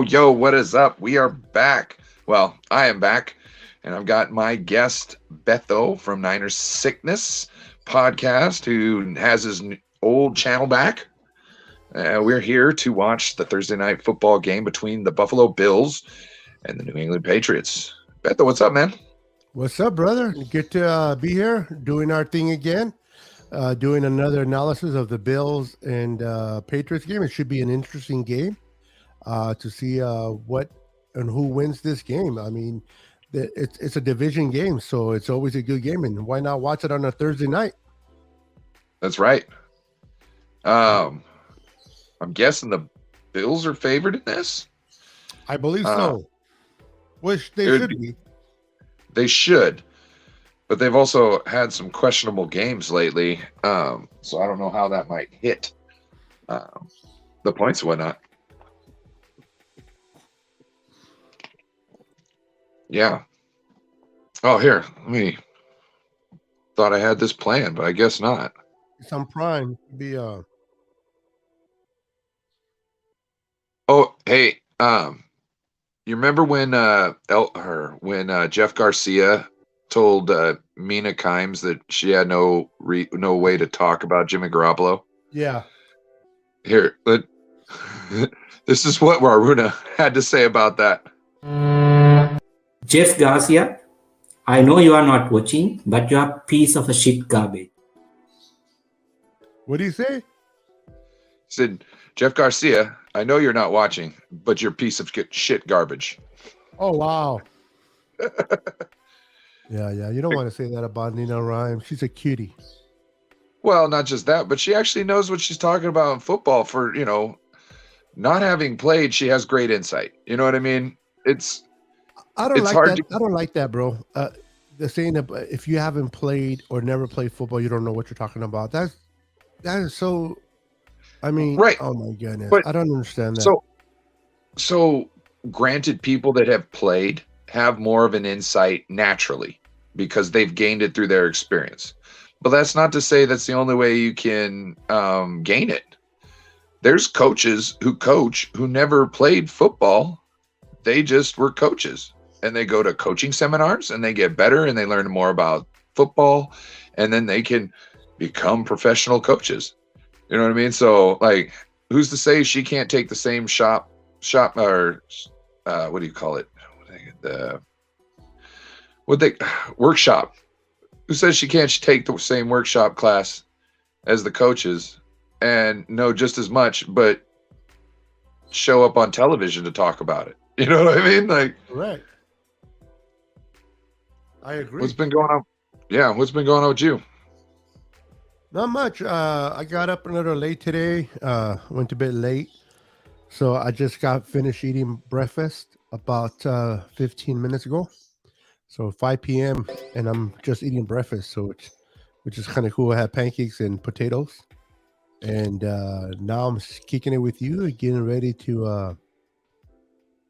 Yo, what is up? We are back. Well, I am back, and I've got my guest, Betho from NinerSickness podcast, who has his old channel back. We're here to watch the Thursday night football game between the Buffalo Bills and the New England Patriots. Betho, what's up, man? What's up, brother? Good to be here, doing our thing again, doing another analysis of the Bills and Patriots game. It should be an interesting game. To see what and who wins this game. I mean, it's a division game, so it's always a good game, and why not watch it on a Thursday night? That's right. I'm guessing the Bills are favored in this. I believe so. Which they should be. They should, but they've also had some questionable games lately, so I don't know how that might hit the points and whatnot. Yeah. Oh, here. Thought I had this planned, but I guess not. It's on Prime. Oh, hey. You remember when Jeff Garcia told Mina Kimes that she had no way to talk about Jimmy Garoppolo? Yeah. Here, this is what Waruna had to say about that. Jeff Garcia, I know you are not watching, but you are a piece of a shit garbage. What did he say? He said, Jeff Garcia, I know you're not watching, but you're a piece of shit garbage. Oh, wow. Yeah. You don't want to say that about Nina Rhyme. She's a cutie. Well, not just that, but she actually knows what she's talking about in football. For, not having played, she has great insight. You know what I mean? I don't like that, bro. The saying that if you haven't played or never played football, you don't know what you're talking about. That is so. I mean, right? Oh my goodness, but, I don't understand that. So granted, people that have played have more of an insight naturally because they've gained it through their experience. But that's not to say that's the only way you can gain it. There's coaches who coach who never played football. They just were coaches. And they go to coaching seminars and they get better and they learn more about football and then they can become professional coaches. You know what I mean? So, like, who's to say she can't take the same shop or what do you call it? Workshop. Who says she can't take the same workshop class as the coaches and know just as much, but show up on television to talk about it? You know what I mean? Like, right. I agree. What's been going on? Yeah, what's been going on with you? Not much. I got up a little late today. Went to bed late. So I just got finished eating breakfast about 15 minutes ago. So 5 p.m. and I'm just eating breakfast. So which is kind of cool. I had pancakes and potatoes. And now I'm kicking it with you, getting ready to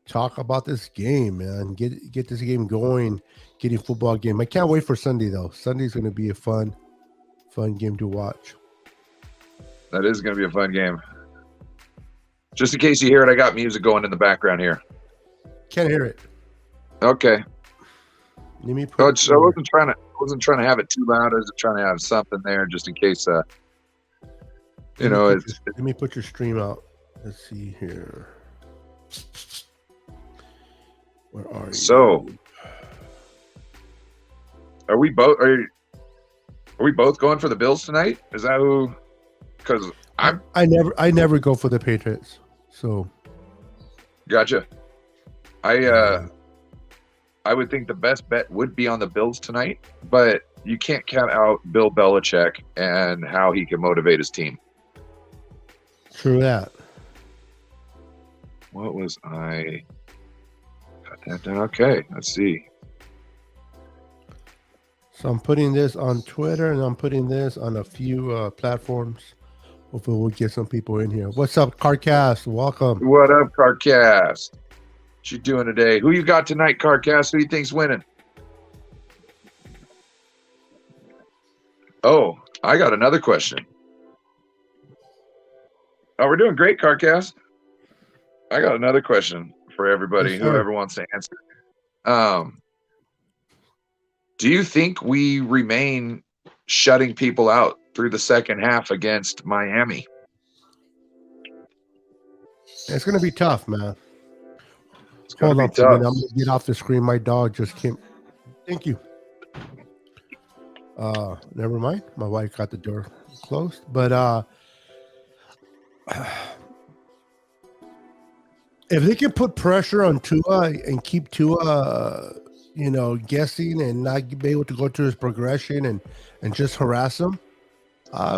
talk about this game, man. Get this game going, getting football game. I can't wait for Sunday though. Sunday's going to be a fun game to watch. That is going to be a fun game. Just in case you hear it, I got music going in the background here. Can't hear it. Okay. Let me I wasn't trying to have it too loud. I was trying to have something there just in case. Let me put your stream out. Let's see here. Where are you? So, are we both going for the Bills tonight? Is that who? Because I never go for the Patriots. So, gotcha. I would think the best bet would be on the Bills tonight, but you can't count out Bill Belichick and how he can motivate his team. True that. What was I? Got that down. Okay, let's see. So I'm putting this on Twitter and I'm putting this on a few platforms. Hopefully we'll get some people in here. What's up, Carcast? Welcome. What up, Carcast? What you doing today? Who you got tonight, Carcast? Who you think's winning? Oh, I got another question. Oh, we're doing great, Carcast. I got another question for everybody, Yes, sir. whoever wants to answer. Do you think we remain shutting people out through the second half against Miami? It's going to be tough, man. It's going Hold to on be for a minute. tough. I'm going to get off the screen. My dog just came. Thank you. Never mind. My wife got the door closed. But if they can put pressure on Tua and keep Tua, guessing and not be able to go to his progression and just harass him,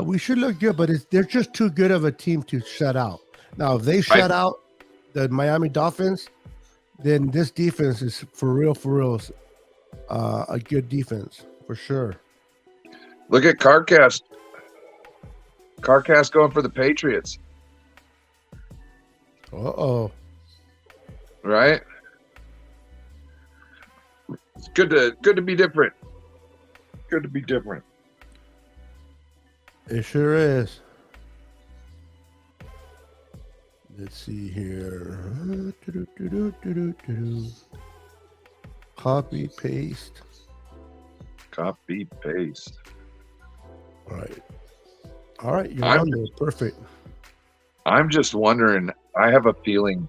we should look good. But they're just too good of a team to shut out. Now, if they shut out the Miami Dolphins, then this defense is for real, a good defense for sure. Look at Carcast. Carcast going for the Patriots. Uh-oh. Right? It's good to be different. Good to be different. It sure is. Let's see here. Copy, paste. Copy, paste. All right, you're on there. Perfect. I'm just wondering, I have a feeling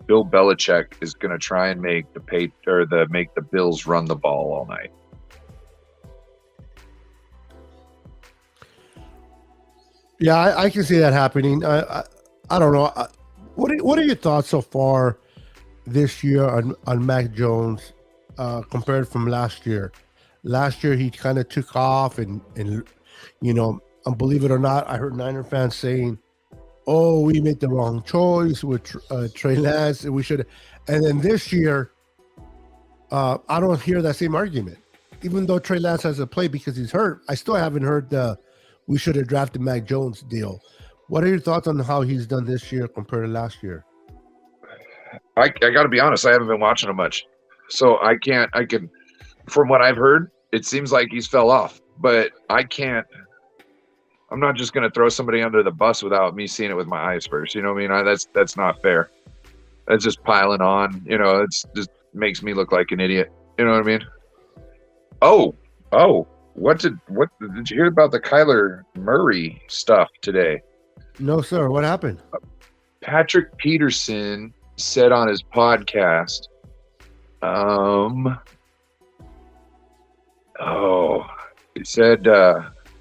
Bill Belichick is going to try and make the Bills run the ball all night. Yeah, I can see that happening. I don't know. What are your thoughts so far this year on Mac Jones compared from last year? Last year he kind of took off and believe it or not, I heard Niner fans saying, "Oh, we made the wrong choice with Trey Lance, and we should." And then this year, I don't hear that same argument. Even though Trey Lance has a play because he's hurt, I still haven't heard the "we should have drafted Mac Jones" deal. What are your thoughts on how he's done this year compared to last year? I got to be honest, I haven't been watching him much, so I can. From what I've heard, it seems like he's fell off, but I'm not just going to throw somebody under the bus without me seeing it with my eyes first. You know what I mean? That's not fair. That's just piling on. It's just makes me look like an idiot. You know what I mean? Oh, what did you hear about the Kyler Murray stuff today? No, sir. What happened? Patrick Peterson said on his podcast, he said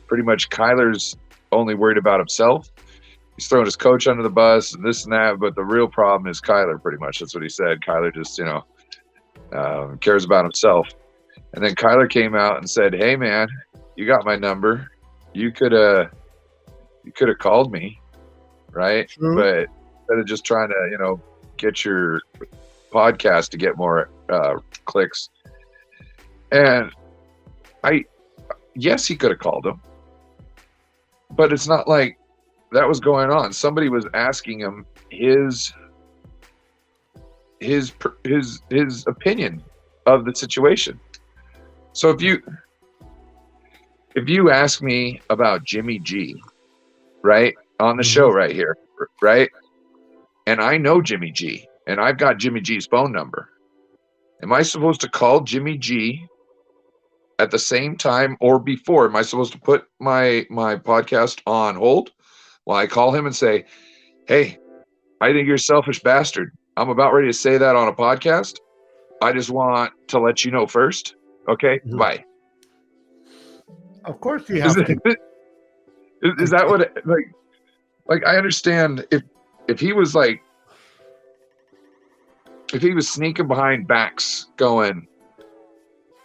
pretty much Kyler's only worried about himself. He's throwing his coach under the bus and this and that, but the real problem is Kyler, pretty much. That's what he said. Kyler just, cares about himself. And then Kyler came out and said, "Hey, man, you got my number. You could have called me, right? True. But instead of just trying to, get your podcast to get more clicks." And yes, he could have called him, but it's not like that was going on. Somebody was asking him his opinion of the situation. So if you ask me about Jimmy G, right, on the show right here, right, and I know Jimmy G, and I've got Jimmy G's phone number, am I supposed to call Jimmy G at the same time or before? Am I supposed to put my podcast on hold while I call him and say, "Hey, I think you're a selfish bastard. I'm about ready to say that on a podcast. I just want to let you know first. Okay, bye." Of course you have to. Is that what like I understand if he was sneaking behind backs going,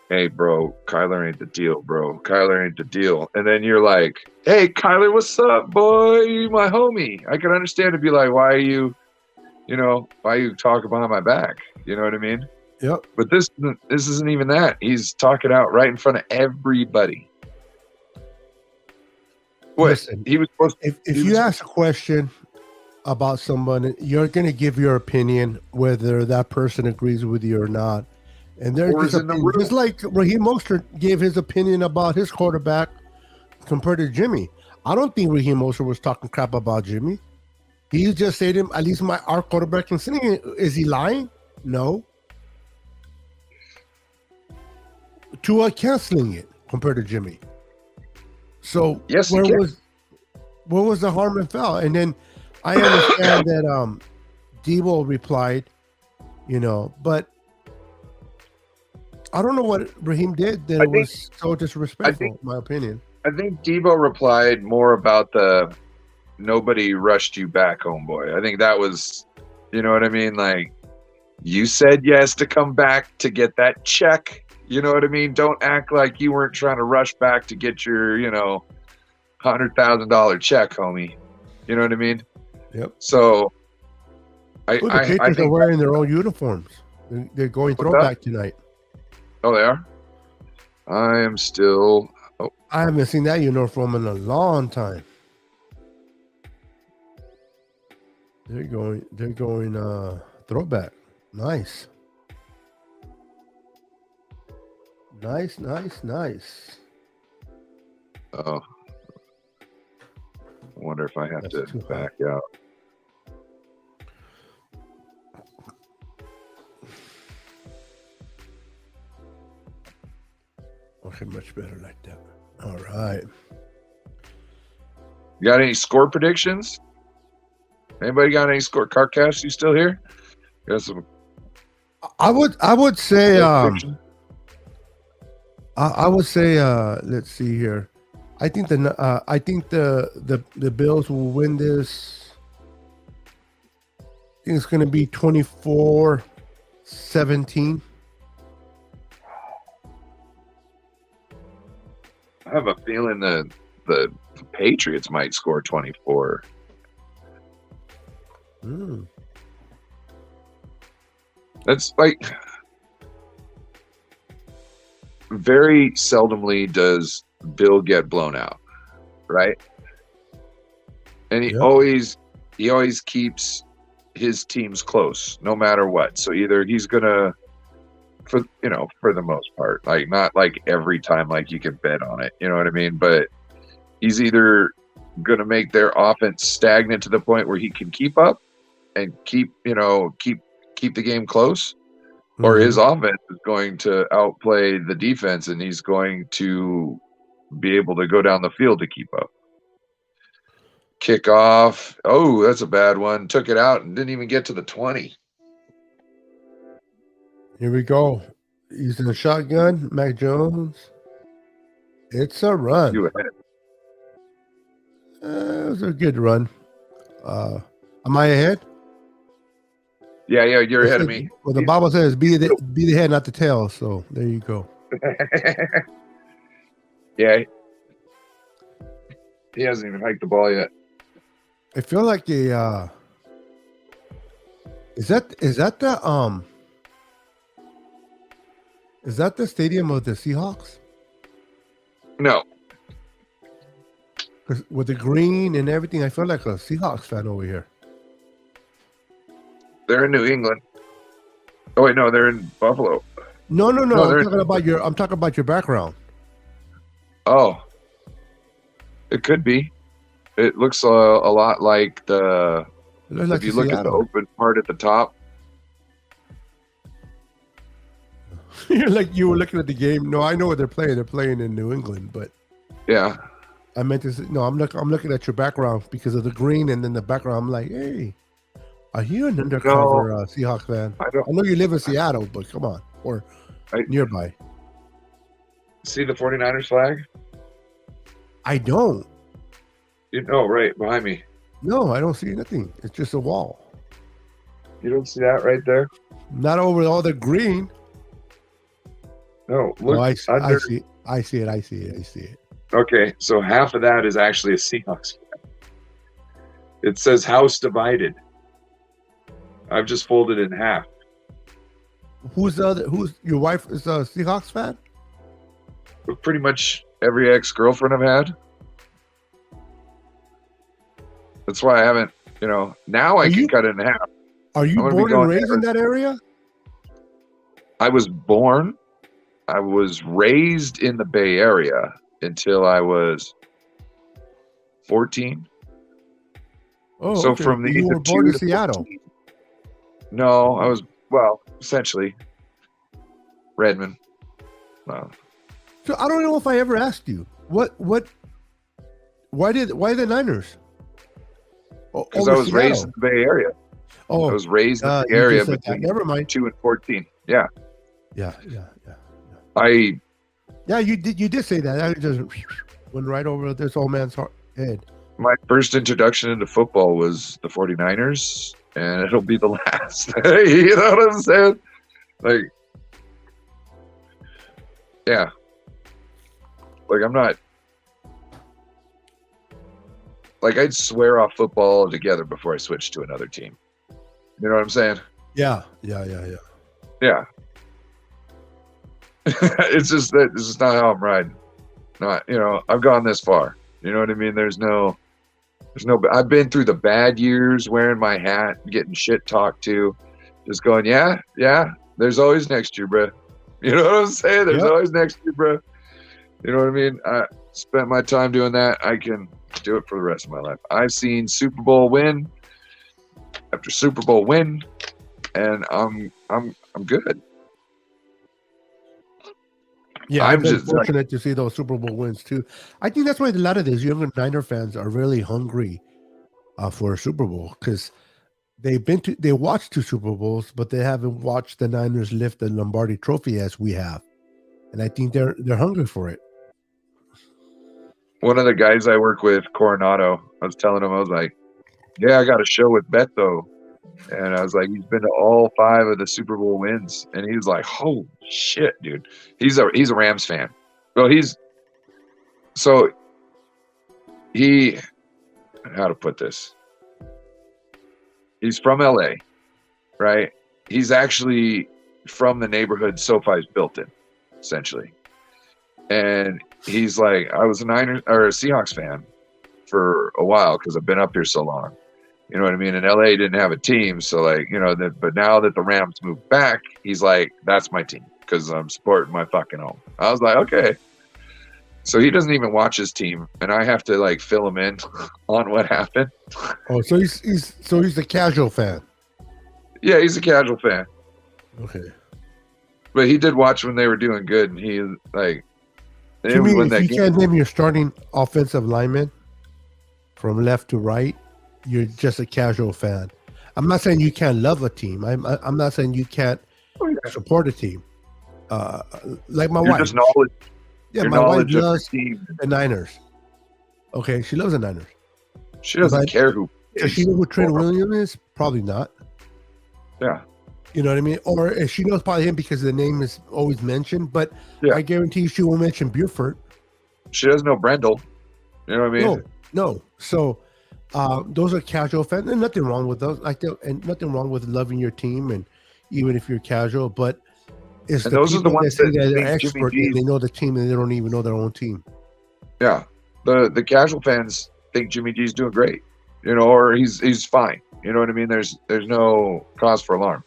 "Hey, bro, Kyler ain't the deal, bro. Kyler ain't the deal." And then you're like, "Hey, Kyler, what's up, boy? You my homie." I can understand to be like, "Why are you, why you talk behind my back? You know what I mean? Yep. But this isn't even that. He's talking out right in front of everybody. What? Listen, he was supposed if you ask a question about someone, you're going to give your opinion whether that person agrees with you or not. And they're just like Raheem Mostert gave his opinion about his quarterback compared to Jimmy. I don't think Raheem Mostert was talking crap about Jimmy. He just said him, at least our quarterback can sing it. Is he lying? No. Tua canceling it compared to Jimmy. So yes, where was the harm and foul? And then I understand that Debo replied, but I don't know what Raheem did that was so disrespectful, in my opinion. I think Debo replied more about the nobody rushed you back, homeboy. I think that was, you know what I mean? Like, you said yes to come back to get that check. You know what I mean? Don't act like you weren't trying to rush back to get your, $100,000 check, homie. You know what I mean? Yep. So, the Patriots are wearing their own uniforms. They're going throwback tonight. Oh, they are? I am still... Oh. I haven't seen that uniform in a long time. They're going throwback. Nice. Nice. Oh. I wonder if I have to back out. Okay, much better like that. All right. You got any score predictions? Anybody got any score? Carcass, you still here? Got some. I would say I would say let's see here. I think the Bills will win this. I think it's going to be 24-17. I have a feeling the Patriots might score 24. That's like very seldomly does Bill get blown out, right? And he always keeps his teams close no matter what. So either he's gonna, for the most part, like not like every time like you can bet on it, you know what I mean? But he's either gonna make their offense stagnant to the point where he can keep up and keep the game close, or his offense is going to outplay the defense and he's going to be able to go down the field to keep up. Kickoff. Oh, that's a bad one. Took it out and didn't even get to the 20. Here we go. Using a shotgun. Mac Jones. It's a run. You ahead. It was a good run. Am I ahead? Yeah, you're ahead of me. Well, the Bible says be the head, not the tail. So there you go. Yeah. He hasn't even hiked the ball yet. I feel like is that the stadium of the Seahawks? No. With the green and everything, I feel like a Seahawks fan over here. They're in New England. Oh wait, no, they're in Buffalo. No. I'm talking about your background. Oh, it could be. It looks a lot like the. If you look at the open part at the top. You're like you were looking at the game. No, I know what they're playing. They're playing in New England, but yeah. I meant to say no. I'm looking at your background because of the green, and then the background. I'm like, hey, are you an undercover Seahawks fan? I know you live in Seattle, but come on, or nearby. See the 49ers flag? I don't. Right behind me. No, I don't see nothing. It's just a wall. You don't see that right there? Not over all the green. No, look. I see it. Okay, so half of that is actually a Seahawks flag. It says house divided. I've just folded it in half. Who's your wife is a Seahawks fan? Pretty much every ex-girlfriend I've had. That's why I haven't, now I can cut it in half. Are you born and raised in that area? I was raised in the Bay Area until I was 14. Oh, so okay. from the you age were of born 2 in to Seattle. 14. No, I was essentially Redmond. So I don't know if I ever asked you why the Niners? Because I was raised in the Bay Area. Oh, I was raised in the Bay Area between never mind. 2 and 14. Yeah. Yeah. You did say that. I just went right over this old man's head. My first introduction into football was the 49ers, and it'll be the last. You know what I'm saying? Like, yeah. Like, I'm not... Like, I'd swear off football altogether before I switched to another team. You know what I'm saying? Yeah. Yeah. It's just that this is not how I'm riding. Not, I've gone this far. You know what I mean? There's no, I've been through the bad years wearing my hat, getting shit talked to, just going, yeah, there's always next year, bro. You know what I'm saying? There's always next year, bro. You know what I mean? I spent my time doing that. I can do it for the rest of my life. I've seen Super Bowl win after Super Bowl win, and I'm good. Yeah, I'm just fortunate to see those Super Bowl wins too. I think that's why a lot of these younger Niner fans are really hungry for a Super Bowl, because they watched 2 Super Bowls, but they haven't watched the Niners lift the Lombardi Trophy as we have, and I think they're hungry for it. One of the guys I work with, Coronado, I was telling him, I was like, yeah, I got a show with Beto. And I was like, he's been to all 5 of the Super Bowl wins. And he was like, holy shit, dude. He's a Rams fan. Well, how to put this? He's from LA, right? He's actually from the neighborhood SoFi's built in, essentially. And he's like, I was a Seahawks fan for a while because I've been up here so long. You know what I mean? And LA didn't have a team. So but now that the Rams moved back, he's like, that's my team because I'm supporting my fucking home. I was like, okay. So he doesn't even watch his team, and I have to fill him in on what happened. Oh, so he's a casual fan. Yeah, he's a casual fan. Okay. But he did watch when they were doing good, and he you mean if you can't name your starting offensive lineman from left to right, you're just a casual fan. I'm not saying you can't love a team. I'm not saying you can't support a team. Like my wife. Just knowledge. Yeah, my wife loves the Niners. Okay, she loves the Niners. She doesn't care who. Does she know who Trent Williams is? Probably not. Yeah. You know what I mean? Or she knows probably him because the name is always mentioned, but I guarantee she won't mention Buford. She doesn't know Brendel. You know what I mean? No. So those are casual fans, and nothing wrong with those. And nothing wrong with loving your team, and even if you're casual, but it's those are the ones that they're expert and they know the team and they don't even know their own team. Yeah, the casual fans think Jimmy G's doing great, or he's fine. You know what I mean? There's no cause for alarm.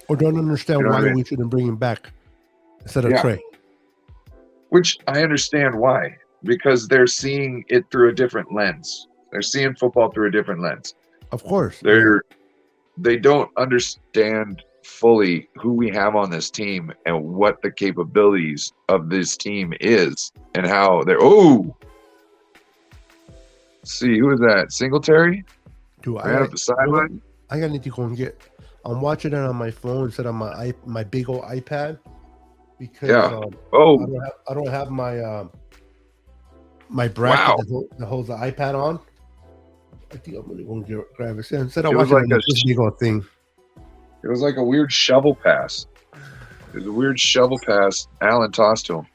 Or don't understand why we shouldn't bring him back instead of Trey. Which I understand why, because they're seeing it through a different lens. They're seeing football through a different lens. Of course. They don't understand fully who we have on this team and what the capabilities of this team is and how they're see, who is that? Singletary? I up the sideline? I gotta need to go and get. I'm watching it on my phone instead of my big old iPad because I don't have my my bracket that holds the iPad on. I think I'm gonna go and grab it instead of watching this big old thing. It was like a weird shovel pass. It was a weird shovel pass Allen tossed to him.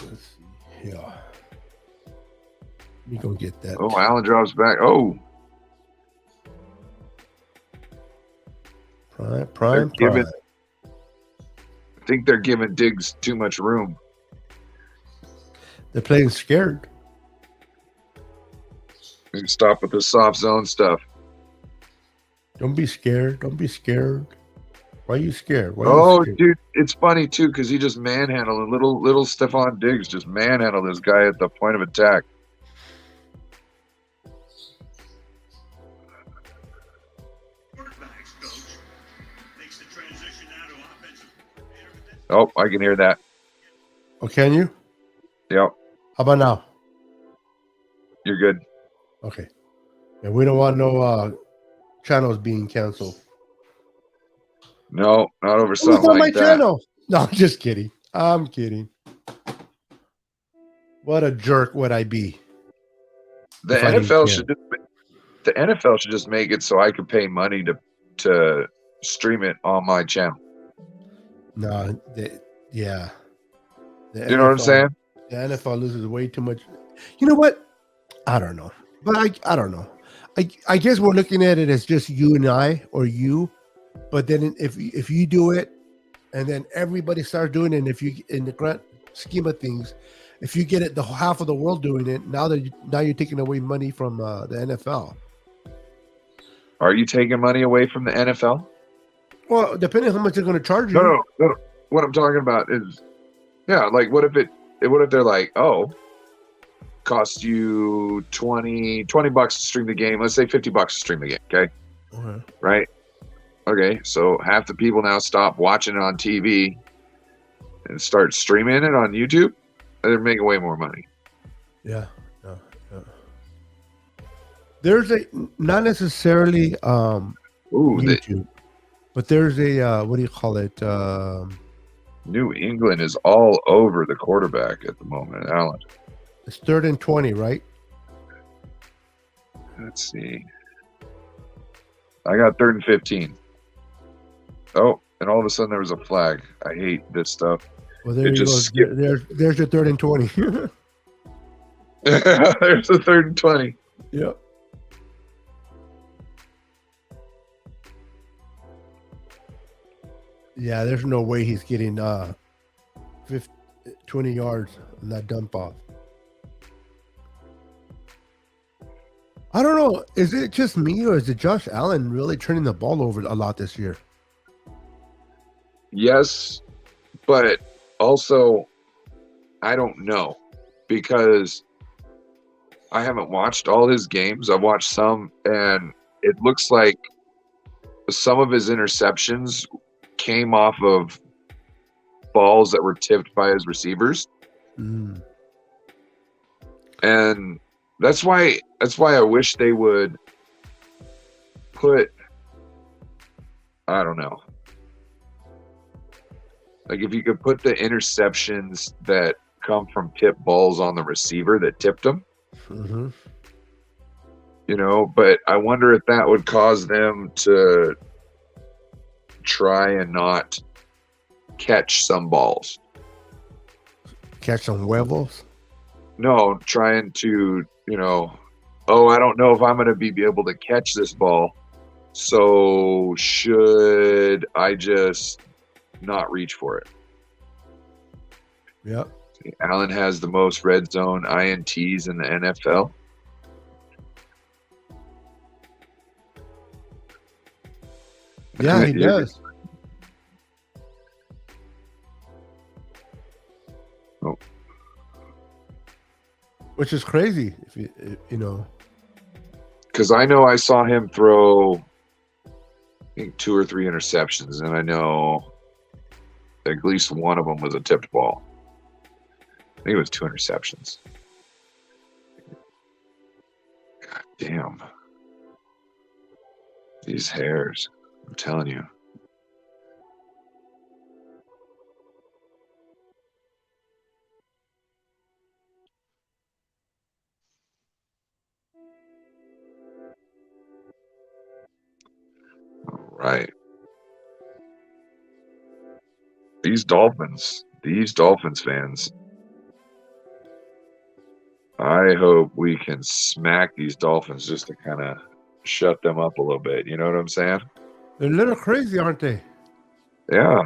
Let's see. Yeah. Let me go get that. Oh, Allen drops back. Oh. Prime. I think they're giving Diggs too much room. They're playing scared. Stop with the soft zone stuff. Don't be scared. Don't be scared. Why are you scared? Why are Oh, you scared? dude, it's funny too because he just manhandled little Stephon Diggs just manhandled this guy at the point of attack. Oh, I can hear that. Oh, can you? Yep, How about now? you're good. Okay. And we don't want no channels being canceled. No, not over It's something not my like that. channel. No, I'm just kidding. I'm kidding. What a jerk would I be? The if I didn't NFL care? should just make it so I could pay money to stream it on my channel. No, yeah. The You know what I'm saying? The NFL loses way too much. You know what? I don't know. But I don't know. I guess we're looking at it as just you and I or you. But then if you do it and then everybody starts doing it, and if you in the grand scheme of things, if you get it the half of the world doing it, now you're taking away money from the NFL. Are you taking money away from the NFL? Well, depending on how much they're going to charge you. No. What I'm talking about is, yeah, like what if they're like, oh, cost you $20 to stream the game. Let's say $50 to stream the game. Okay. Right. Okay. So half the people now stop watching it on TV and start streaming it on YouTube. They're making way more money. Yeah. There's not necessarily YouTube, but there's a what do you call it? New England is all over the quarterback at the moment, Alan. It's 3rd and 20, right? Let's see. I got 3rd and 15. Oh, and all of a sudden there was a flag. I hate this stuff. Well, there you go. There's your 3rd and 20. There's a 3rd and 20. Yep. Yeah, there's no way he's getting 20 yards on that dump off. I don't know. Is it just me or is it Josh Allen really turning the ball over a lot this year? Yes, but also I don't know because I haven't watched all his games. I've watched some, and it looks like some of his interceptions came off of balls that were tipped by his receivers. And that's why I wish they would put, I don't know, like if you could put the interceptions that come from tip balls on the receiver that tipped them, you know, but I wonder if that would cause them to try and not catch some balls. Catch some huevos? No, trying to, you know, oh, I don't know if I'm going to be able to catch this ball. So should I just not reach for it? Yep. Allen has the most red zone INTs in the NFL. Yeah, he does. Oh. Which is crazy, if you know. Because I know I saw him throw, I think 2 or 3 interceptions, and I know at least one of them was a tipped ball. I think it was 2 interceptions. God damn. These hairs, I'm telling you. All right. These Dolphins fans, I hope we can smack these Dolphins just to kind of shut them up a little bit. You know what I'm saying? They're a little crazy, aren't they? Yeah.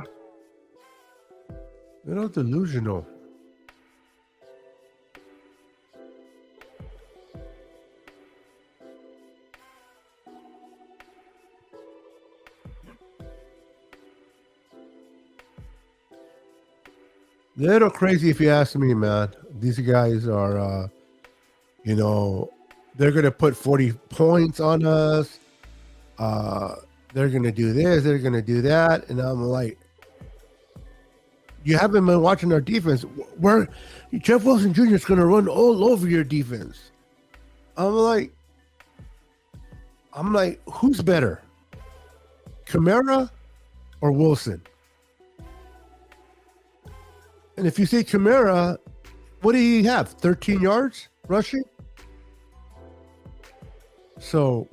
A little delusional. Little crazy if you ask me, man. These guys are, they're going to put 40 points on us. They're going to do this. They're going to do that. And I'm like, you haven't been watching our defense. Where Jeff Wilson Jr. is going to run all over your defense. I'm like, who's better? Kamara or Wilson? And if you say Kamara, what did he have? 13 yards rushing? So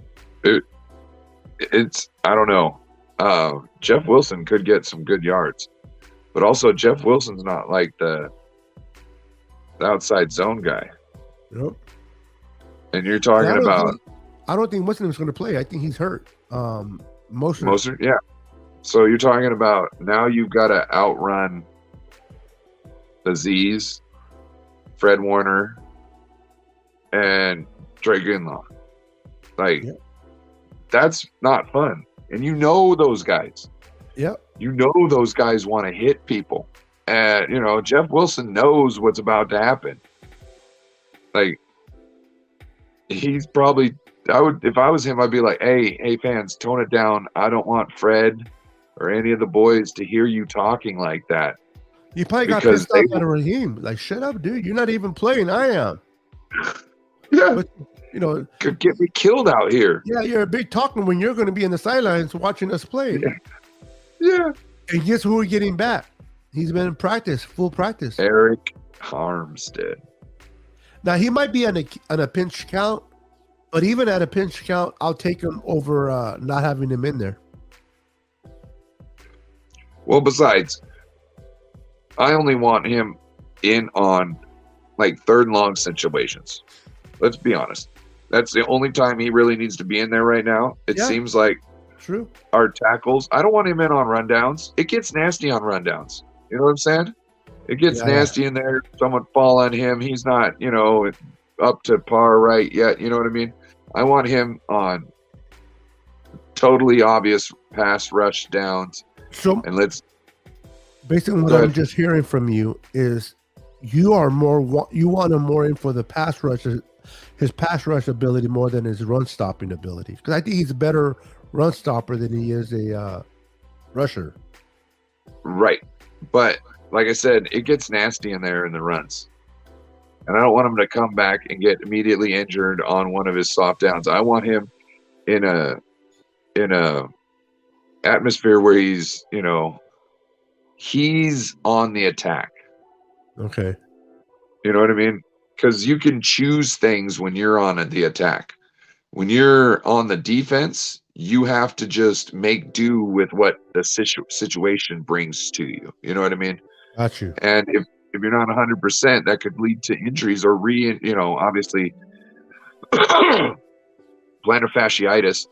it's I don't know. Jeff Wilson could get some good yards, but also Jeff Wilson's not like the outside zone guy. Yep. And you're talking about. I don't think Muslim's going to play. I think he's hurt. Mostert, yeah. So you're talking about now you've got to outrun Aziz, Fred Warner, and Dre Greenlaw. Like, that's not fun. And you know those guys. Yep. You know those guys want to hit people. And, Jeff Wilson knows what's about to happen. Like, he's probably... if I was him, I'd be like, hey, fans, tone it down. I don't want Fred or any of the boys to hear you talking like that. You probably got pissed off at Raheem. Like, shut up, dude. You're not even playing. I am. Yeah. But, could get me killed out here. Yeah, you're a big talker when you're going to be in the sidelines watching us play. Yeah. And guess who we're getting back? He's been in practice, full practice. Eric Armstead. Now, he might be on a pinch count, but even at a pinch count, I'll take him over not having him in there. Well, besides, I only want him in on like third and long situations. Let's be honest. That's the only time he really needs to be in there right now. It seems like true. Our tackles. I don't want him in on rundowns. It gets nasty on rundowns. You know what I'm saying? It gets nasty in there. Someone fall on him. He's not, up to par right yet. You know what I mean? I want him on totally obvious pass rush downs. So, and let's. Based on what I'm just hearing from you is you want him more in for the pass rush, his pass rush ability more than his run stopping ability. Because I think he's a better run stopper than he is a rusher. Right. But like I said, it gets nasty in there in the runs. And I don't want him to come back and get immediately injured on one of his soft downs. I want him in a atmosphere where he's, he's on the attack. Okay. You know what I mean? Because you can choose things when you're on the attack. When you're on the defense, you have to just make do with what the situation brings to you. You know what I mean? Got you. And if you're not 100%, that could lead to injuries or obviously plantar fasciitis.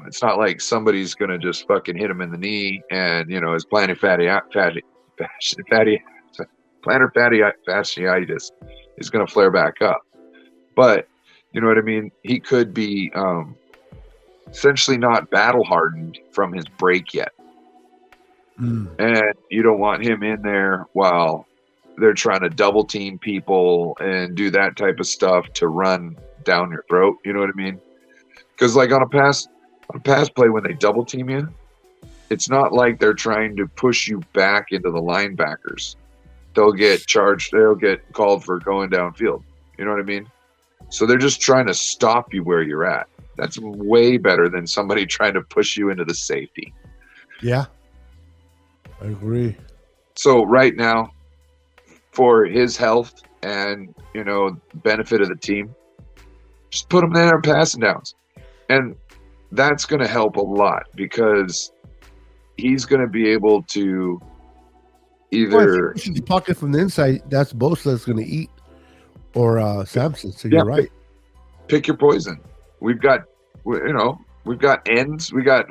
It's not like somebody's going to just fucking hit him in the knee and, his plantar fasciitis is going to flare back up. But, you know what I mean? He could be essentially not battle hardened from his break yet. And you don't want him in there while they're trying to double team people and do that type of stuff to run down your throat. You know what I mean? Because like on a pass play, when they double team you, it's not like they're trying to push you back into the linebackers. They'll get charged. They'll get called for going downfield. You know what I mean? So they're just trying to stop you where you're at. That's way better than somebody trying to push you into the safety. Yeah, I agree. So right now, for his health and, benefit of the team, just put him there passing downs. And that's going to help a lot because he's going to be able to either the pocket from the inside. That's Bosa that's going to eat, or Sampson. So you're right. Pick your poison. We've got ends. We got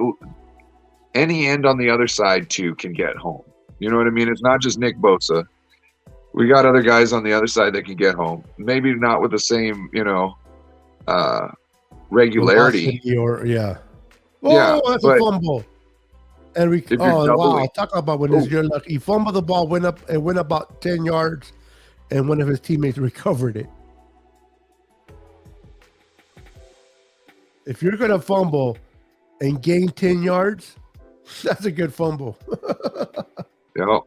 any end on the other side too can get home. You know what I mean? It's not just Nick Bosa. We got other guys on the other side that can get home. Maybe not with the same, regularity. Velocity or Yeah, that's a but fumble. And if you're wow, doubling, talk about when it's your luck. He fumbled the ball, went about 10 yards, and one of his teammates recovered it. If you're gonna fumble and gain 10 yards, that's a good fumble. yeah.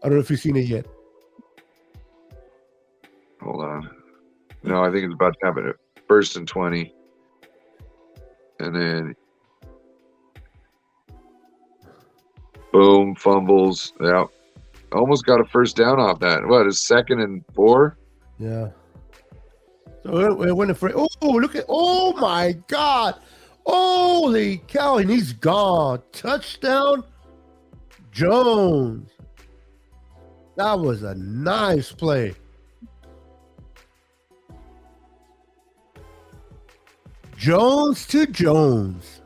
I don't know if you've seen it yet. Hold on. No, I think it's about to happen. First and 20, and then boom, fumbles. Yeah, almost got a first down off that. What is 2nd and 4? Yeah. So it went for oh my God. Holy cow, and he's gone. Touchdown, Jones. That was a nice play. Jones to Jones.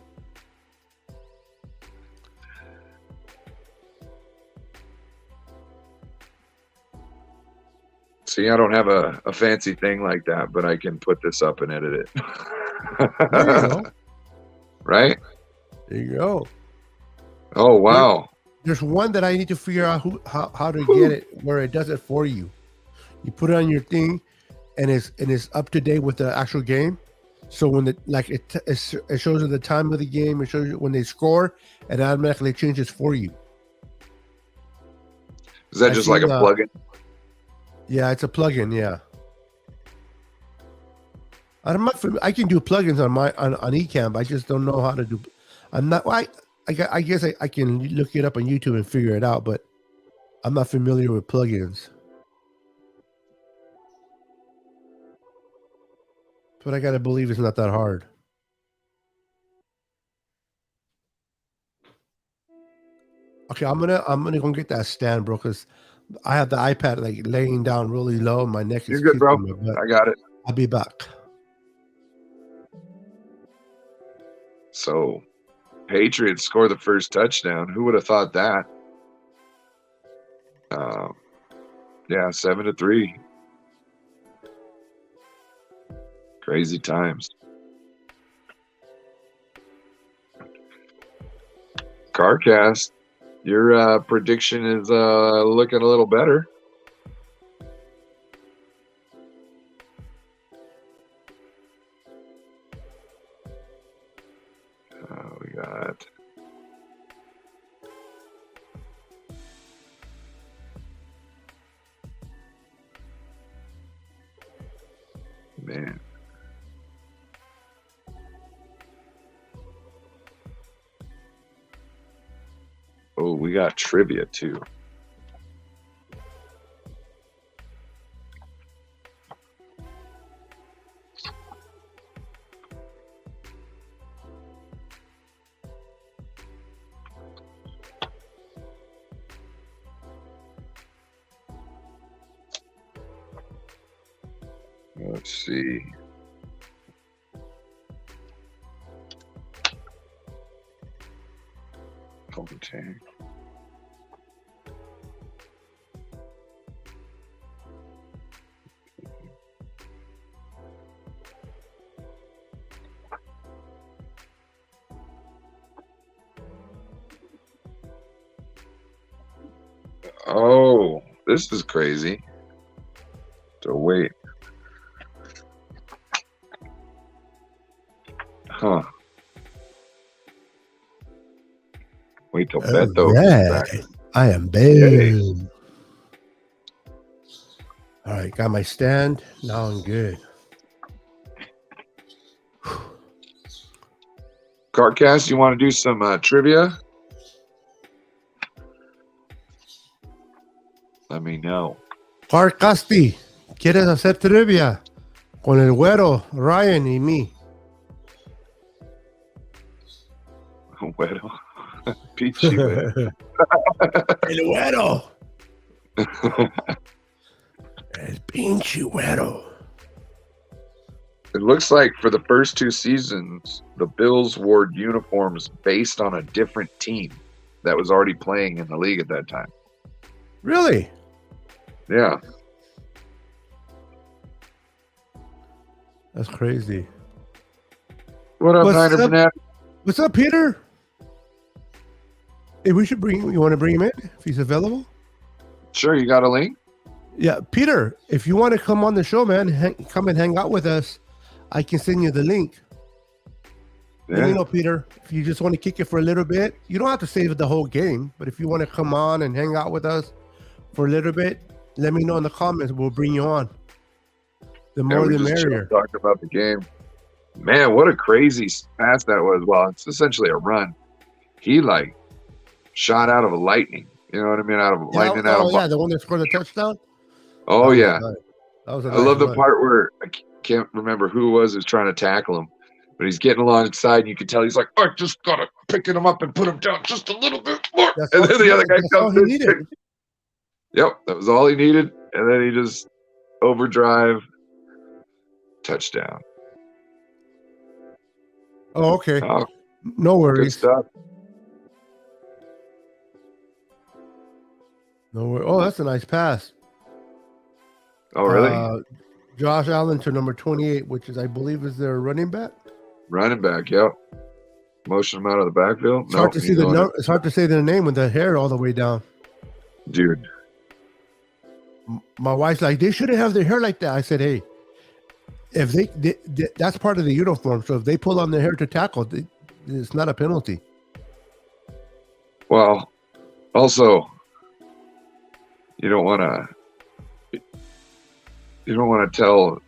See, I don't have a fancy thing like that, but I can put this up and edit it. There you go. Right? There you go. Oh, wow. There's one that I need to figure out how to get it where it does it for you. You put it on your thing, and it's up to date with the actual game. So when it shows you the time of the game, it shows you when they score, and it automatically changes for you. Is that just like a plugin? Yeah, it's a plugin. Yeah. I can do plugins on Ecamm. I just don't know how to do. I'm not. I guess I can look it up on YouTube and figure it out, but I'm not familiar with plugins. But I gotta believe it's not that hard. Okay, I'm gonna go get that stand, bro, because I have the iPad like laying down really low. My neck is. You're good, bro. I got it. I'll be back. So, Patriots score the first touchdown. Who would have thought that? Yeah, 7-3. Crazy times. Carcast, your prediction is looking a little better. We got man. Oh, we got trivia too. Let's see. Okay. Oh, this is crazy. So wait. Huh. Wait till Beto comes back. I am big. All right, got my stand. Now I'm good. Carcast, you want to do some trivia? Let me know. Carcasti, ¿quieres hacer trivia con el güero, Ryan y mí? Güero. Pichi güero. El güero. El pinche güero. It looks like for the first 2 seasons, the Bills wore uniforms based on a different team that was already playing in the league at that time. Really? Yeah. That's crazy. What up, What's Niner up? Fanatic? What's up, Peter? Hey, we should bring. You want to bring him in if he's available? Sure, you got a link? Yeah, Peter. If you want to come on the show, man, come and hang out with us. I can send you the link. Let me Yeah. know, Peter. If you just want to kick it for a little bit, you don't have to save the whole game. But if you want to come on and hang out with us for a little bit, let me know in the comments. We'll bring you on. The more we the just merrier. talked about the game. Man, what a crazy pass that was. Well, it's essentially a run. He like shot out of a lightning. You know what I mean? Out of lightning out of. Yeah, the one that scored the touchdown. Oh yeah, That was a I nice love the run. part where I can't remember who it was who's trying to tackle him, but he's getting alongside, and you can tell he's like, I just gotta picking him up and put him down just a little bit more. That's And all, then the other guy that's all comes he in. needed. Yep, that was all he needed, and then he just overdrive touchdown. Oh, okay. Oh, No good worries. stuff. No worries. Oh, that's a nice pass. Oh, really? Josh Allen to number 28, which is, I believe, is their running back. Running back, yep. Motion him out of the backfield. It's hard to see It's hard to say their name with the hair all the way down. Dude. My wife's like, they shouldn't have their hair like that. I said, hey, if they that's part of the uniform. So if they pull on their hair to tackle, it's not a penalty. Well, also, you don't want to tell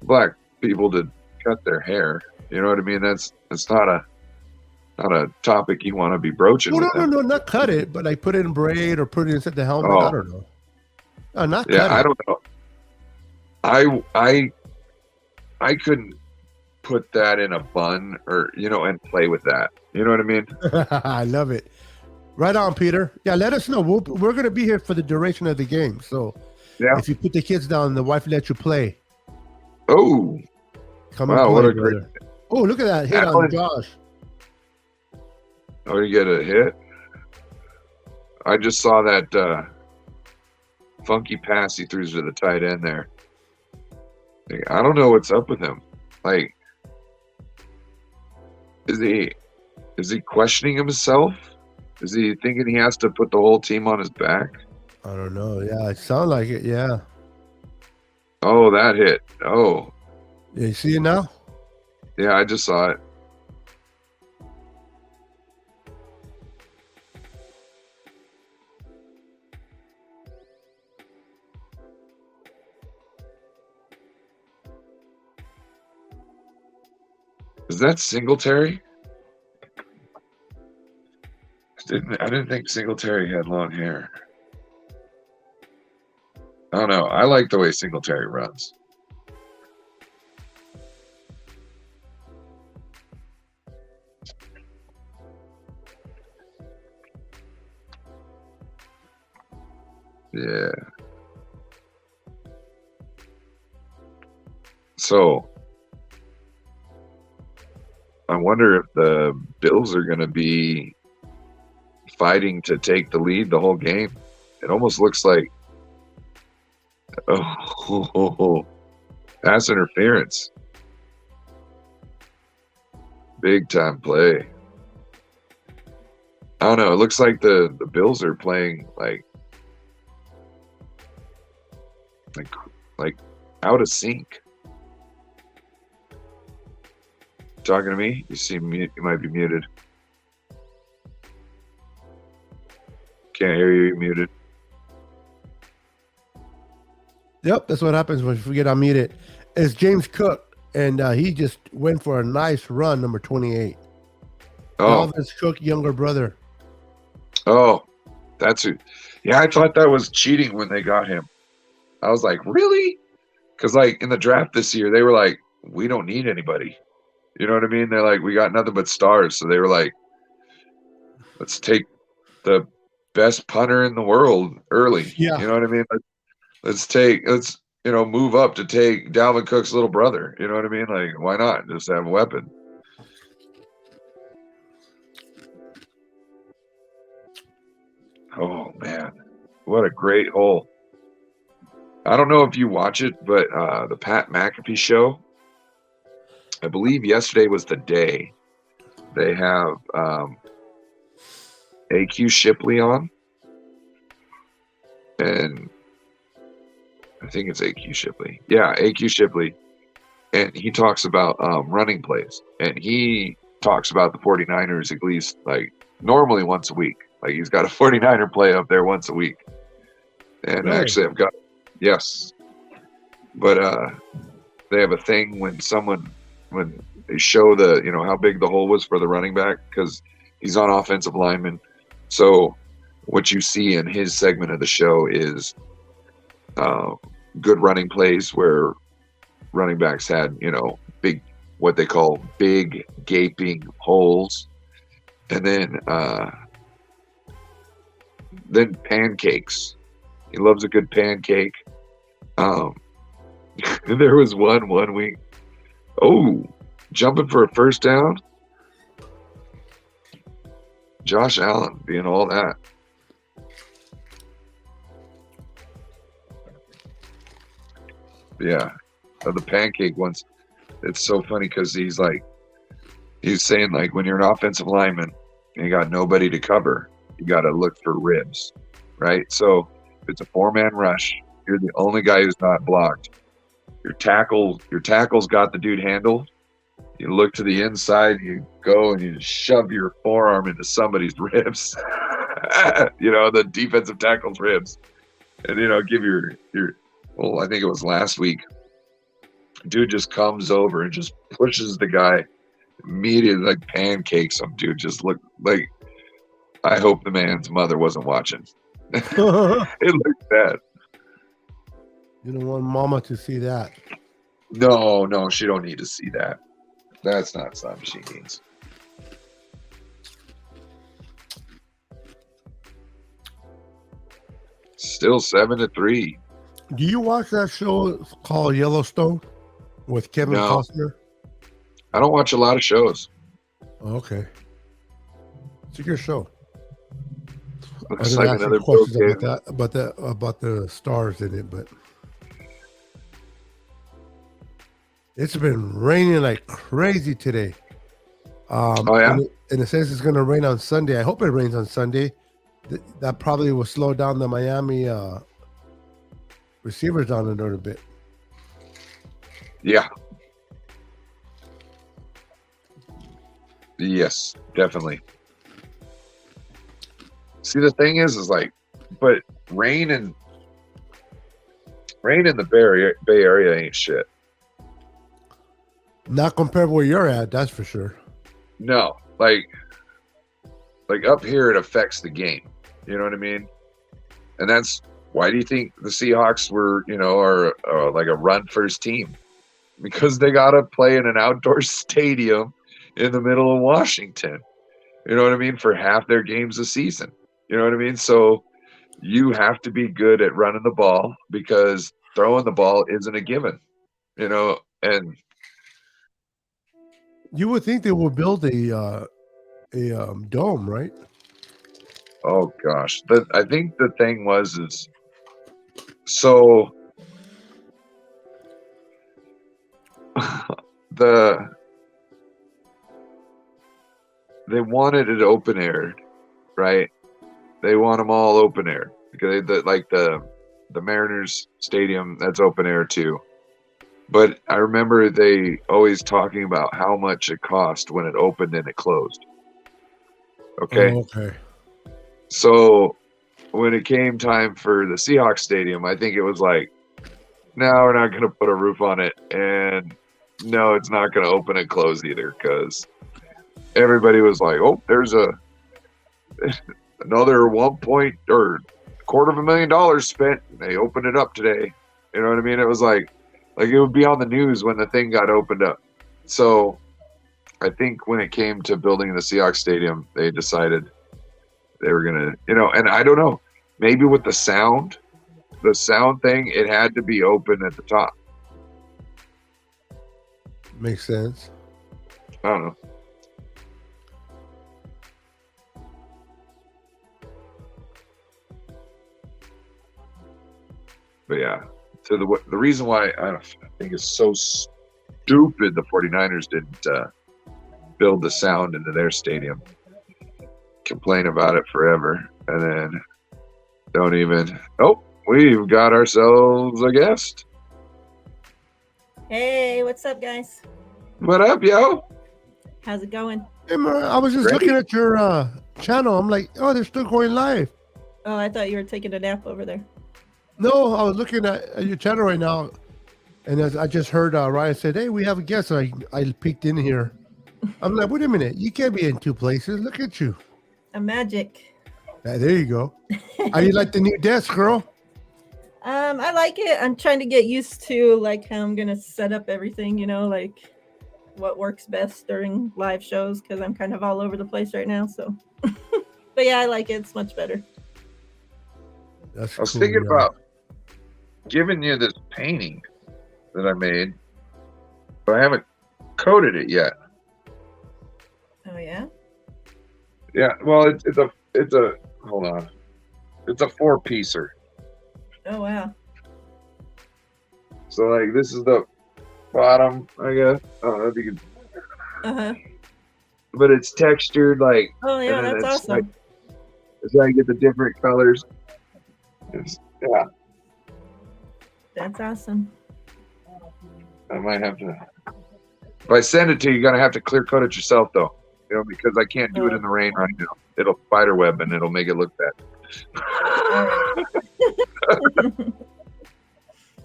black people to cut their hair. You know what I mean? That's not a topic you want to be broaching. No, with them. no, not cut it, but I put it in braid or put it inside the helmet. Oh. I don't know. Not Yeah, cut it. I don't know. I couldn't put that in a bun or and play with that. You know what I mean? I love it. Right on, Peter. Yeah, let us know. We're going to be here for the duration of the game. So Yeah. if you put the kids down, the wife lets you play. Oh, Come wow! and play, What a brother. great. Oh, look at that hit on Josh. Oh, you get a hit. I just saw that funky pass he threw to the tight end there. I don't know what's up with him. Like, is he questioning himself? Is he thinking he has to put the whole team on his back? I don't know. Yeah, it sounds like it. Yeah. Oh, that hit. Oh, Yeah, you see it now? yeah, I just saw it. Is that Singletary? I didn't think Singletary had long hair. I don't know. I like the way Singletary runs. Yeah. So I wonder if the Bills are going to be fighting to take the lead the whole game. It almost looks like pass interference. Big time play. I don't know. It looks like the Bills are playing like out of sync. Talking to me? You might be muted. Can't hear you. You're muted. Yep, that's what happens when you get unmuted. It's James Cook, and he just went for a nice run, number 28. Oh, Dalvin's Cook, younger brother. oh, that's who. Yeah, I thought that was cheating when they got him. I was like, really? Because like in the draft this year, they were like, we don't need anybody. You know what I mean? They're like, we got nothing but stars. So they were like, let's take the best punter in the world early. Yeah. You know what I mean? move up to take Dalvin Cook's little brother. You know what I mean? Like, why not just have a weapon? Oh man, what a great hole! I don't know if you watch it, but the Pat McAfee show. I believe yesterday was the day. They have AQ Shipley on, and I think it's AQ Shipley. Yeah, AQ Shipley. And he talks about running plays. And he talks about the 49ers at least like normally once a week. Like he's got a 49er play up there once a week. And Really? actually I've got, yes. But they have a thing when they show the, how big the hole was for the running back because he's on offensive lineman. So what you see in his segment of the show is good running plays where running backs had, big, what they call big gaping holes. And then pancakes. He loves a good pancake. There was one week. Oh, jumping for a first down. Josh Allen being all that. Yeah. The pancake ones. It's so funny because he's saying like when you're an offensive lineman and you got nobody to cover, you got to look for ribs, right? So if it's a 4-man rush, you're the only guy who's not blocked. Your tackle's got the dude handled. You look to the inside, you go and you just shove your forearm into somebody's ribs. The defensive tackle's ribs. And give your I think it was last week. Dude just comes over and just pushes the guy immediately, like pancakes him. Dude just looked like, I hope the man's mother wasn't watching. It looked bad. You don't want mama to see that. No, she don't need to see that. That's not something she needs. Still 7-3. Do you watch that show called Yellowstone with Kevin No. Costner? I don't watch a lot of shows. Oh, okay. It's a good show. Looks I like ask you another questions boat about the stars in it, but it's been raining like crazy today. Oh, yeah? And it says it's going to rain on Sunday. I hope it rains on Sunday. That probably will slow down the Miami receivers down a little bit. Yeah. Yes, definitely. See, the thing is like, but rain in the Bay Area ain't shit. Not compared to where you're at, that's for sure. No, like up here, it affects the game. You know what I mean? And that's why do you think the Seahawks are like a run first team? Because they got to play in an outdoor stadium in the middle of Washington. You know what I mean? For half their games a season. You know what I mean? So you have to be good at running the ball because throwing the ball isn't a given. And You would think they would build a dome, right? oh gosh, I think the thing is so they wanted it open aired, right? They want them all open air because the Mariners stadium, that's open air too. But I remember they always talking about how much it cost when it opened and it closed. Okay. Oh, okay. So when it came time for the Seahawks stadium, I think it was like, no, we're not going to put a roof on it. And no, it's not going to open and close either because everybody was like, oh, there's another $250,000 spent. And they opened it up today. You know what I mean? It was like it would be on the news when the thing got opened up. So I think when it came to building the Seahawks stadium, they decided they were going to, and I don't know, maybe with the sound, the sound thing, it had to be open at the top. Makes sense. I don't know. But yeah, so the reason why I think it's so stupid the 49ers didn't build the sound into their stadium. Complain about it forever, and then don't even. Oh, we've got ourselves a guest. Hey, what's up, guys? What up, yo? How's it going? Hey, man, I was just looking at your channel. I'm like, oh, they're still going live. Oh, I thought you were taking a nap over there. No, I was looking at your channel right now, and I just heard Ryan said, hey, we have a guest. So I peeked in here. I'm like, wait a minute. You can't be in two places. Look at you. A magic. Yeah, there you go. How you like the new desk, girl? I like it. I'm trying to get used to like how I'm gonna set up everything, like what works best during live shows, because I'm kind of all over the place right now. So but yeah, I like it. It's much better. That's I was cool, thinking yeah. about giving you this painting that I made, but I haven't coated it yet. Oh yeah? Yeah, well, it's a hold on, it's a 4-piecer. Oh wow. So like this is the bottom, I guess. I don't know if you can, Uh-huh. but it's textured like. Oh yeah, and then that's it's awesome. It's how you get the different colors. Yeah, That's awesome. I might have to. If I send it to you, you're gonna have to clear coat it yourself, though. Because I can't do it in the rain right now. It'll spider web and it'll make it look bad. All right.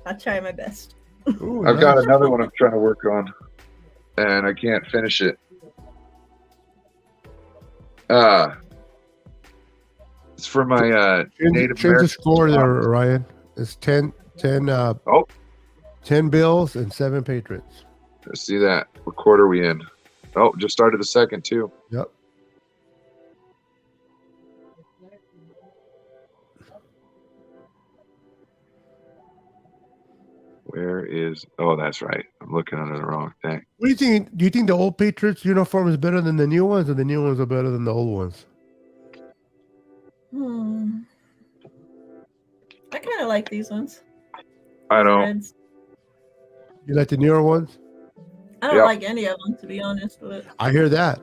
I'll try my best. Ooh, I've got nice. another one I'm trying to work on, and I can't finish it. It's for my Native Change the American. score there, Ryan. It's 10 Bills and 7 Patriots. Let's see that. What quarter are we in? Oh, just started the second too. Yep. Where is? Oh, that's right. I'm looking under the wrong thing. What do you think? Do you think the old Patriots uniform is better than the new ones, or the new ones are better than the old ones? I kind of like these ones. I don't. Reds. You like the newer ones? I don't Yep. like any of them, to be honest. But I hear that.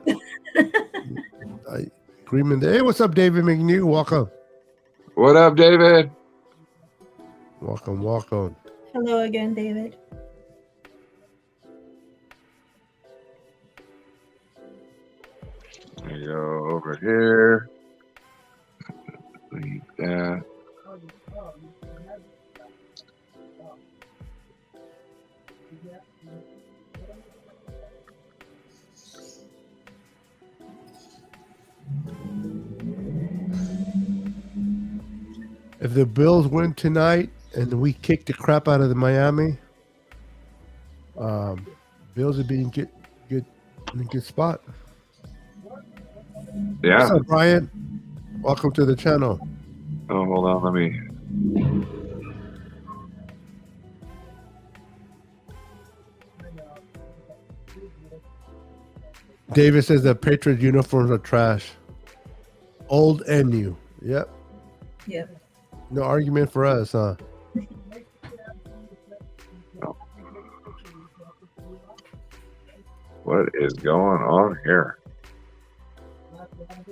Agreement. Hey, what's up, David McNew? Welcome. What up, David? Welcome, welcome. hello again, David. There you go over here. Leave that. If the Bills win tonight and we kick the crap out of the Miami, Bills would be in a good spot. Yeah. What's up, Brian? Welcome to the channel. Oh, hold on. Let me. David says that Patriots uniforms are trash. Old and new. Yep. Yep. No argument for us, huh? What is going on here?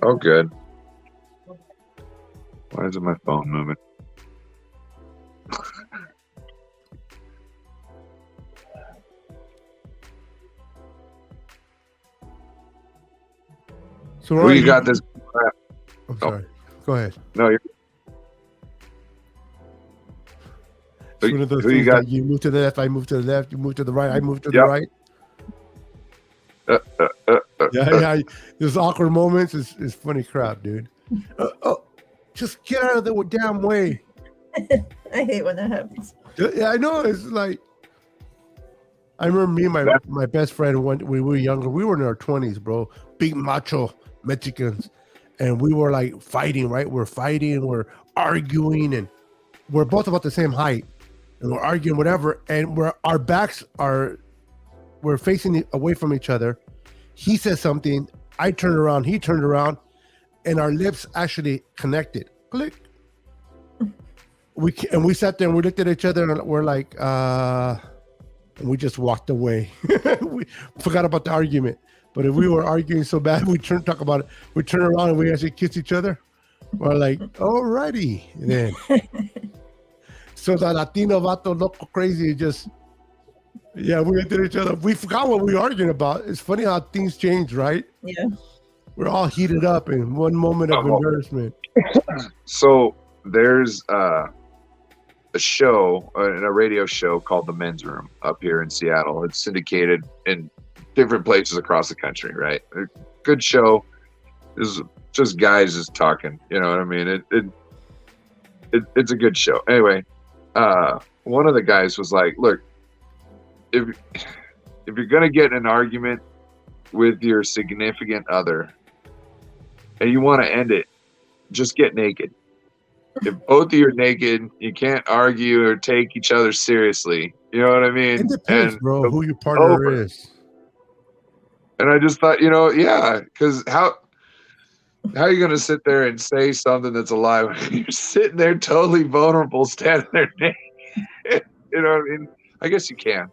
Oh, good. Why isn't my phone moving? So Who Ryan, you got this? I'm sorry. Go ahead. No, you're. It's one of those Who you things got? that you move to the left, I move to the left, you move to the right, I move to the Yep. right. Yeah. Those awkward moments is funny crap, dude. Just get out of the damn way. I hate when that happens. Yeah, I know. It's like I remember me and my best friend when we were younger. We were in our 20s, bro. Big macho Mexicans, and we were like fighting. Right, we're fighting, we're arguing, and we're both about the same height, and we're arguing whatever, and our backs are we're facing away from each other. He says something, I turned around, he turned around, and our lips actually connected. Click. We sat there and we looked at each other and we're like, and we just walked away. We forgot about the argument. But if we were arguing so bad, we turn around and we actually kiss each other. We're like, alrighty then. So the Latino vato loco crazy just, yeah, we looked at each other. We forgot what we were arguing about. It's funny how things change, right? Yeah. We're all heated up in one moment of embarrassment. So there's a show, a radio show called The Men's Room up here in Seattle. It's syndicated in different places across the country, right? A good show. Is just guys just talking, you know what I mean? It's a good show. Anyway, one of the guys was like, look, if you're gonna get in an argument with your significant other and you want to end it, just get naked. If both of you are naked, you can't argue or take each other seriously. You know what I mean? It depends, bro, who your partner is. And I just thought, yeah, because how are you going to sit there and say something that's a lie when you're sitting there totally vulnerable, standing there naked? You know what I mean? I guess you can.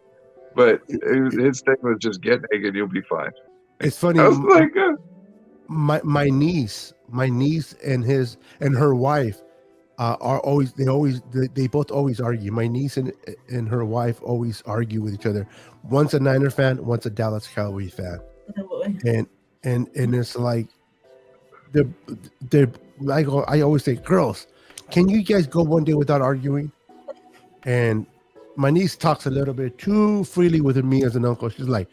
But his thing was just get naked, you'll be fine. It's funny. I was like, my niece and her wife they both always argue. My niece and her wife always argue with each other. One's a Niner fan, one's a Dallas Cowboy fan. Oh boy. And it's like I always say, girls, can you guys go one day without arguing? And my niece talks a little bit too freely with me as an uncle. She's like,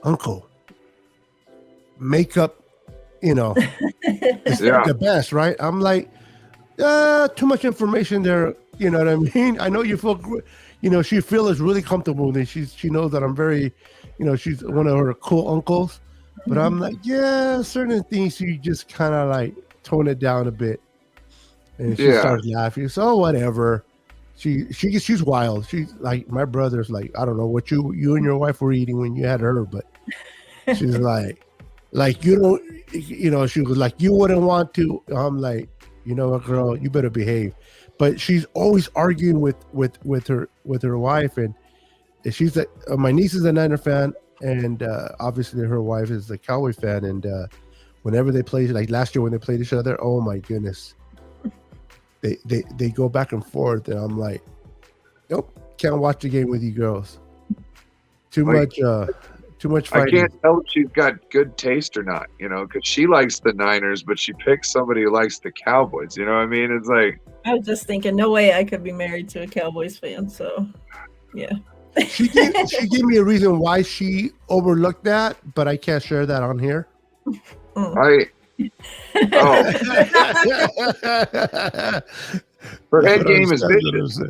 uncle, makeup, is the best, right? I'm like, too much information there. You know what I mean? I know you feel, she feels really comfortable with me. She knows that I'm very, she's one of her cool uncles. But I'm like, yeah, certain things you just kind of like tone it down a bit. And she starts laughing. So whatever. She's wild. She's like, my brother's like, I don't know what you and your wife were eating when you had her, but she's like you don't, she was like, you wouldn't want to. I'm like, you know what, girl, you better behave. But she's always arguing with her wife, and she's like, my niece is a Niner fan, and obviously her wife is a Cowboy fan, and whenever they play, like last year when they played each other, oh my goodness, they go back and forth, and I'm like, nope, can't watch the game with you girls. Too much fighting. I can't tell if she's got good taste or not, because she likes the Niners, but she picks somebody who likes the Cowboys. You know what I mean? It's like, I was just thinking, no way I could be married to a Cowboys fan. So, yeah. She gave me a reason why she overlooked that, but I can't share that on here. Her head game is vicious.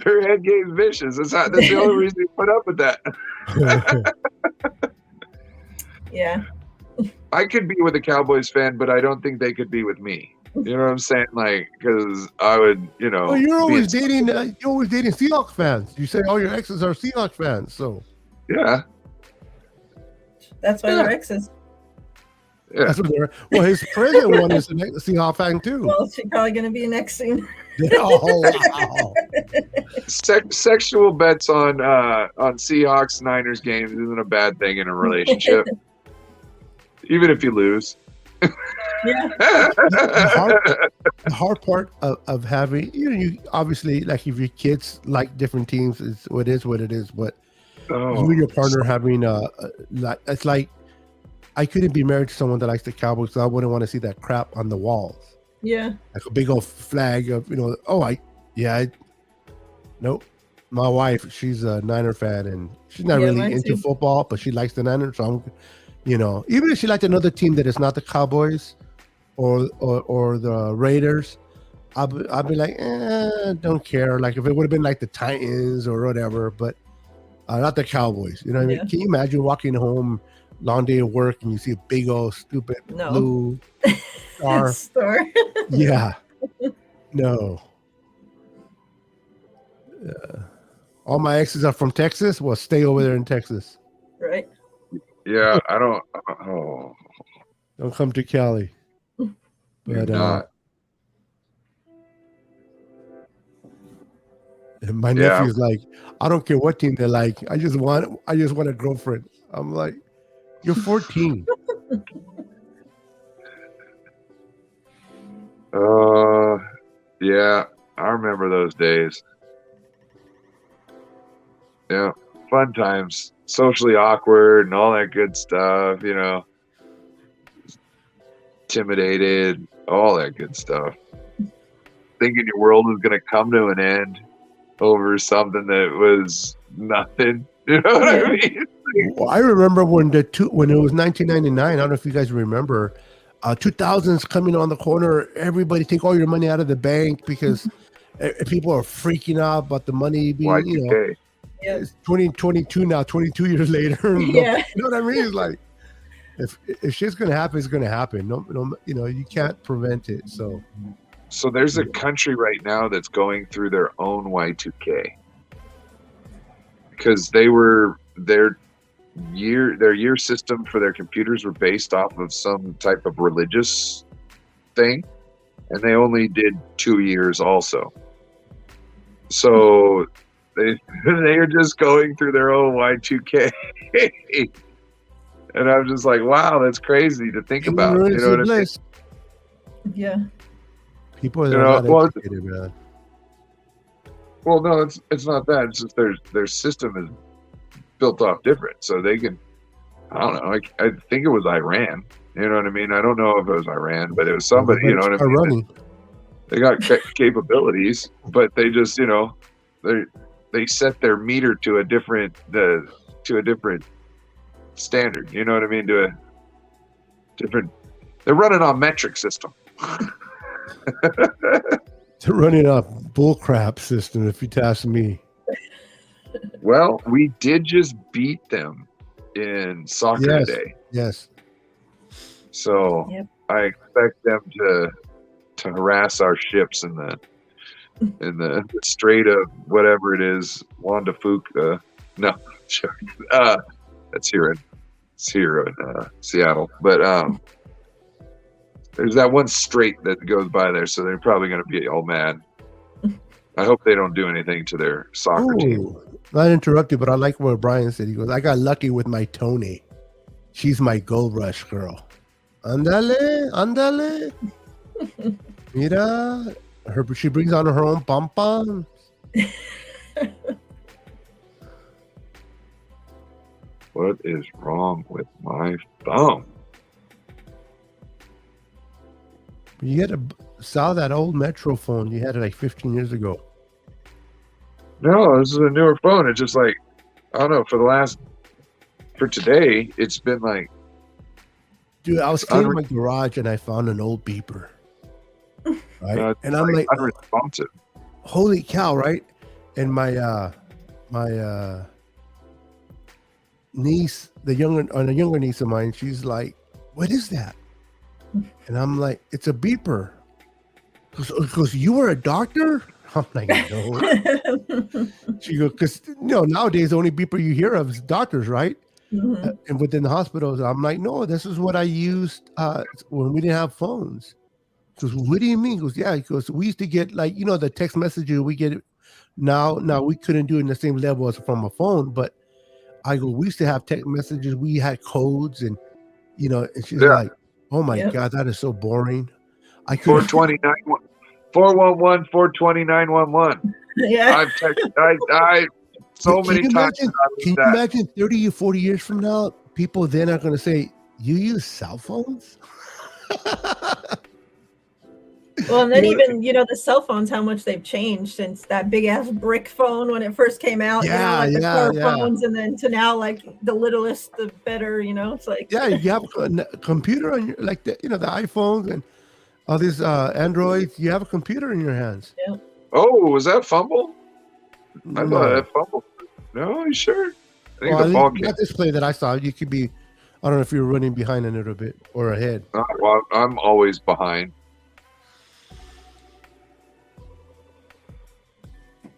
Her head game is vicious. That's the only reason you put up with that. Yeah. I could be with a Cowboys fan, but I don't think they could be with me. You know what I'm saying? Like, because I would, Well, you're always dating Seahawks fans. You say all your exes are Seahawks fans, so. Yeah. That's why they're exes. Yeah. That's what they're. Well, his present one is a Seahawks fan too. Well, she's probably going to be next soon. Oh wow! Sexual bets on Seahawks Niners games isn't a bad thing in a relationship, even if you lose. Yeah. The hard part of having you obviously, like, if your kids like different teams, is what it is. But you and your partner having it's like, I couldn't be married to someone that likes the Cowboys, so I wouldn't want to see that crap on the walls. Yeah. Like a big old flag of, nope. My wife, she's a Niner fan, and she's not really into football, but she likes the Niners. So I'm, even if she liked another team that is not the Cowboys or the Raiders, I'll be like, don't care. Like if it would have been like the Titans or whatever, but not the Cowboys. You know what I mean? Can you imagine walking home, long day of work, and you see a big old stupid blue Star. Yeah. No. All my exes are from Texas. Well, stay over there in Texas. Right. Yeah, I don't. Oh, Don't come to Cali. you're But not. and my Yeah. nephew's like, I don't care what team they're like. I just want a girlfriend. I'm like, you're 14. Yeah, I remember those days. Yeah, fun times, socially awkward and all that good stuff, intimidated, all that good stuff. Thinking your world was going to come to an end over something that was nothing. You know what I mean? Well, I remember when it was 1999. I don't know if you guys remember. 2000s coming on the corner. Everybody take all your money out of the bank because people are freaking out about the money being, Y2K. It's 2022 now, 22 years later. Yeah. You know what I mean? It's like, if shit's gonna happen, it's gonna happen. No, you can't prevent it. So there's a country right now that's going through their own Y2K because their year system for their computers were based off of some type of religious thing, and they only did 2 years also. So they are just going through their own Y2K. And I'm just like, wow, that's crazy to think about. You know what I mean? Yeah. People are not educated, man. Well, no, it's not that. It's just their system is built off different, so they can. I don't know. I think it was Iran. You know what I mean? I don't know if it was Iran, but it was somebody. You know what I mean? Running. They got capabilities, but they just they set their meter to a different standard. You know what I mean? To a different. They're running on metric system. They're running a bullcrap system, if you ask me. Well, we did just beat them in soccer today. Yes. So I expect them to harass our ships in the Strait of whatever it is, Juan de Fuca. No, sure. That's here in Seattle. But there's that one strait that goes by there, so they're probably going to be all mad. I hope they don't do anything to their soccer team. Not interrupted, but I like what Brian said. He goes, I got lucky with my Tony. She's my Gold Rush girl. Andale. Mira. She brings on her own pom-pom. What is wrong with my thumb? You had to sell that old Metro phone. You had it like 15 years ago. No, this is a newer phone. It's just like, I don't know, for today, it's been like. Dude, I was cleaning my garage and I found an old beeper. Right? And I'm like unresponsive. Holy cow, right? And my niece, the younger niece of mine, she's like, what is that? And I'm like, it's a beeper. Because you were a doctor? I'm like, no. She goes, because nowadays the only beeper you hear of is doctors, right? Mm-hmm. And within the hospitals, I'm like, no, this is what I used when we didn't have phones. He goes, what do you mean? He goes, yeah. He goes, we used to get like, the text messages we get now we couldn't do it in the same level as from a phone, but I go, we used to have text messages. We had codes and, and she's like, oh my God, that is so boring. I could 429 411 42911. Yeah. I've texted I so many times. Can you imagine 30 or 40 years from now, people then are going to say, you use cell phones? Well, and then even, the cell phones, how much they've changed since that big ass brick phone when it first came out. The car phones, and then to now, like the littlest, the better, it's like. Yeah, you have a computer on your, like the iPhones and all these Androids, you have a computer in your hands. Yeah. Oh, was that fumble? I thought that fumble. No, you sure? I think the ball came. That display that I saw, you could be I don't know if you're running behind a little bit or ahead. Well, I'm always behind.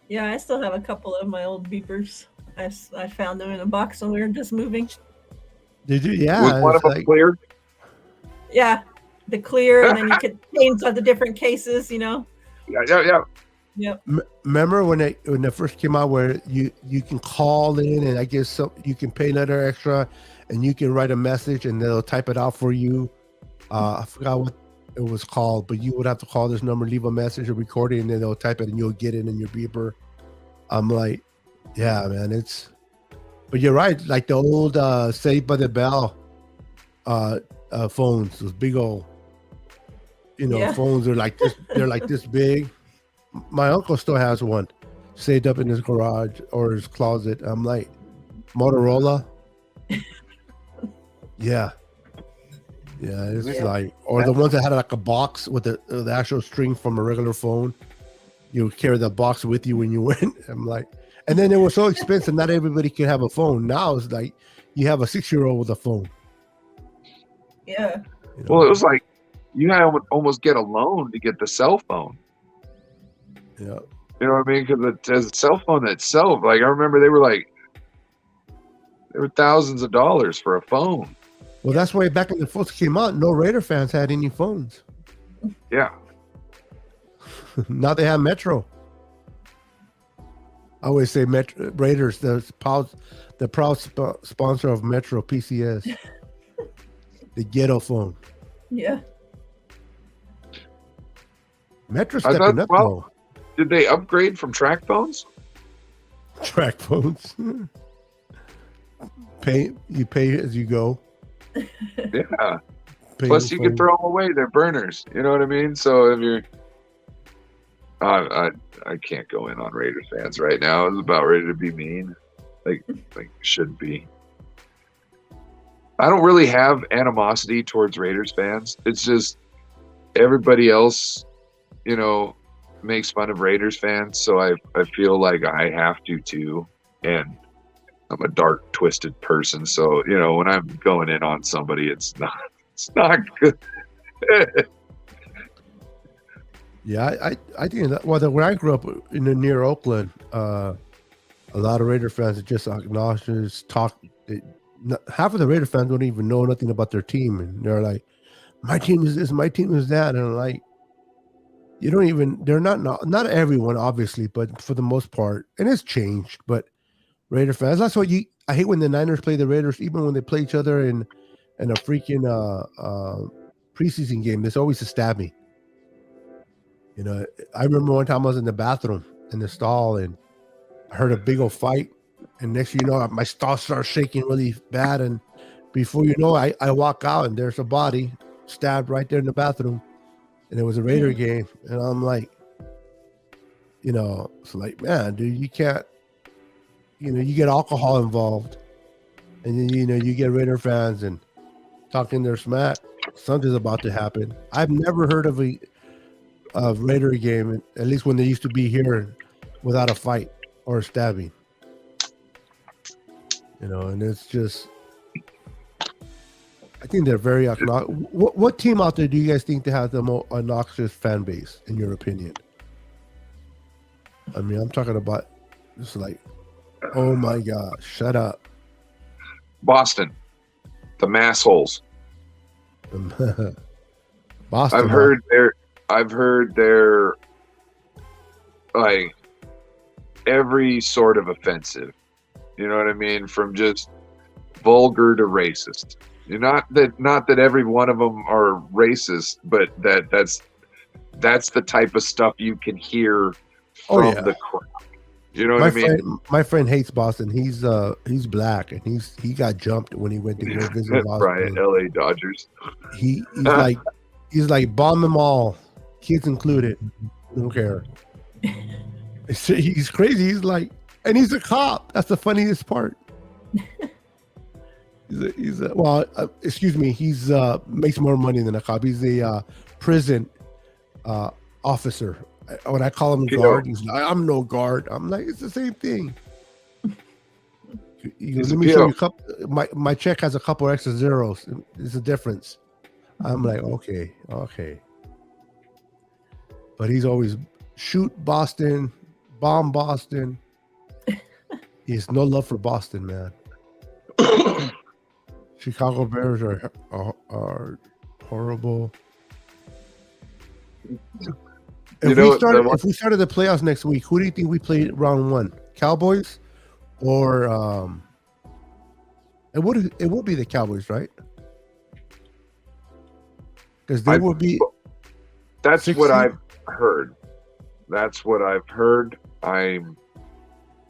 Yeah, I still have a couple of my old beepers. I found them in a box somewhere, just moving. Did you? Yeah. Was one of them clear? Yeah, the clear, and then you could change all the different cases. Yeah. Yep. Remember when it first came out, where you can call in, and I guess you can pay another extra, and you can write a message, and they'll type it out for you. I forgot what it was called, but you would have to call this number, leave a message or record it, and then they'll type it, and you'll get it in your beeper. I'm like, yeah, man, it's. But you're right, like the old Saved by the Bell phones, those big old, phones are like this. They're like this big. My uncle still has one saved up in his garage or his closet. I'm like, Motorola. Yeah. It's like, or the ones that had like a box with the actual string from a regular phone. You would carry the box with you when you went. I'm like, and then it was so expensive. Not everybody could have a phone. Now it's like you have a 6-year-old with a phone. Yeah. Well, it was like you had to almost get a loan to get the cell phone. Yeah. You know what I mean? Because the cell phone itself, like I remember they were thousands of dollars for a phone. Well, that's why back when the phones came out, no Raider fans had any phones. Yeah. Now they have Metro. I always say Metro Raiders, the proud sponsor of Metro PCS, the ghetto phone. Yeah. Metro's stepping up though. Did they upgrade from track phones? Track phones. You pay as you go. Yeah. Plus, you can throw them away. They're burners. You know what I mean? So if you're, I can't go in on Raiders fans right now. I was about ready to be mean, like should be. I don't really have animosity towards Raiders fans. It's just everybody else, makes fun of Raiders fans, so I feel like I have to too. And I'm a dark, twisted person, so when I'm going in on somebody, it's not good. Yeah, I think that. Well, when I grew up near Oakland, a lot of Raider fans just acknowledge, talk. Half of the Raider fans don't even know nothing about their team, and they're like, "My team is this, my team is that," and I'm like, you don't even. They're not everyone, obviously, but for the most part, and it's changed. But Raider fans, that's what I hate when the Niners play the Raiders, even when they play each other in a freaking preseason game. There's always a stabbing. I remember one time I was in the bathroom in the stall and I heard a big old fight, and next thing you know, my stall starts shaking really bad, and before you know, I walk out and there's a body stabbed right there in the bathroom, and it was a Raider game, and I'm like, it's like, man, dude, you can't, you get alcohol involved, and then you get Raider fans and talking their smack. Something's about to happen. I've never heard of a Raider game, at least when they used to be here, without a fight or a stabbing. And it's just, I think they're very obnoxious. What team out there do you guys think they have the most obnoxious fan base, in your opinion? I mean, I'm talking about just like, oh my gosh, shut up. Boston, the massholes. Boston. I've heard they're like every sort of offensive. You know what I mean? From just vulgar to racist. Not that every one of them are racist, but that's the type of stuff you can hear from the crowd. You know what I mean? My friend hates Boston. He's black, and he got jumped when he went to go visit Boston. Right, LA Dodgers. He's like bomb them all, kids included. Don't care. He's crazy. He's like, and he's a cop. That's the funniest part. Excuse me. He's makes more money than a cop. He's a prison officer. When I call him a guard, he's like, I'm no guard. I'm like, it's the same thing. Let me show you a couple. My check has a couple extra zeros. It's a difference. I'm like, okay. But he's always shoot Boston, bomb Boston. He has no love for Boston, man. Chicago Bears are horrible. If we started the playoffs next week, who do you think we play round one? Cowboys or it would be the Cowboys, right? Because they would be. That's 16? what I've heard. That's what I've heard. I'm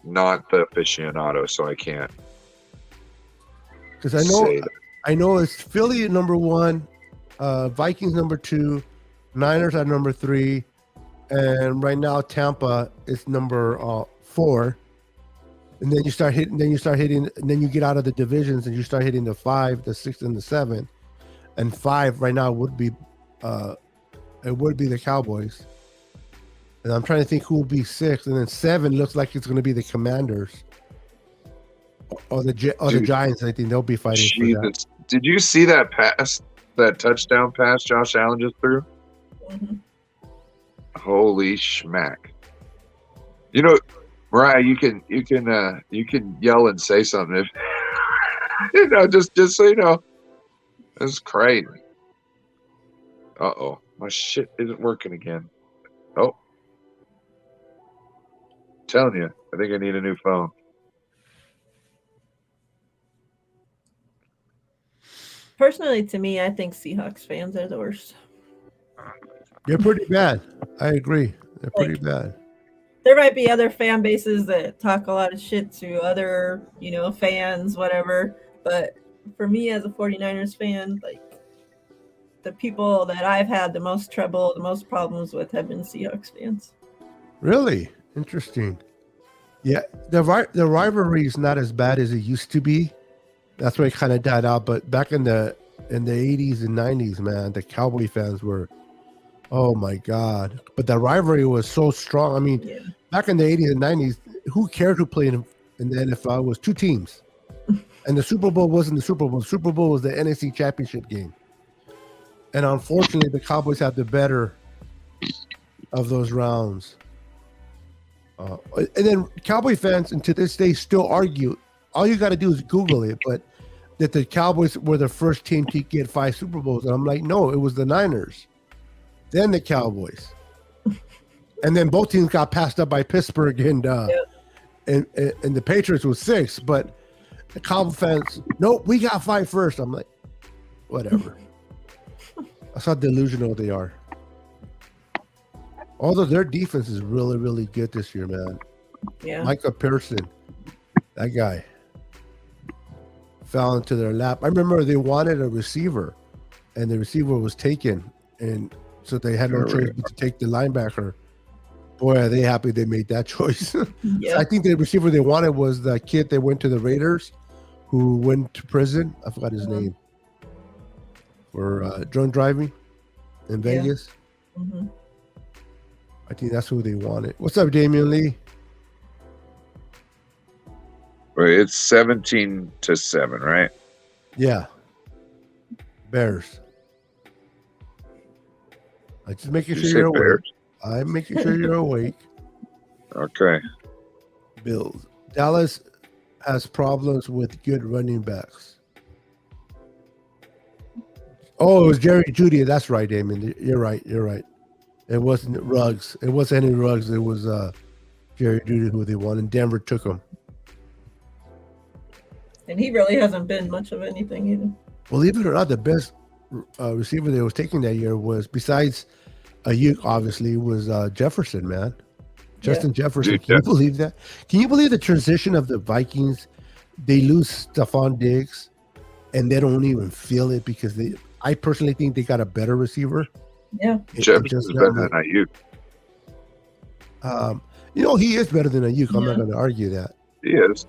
not the aficionado, so I can't. Because I know it's Philly at number 1, Vikings number 2, Niners at number 3, and right now Tampa is number 4. And then you start hitting, and then you get out of the divisions and you start hitting the 5, the 6, and the 7. And 5 right now would be the Cowboys. And I'm trying to think who will be 6, and then 7 looks like it's going to be the Commanders or the Giants. I think they'll be fighting for that. Did you see that pass, that touchdown pass Josh Allen just threw? Mm-hmm. Holy schmack! You know, Mariah, you can yell and say something if just so you know. That's crazy. Uh-oh. My shit isn't working again. Oh. I'm telling you, I think I need a new phone. Personally, to me, I think Seahawks fans are the worst. They're pretty bad. I agree. They're pretty bad. There might be other fan bases that talk a lot of shit to other, fans, whatever. But for me as a 49ers fan, like, the people that I've had the most trouble, the most problems with have been Seahawks fans. Really? Interesting. Yeah, the rivalry is not as bad as it used to be. That's why it kind of died out. But back in the 80s and 90s, man, the Cowboy fans were, oh my God. But the rivalry was so strong. I mean, back in the 80s and 90s, who cared who played in the NFL? It was 2 teams. And the Super Bowl wasn't the Super Bowl. The Super Bowl was the NFC Championship game. And unfortunately, the Cowboys had the better of those rounds. And then Cowboy fans, and to this day, still argue. All you got to do is Google it, but that the Cowboys were the first team to get 5 Super Bowls. And I'm like, no, it was the Niners, then the Cowboys. And then both teams got passed up by Pittsburgh and the Patriots was 6. But the Cowboy fans, nope, we got 5 first. I'm like, whatever. That's how delusional they are. Although their defense is really, really good this year, man. Yeah. Micah Pearson, that guy, fell into their lap. I remember they wanted a receiver, and the receiver was taken, and so they had no choice but to take the linebacker. Boy, are they happy they made that choice. I think the receiver they wanted was the kid that went to the Raiders, who went to prison. I forgot his name. For drunk driving in Vegas. Mm-hmm. I think that's who they wanted. What's up, Damian Lee? Wait, it's 17-7, right? Yeah. Bears. I'm just making sure you're awake. I'm making sure you're awake. Okay. Bills. Dallas has problems with good running backs. Oh, it was Jerry Jeudy. That's right, Damon. You're right. It wasn't Ruggs. It wasn't any Ruggs. It was Jerry Jeudy who they won, and Denver took him. And he really hasn't been much of anything either. Believe it or not, the best receiver they was taking that year was, besides Ayuk, obviously, was Jefferson, man. Justin Jefferson. Can you believe that? Can you believe the transition of the Vikings? They lose Stephon Diggs, and they don't even feel it because I personally think they got a better receiver. Yeah. Jefferson's better than Ayuk. He is better than Ayuk. I'm not going to argue that. He is.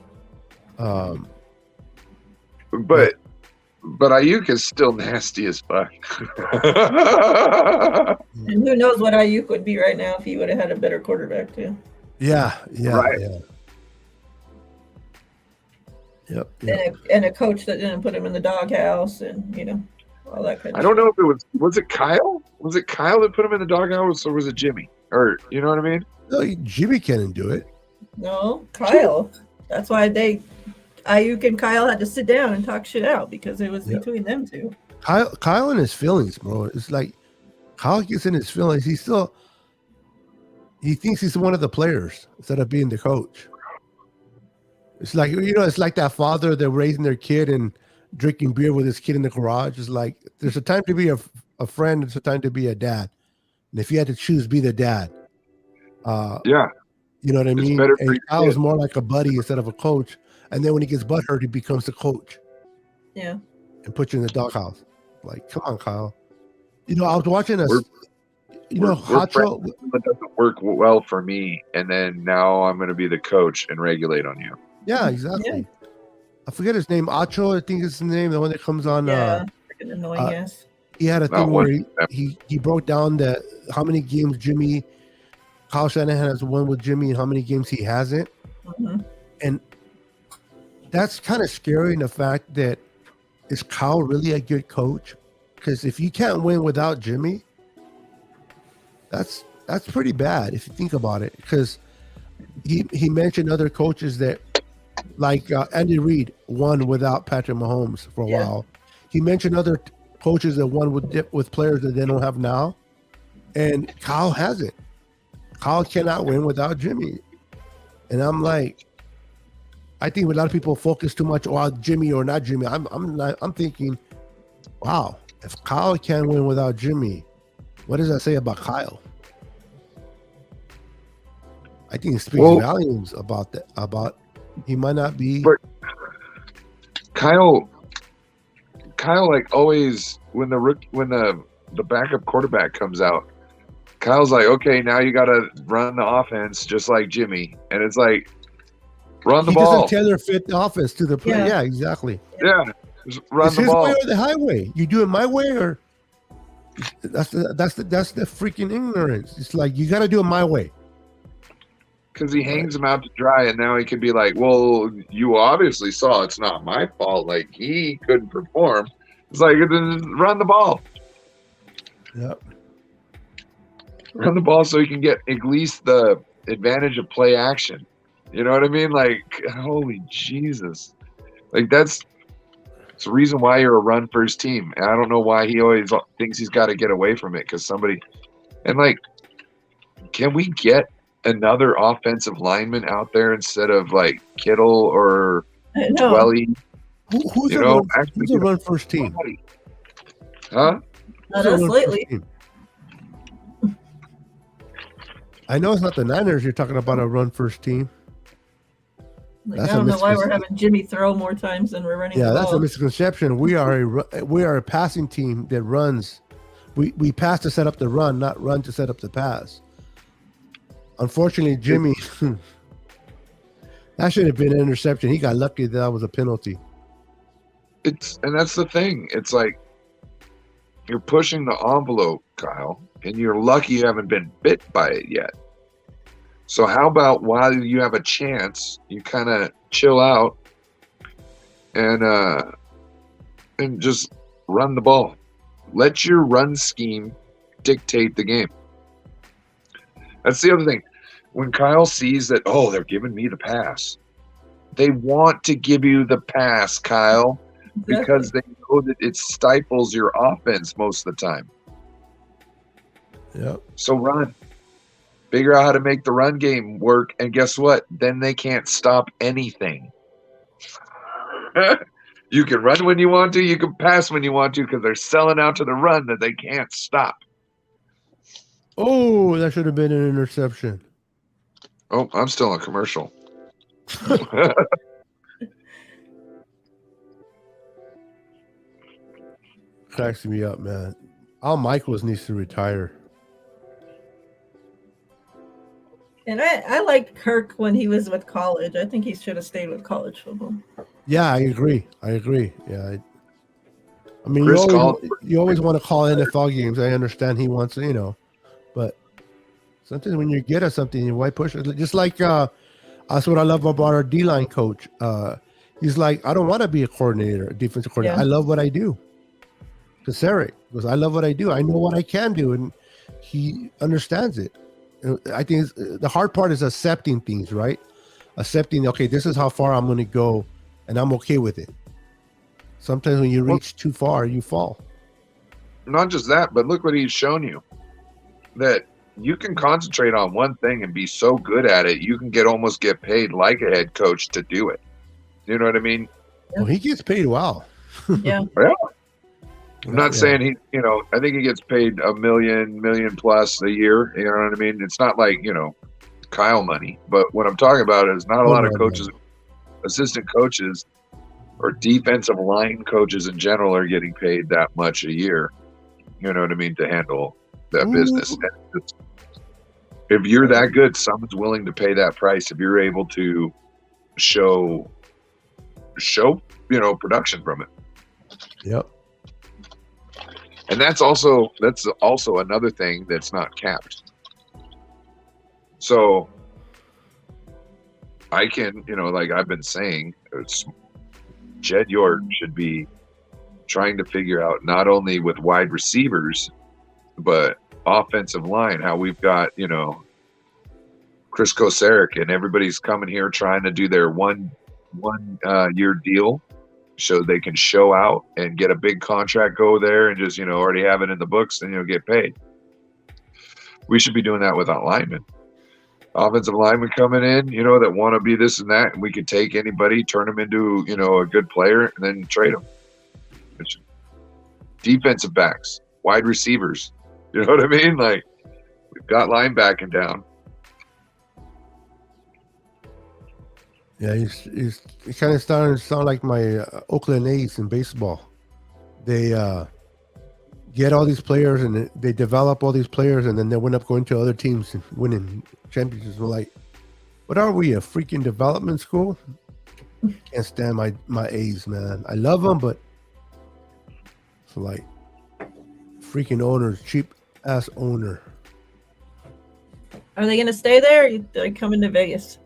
But Ayuk is still nasty as fuck. And who knows what Ayuk would be right now if he would have had a better quarterback too. Yeah. Right. Yeah. Yep. and a coach that didn't put him in the doghouse, and all that kind of I don't stuff. know if it was it Kyle? Was it Kyle that put him in the doghouse, or was it Jimmy? Or you know what I mean? No, Jimmy can't do it. No, Kyle. That's why Ayuk and Kyle had to sit down and talk shit out because it was between them two. Kyle and his feelings, bro. It's like Kyle gets in his feelings. He thinks he's one of the players instead of being the coach. It's like, it's like that father that raising their kid and drinking beer with his kid in the garage. It's like there's a time to be a friend, there's a time to be a dad. And if you had to choose, be the dad. Yeah. You know what I mean? Better And Kyle's more like a buddy instead of a coach. And then when he gets butthurt, he becomes the coach. Yeah. And puts you in the doghouse. Like, come on, Kyle. I was watching Hacho. It doesn't work well for me, and then now I'm going to be the coach and regulate on you. Yeah, exactly. Yeah. I forget his name. Acho, I think is the name. The one that comes on. Yeah, freaking annoying ass. He had a thing where he broke down how many games Kyle Shanahan has won with Jimmy and how many games he hasn't. Mm-hmm. And that's kind of scary in the fact that is Kyle really a good coach? Because if you can't win without Jimmy, that's pretty bad if you think about it. Because he mentioned other coaches that, like Andy Reid, won without Patrick Mahomes for a while. He mentioned other coaches that won with players that they don't have now, and Kyle hasn't. Kyle cannot win without Jimmy, and I'm like, I think a lot of people focus too much on Jimmy or not Jimmy. I'm thinking, wow, if Kyle can't win without Jimmy, what does that say about Kyle? I think it speaks volumes about that. About he might not be. But Kyle, like always, when the backup quarterback comes out, Kyle's like, okay, now you got to run the offense just like Jimmy, and it's like, run the ball. He doesn't tailor fit the offense to the play. Yeah, exactly. Yeah, just run the ball. His way or the highway. You do it my way, or that's the freaking ignorance. It's like you got to do it my way. Because he hangs him out to dry, and now he could be like, well, you obviously saw it's not my fault. Like, he couldn't perform. It's like, run the ball. Yep. Run the ball so he can get at least the advantage of play action. You know what I mean? Like, holy Jesus. Like, it's the reason why you're a run-first team. And I don't know why he always thinks he's got to get away from it because somebody – and, like, can we get another offensive lineman out there instead of like Kittle or Dwelly? Who's a run first team? Huh? Not us lately. I know it's not the Niners. You're talking about a run first team. Like, I don't know why we're having Jimmy throw more times than we're running. Yeah, that's a misconception. We are a passing team that runs. We pass to set up the run, not run to set up the pass. Unfortunately, Jimmy, that should have been an interception. He got lucky that was a penalty. And that's the thing. It's like you're pushing the envelope, Kyle, and you're lucky you haven't been bit by it yet. So how about while you have a chance, you kind of chill out and just run the ball. Let your run scheme dictate the game. That's the other thing. When Kyle sees that, they're giving me the pass. They want to give you the pass, Kyle, because they know that it stifles your offense most of the time. Yep. So run. Figure out how to make the run game work, and guess what? Then they can't stop anything. You can run when you want to, you can pass when you want to, because they're selling out to the run that they can't stop. Oh, that should have been an interception. Oh, I'm still on commercial. Cracks me up, man. Al Michaels needs to retire. And I liked Kirk when he was with college. I think he should have stayed with college football. Yeah, I agree. Yeah. I mean, you always want to call NFL games. I understand he wants to, but sometimes when you're good at something, why push it? Just like that's what I love about our D-line coach. He's like, I don't want to be a coordinator, a defensive coordinator. Yeah. I love what I do. To Sarek, because I love what I do. I know what I can do, and he understands it. I think the hard part is accepting things, right? Accepting, okay, this is how far I'm going to go, and I'm okay with it. Sometimes when you reach too far, you fall. Not just that, but look what he's shown you. That you can concentrate on one thing and be so good at it, you can almost get paid like a head coach to do it. You know what I mean? Well, he gets paid well. Yeah. Yeah. I'm not saying he, I think he gets paid $1 million plus a year. You know what I mean? It's not like, Kyle money. But what I'm talking about is not a lot of coaches, assistant coaches, or defensive line coaches in general are getting paid that much a year. You know what I mean? To handle that business. If you're that good, someone's willing to pay that price. If you're able to show, production from it. Yep. And that's also another thing that's not capped. So I can, like I've been saying, Jed York should be trying to figure out not only with wide receivers, but offensive line, how we've got, Chris Kosaric and everybody's coming here trying to do their one year deal so they can show out and get a big contract, go there and just, already have it in the books and, get paid. We should be doing that with our linemen. Offensive linemen coming in, that want to be this and that, and we could take anybody, turn them into, a good player, and then trade them. Defensive backs, wide receivers, you know what I mean? Like, we've got linebacking down. Yeah, he's kind of starting to sound like my Oakland A's in baseball. They get all these players and they develop all these players, and then they end up going to other teams and winning championships. We're like, what are we, a freaking development school? Can't stand my A's, man. I love them, but it's like freaking owners, cheap ass owner. Are they going to stay there? Or are they coming to Vegas?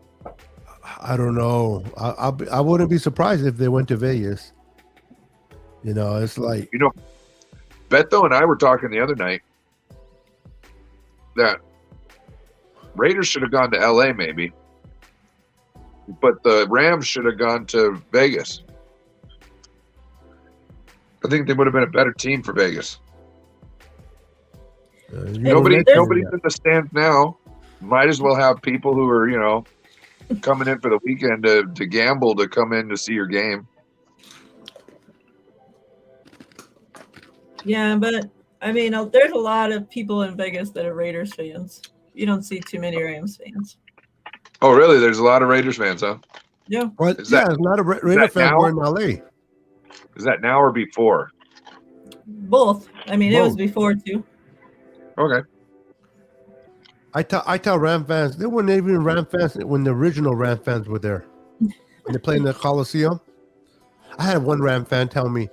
I don't know. I wouldn't be surprised if they went to Vegas. It's like, Beto and I were talking the other night that Raiders should have gone to LA maybe, but the Rams should have gone to Vegas. I think they would have been a better team for Vegas. Nobody's in the stands now. Might as well have people who are, coming in for the weekend to gamble to come in to see your game. Yeah, but I mean, there's a lot of people in Vegas that are Raiders fans. You don't see too many Rams fans. Oh, really? There's a lot of Raiders fans, huh? Yeah. There's a lot of Raider fans were in LA. Is that now or before? Both. I mean, It was before too. Okay. I tell Ram fans, they weren't even Ram fans when the original Ram fans were there. When they played in the Coliseum. I had one Ram fan tell me,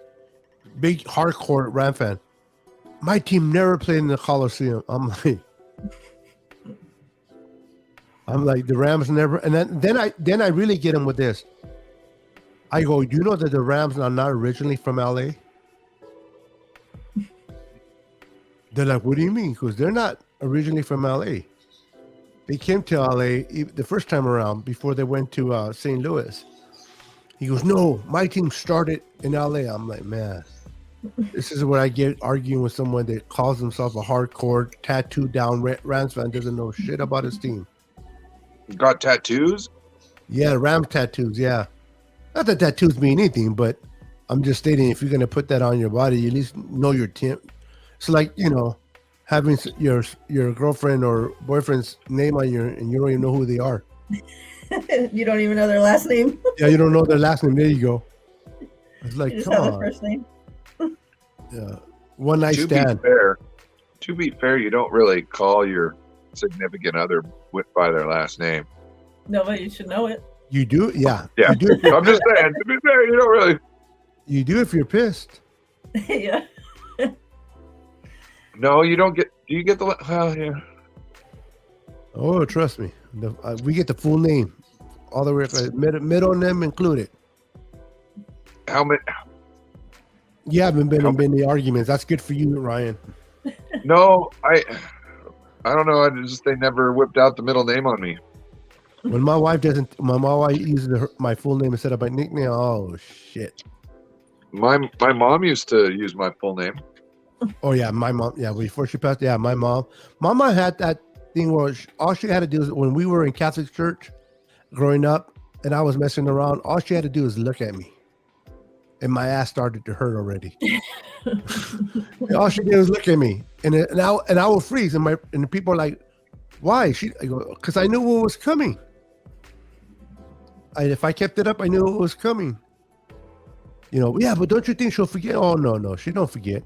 big hardcore Ram fan, my team never played in the Coliseum. I'm like the Rams never. And then I really get them with this. I go, you know that the Rams are not originally from LA? They're like, what do you mean? Because they're not originally from LA. They came to LA the first time around before they went to St. Louis. He goes, no, my team started in LA. I'm like, man, this is what I get arguing with someone that calls himself a hardcore tattooed down Rams fan, doesn't know shit about his team. Got tattoos? Yeah, Rams tattoos, yeah. Not that tattoos mean anything, but I'm just stating if you're going to put that on your body, you at least know your team. It's like, having your girlfriend or boyfriend's name on and you don't even know who they are. You don't even know their last name. Yeah, you don't know their last name. There you go. It's like, You just come have on. the first name. Yeah, one night stand. To be fair, you don't really call your significant other by their last name. No, but you should know it. You do, yeah. Yeah, You do, I'm just saying. To be fair, you don't really. you do if you're pissed. Yeah. No, you don't get. Do you get the? Well, yeah. Oh, trust me. We get the full name, all the way middle name included. How many? You haven't been in many arguments. That's good for you, Ryan. No, I don't know. They never whipped out the middle name on me. When my wife uses my full name instead of my nickname, oh shit. My mom used to use my full name. Oh yeah, my mom. Yeah, before she passed, yeah, my mom. Mama had that thing where all she had to do is when we were in Catholic church growing up, and I was messing around. All she had to do is look at me, and my ass started to hurt already. All she did was look at me, and I would freeze, and the people are like, "Why?" I go, "Because I knew what was coming. If I kept it up, I knew what was coming." Yeah, but don't you think she'll forget? Oh no, she don't forget.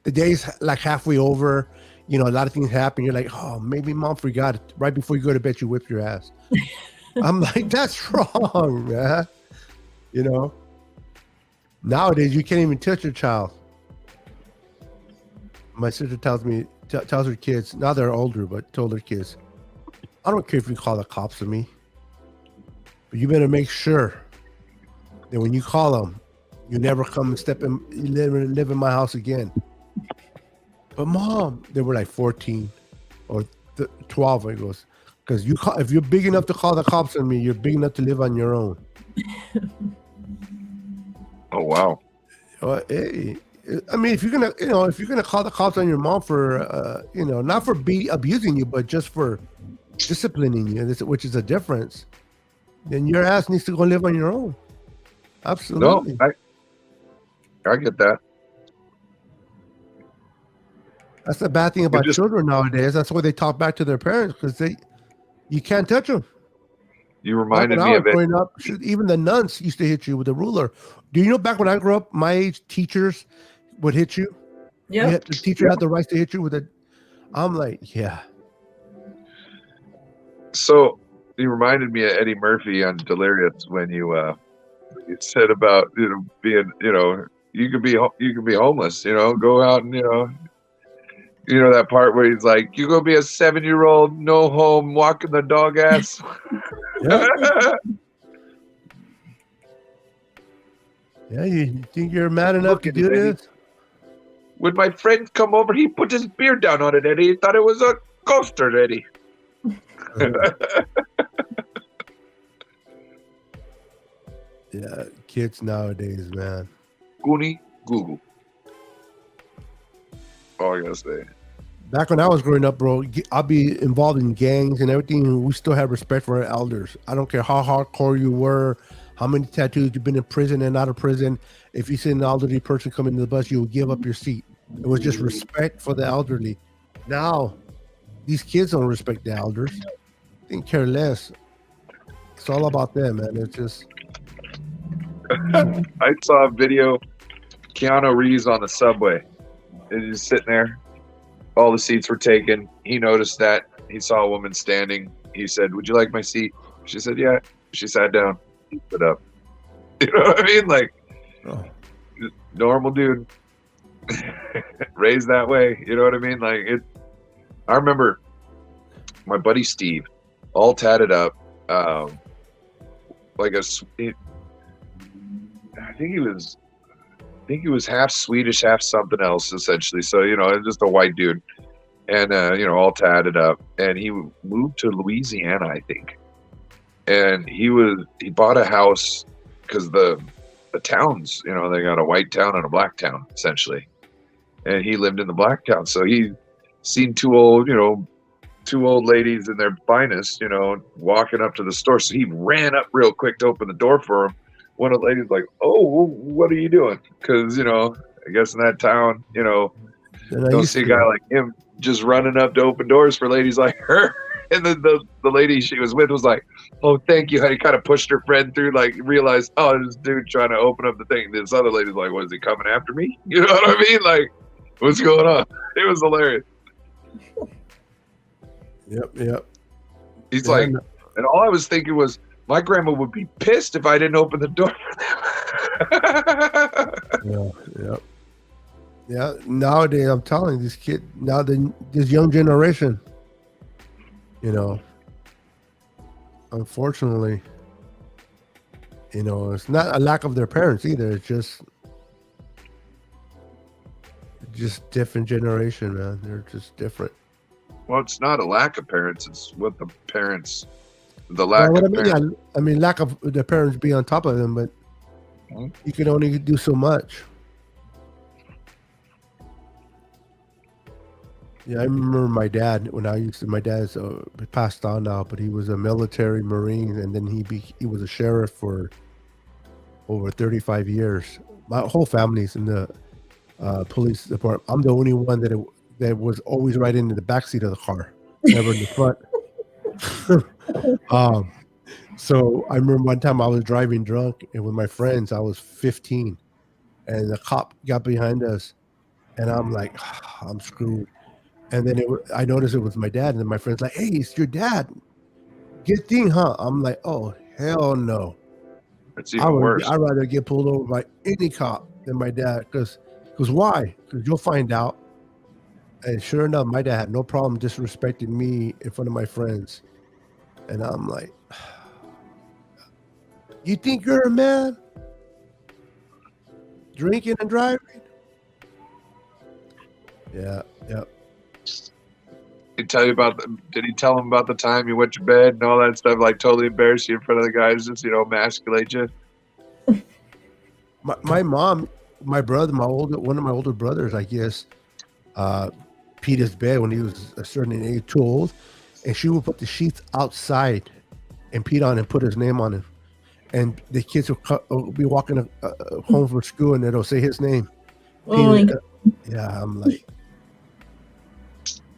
The day's like halfway over. A lot of things happen. You're like, oh, maybe mom forgot. Right before you go to bed, you whip your ass. I'm like, that's wrong, man. Nowadays you can't even touch your child. My sister tells her kids, now they're older, but told her kids, I don't care if you call the cops on me, but you better make sure that when you call them, you never come and live in my house again. But mom, they were like 14 or 12. I goes, because if you're big enough to call the cops on me, you're big enough to live on your own. Oh wow. Hey, I mean, if you're gonna call the cops on your mom for, not for abusing you, but just for disciplining you, which is a difference, then your ass needs to go live on your own. Absolutely. No, I get that. That's the bad thing about children nowadays. That's why they talk back to their parents, because you can't touch them. You reminded me of it. Growing up, even the nuns used to hit you with a ruler. Do you know back when I grew up, my age, teachers would hit you? Yeah. The teacher had the right to hit you with a. I'm like, yeah. So you reminded me of Eddie Murphy on Delirious when you said about being you could be homeless, go out and that part where he's like, you gonna be a 7-year-old, no home, walking the dog ass. Yeah, you think you're mad enough to do this? When my friend come over, he put his beard down on it, Eddie. He thought it was a coaster, Eddie. Yeah, kids nowadays, man. Goonie Google. All I gotta say. Back when I was growing up, bro, I'd be involved in gangs and everything. We still have respect for our elders. I don't care how hardcore you were, how many tattoos you've been in prison and out of prison. If you see an elderly person come into the bus, you would give up your seat. It was just respect for the elderly. Now, these kids don't respect the elders. They can care less. It's all about them, man. It's just. I saw a video, Keanu Reeves on the subway. He's sitting there. All the seats were taken. He noticed that. He saw a woman standing. He said, "Would you like my seat?" She said, "Yeah." She sat down. He stood up. You know what I mean? Like, normal dude. Raised that way. You know what I mean? Like, I remember my buddy Steve, all tatted up, like I think he was half Swedish, half something else, essentially. So, just a white dude, and all tatted up. And he moved to Louisiana, I think. And he bought a house because the towns, they got a white town and a black town, essentially. And he lived in the black town, so he seen two old ladies in their finest, walking up to the store. So he ran up real quick to open the door for them. One of the ladies like, "Oh, what are you doing?" Because I guess in that town, don't see a guy like him just running up to open doors for ladies like her. And then the lady she was with was like, "Oh, thank you." He kind of pushed her friend through, like realized, oh, this dude trying to open up the thing. This other lady's like, "What, is he coming after me?" You know what I mean? Like, what's going on? It was hilarious. Yep. He's like, and all I was thinking was, my grandma would be pissed if I didn't open the door for them. Yeah. Nowadays, I'm telling you, this kid, this young generation, unfortunately, You know, it's not a lack of their parents either. It's just different generation, man. They're just different. Well, it's not a lack of parents. It's what the parents, the Well, lack what I of mean, parents. I mean, lack of the parents being on top of them, but Mhm. you can only do so much. Yeah, I remember my dad when I used to. My dad's passed on now, but he was a military marine, and then he was a sheriff for over 35 years. My whole family's in the police department. I'm the only one that was always right in the backseat of the car, never in the front. um, so I remember one time I was driving drunk and with my friends. I was 15, and the cop got behind us, and I'm like, I'm screwed. And then I noticed it was my dad, and then my friend's like, "Hey, it's your dad. Good thing, huh?" I'm like, "Oh hell no! It's even worse. I'd rather get pulled over by any cop than my dad, because why? Because you'll find out." And sure enough, my dad had no problem disrespecting me in front of my friends, and I'm like, "You think you're a man? Drinking and driving?" Yeah, yeah. Did he tell him about the time you went to bed and all that stuff? Like totally embarrass you in front of the guys, just emasculate you. My mom, my brother, one of my older brothers, I guess, peed his bed when he was a certain age, too old, and she would put the sheets outside and peed on and put his name on it. And the kids will be walking home from school and it'll say his name. Oh my God. Yeah, I'm like,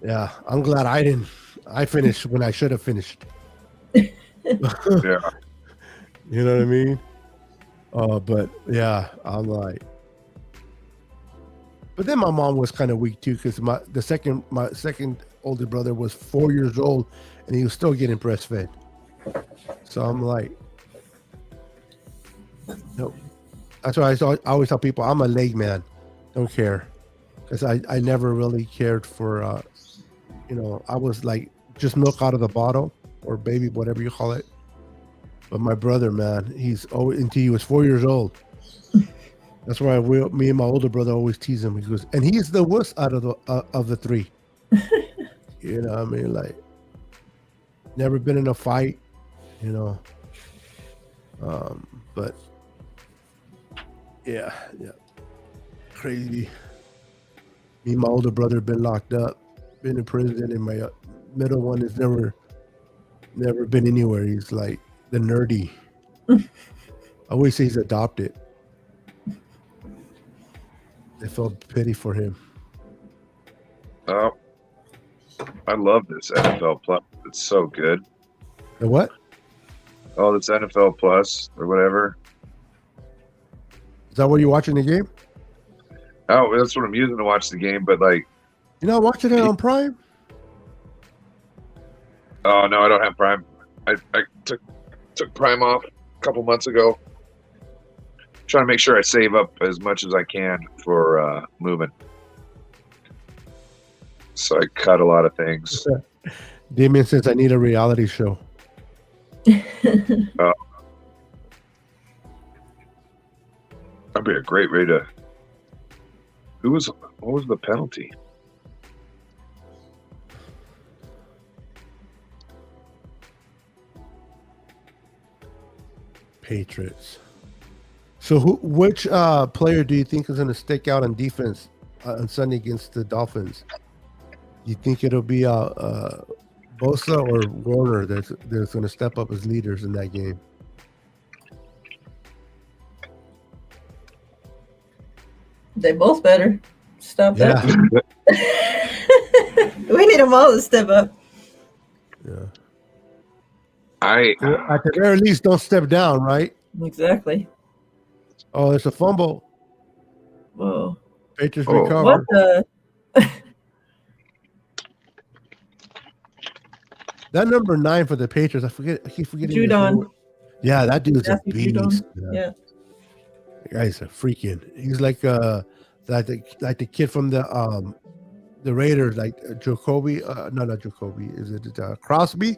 yeah, I'm glad I finished when I should have finished. Yeah. You know what I mean? But yeah, I'm like, but then my mom was kind of weak too, because my second older brother was 4 years old and he was still getting breastfed. So I'm like, no. That's why I always tell people I'm a leg man. Don't care, because I never really cared for I was like just milk out of the bottle or baby, whatever you call it. But my brother, man, he's always until he was 4 years old. That's why me and my older brother always tease him. He goes, and he's the worst out of the three. You know what I mean? Like, never been in a fight, you know. But yeah, crazy. Me and my older brother have been locked up, been in prison, and my middle one has never been anywhere. He's like the nerdy. I always say he's adopted. I felt pity for him. Oh, I love this NFL Plus. It's so good. The what? Oh, this NFL Plus or whatever. Is that what you're watching the game? Oh, that's what I'm using to watch the game. But like, You're not watching it on Prime? oh no, I don't have Prime. I took Prime off a couple months ago. Trying to make sure I save up as much as I can for moving. So I cut a lot of things. Damien says I need a reality show. That'd be a great way to. What was the penalty? Patriots. So which player do you think is going to stick out on defense on Sunday against the Dolphins? You think it'll be Bosa or Warner that's going to step up as leaders in that game? They both better stop that. Yeah. We need them all to step up. Yeah. At the very least, don't step down, right? Exactly. Oh, it's a fumble. Whoa. Patriots recover. What the? That number 9 for the Patriots, I keep forgetting. Judon. Yeah, that dude's a beast. Yeah. The guy's a freaking. He's like the kid from the Raiders, like Jacoby. No, not Jacoby. Is it Crosby?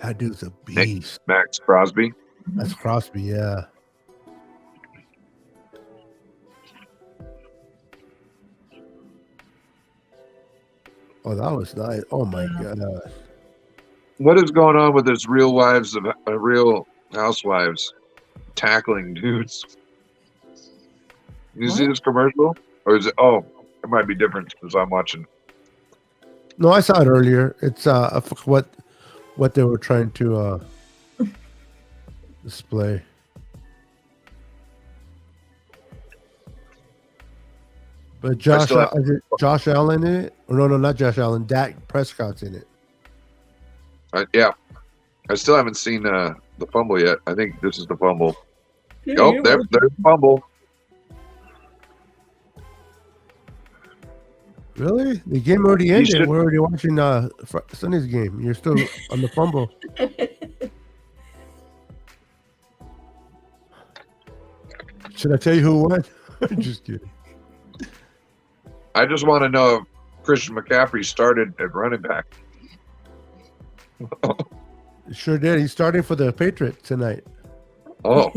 That dude's a beast. Max Crosby. That's Crosby, yeah. Oh, that was nice. Oh my god. What is going on with this Real Wives of Real Housewives tackling dudes? You see this commercial, or is it? Oh, it might be different because I'm watching. No, I saw it earlier. It's I forgot what they were trying to display. But Josh, is it Josh Allen in it? Or no, not Josh Allen. Dak Prescott's in it. Yeah, I still haven't seen the fumble yet. I think this is the fumble. Oh, there's the fumble. Really? The game already ended. We're already watching Sunday's game. You're still on the fumble. Should I tell you who won? Just kidding. I just want to know if Christian McCaffrey started at running back. Sure did. He's starting for the Patriots tonight. Oh.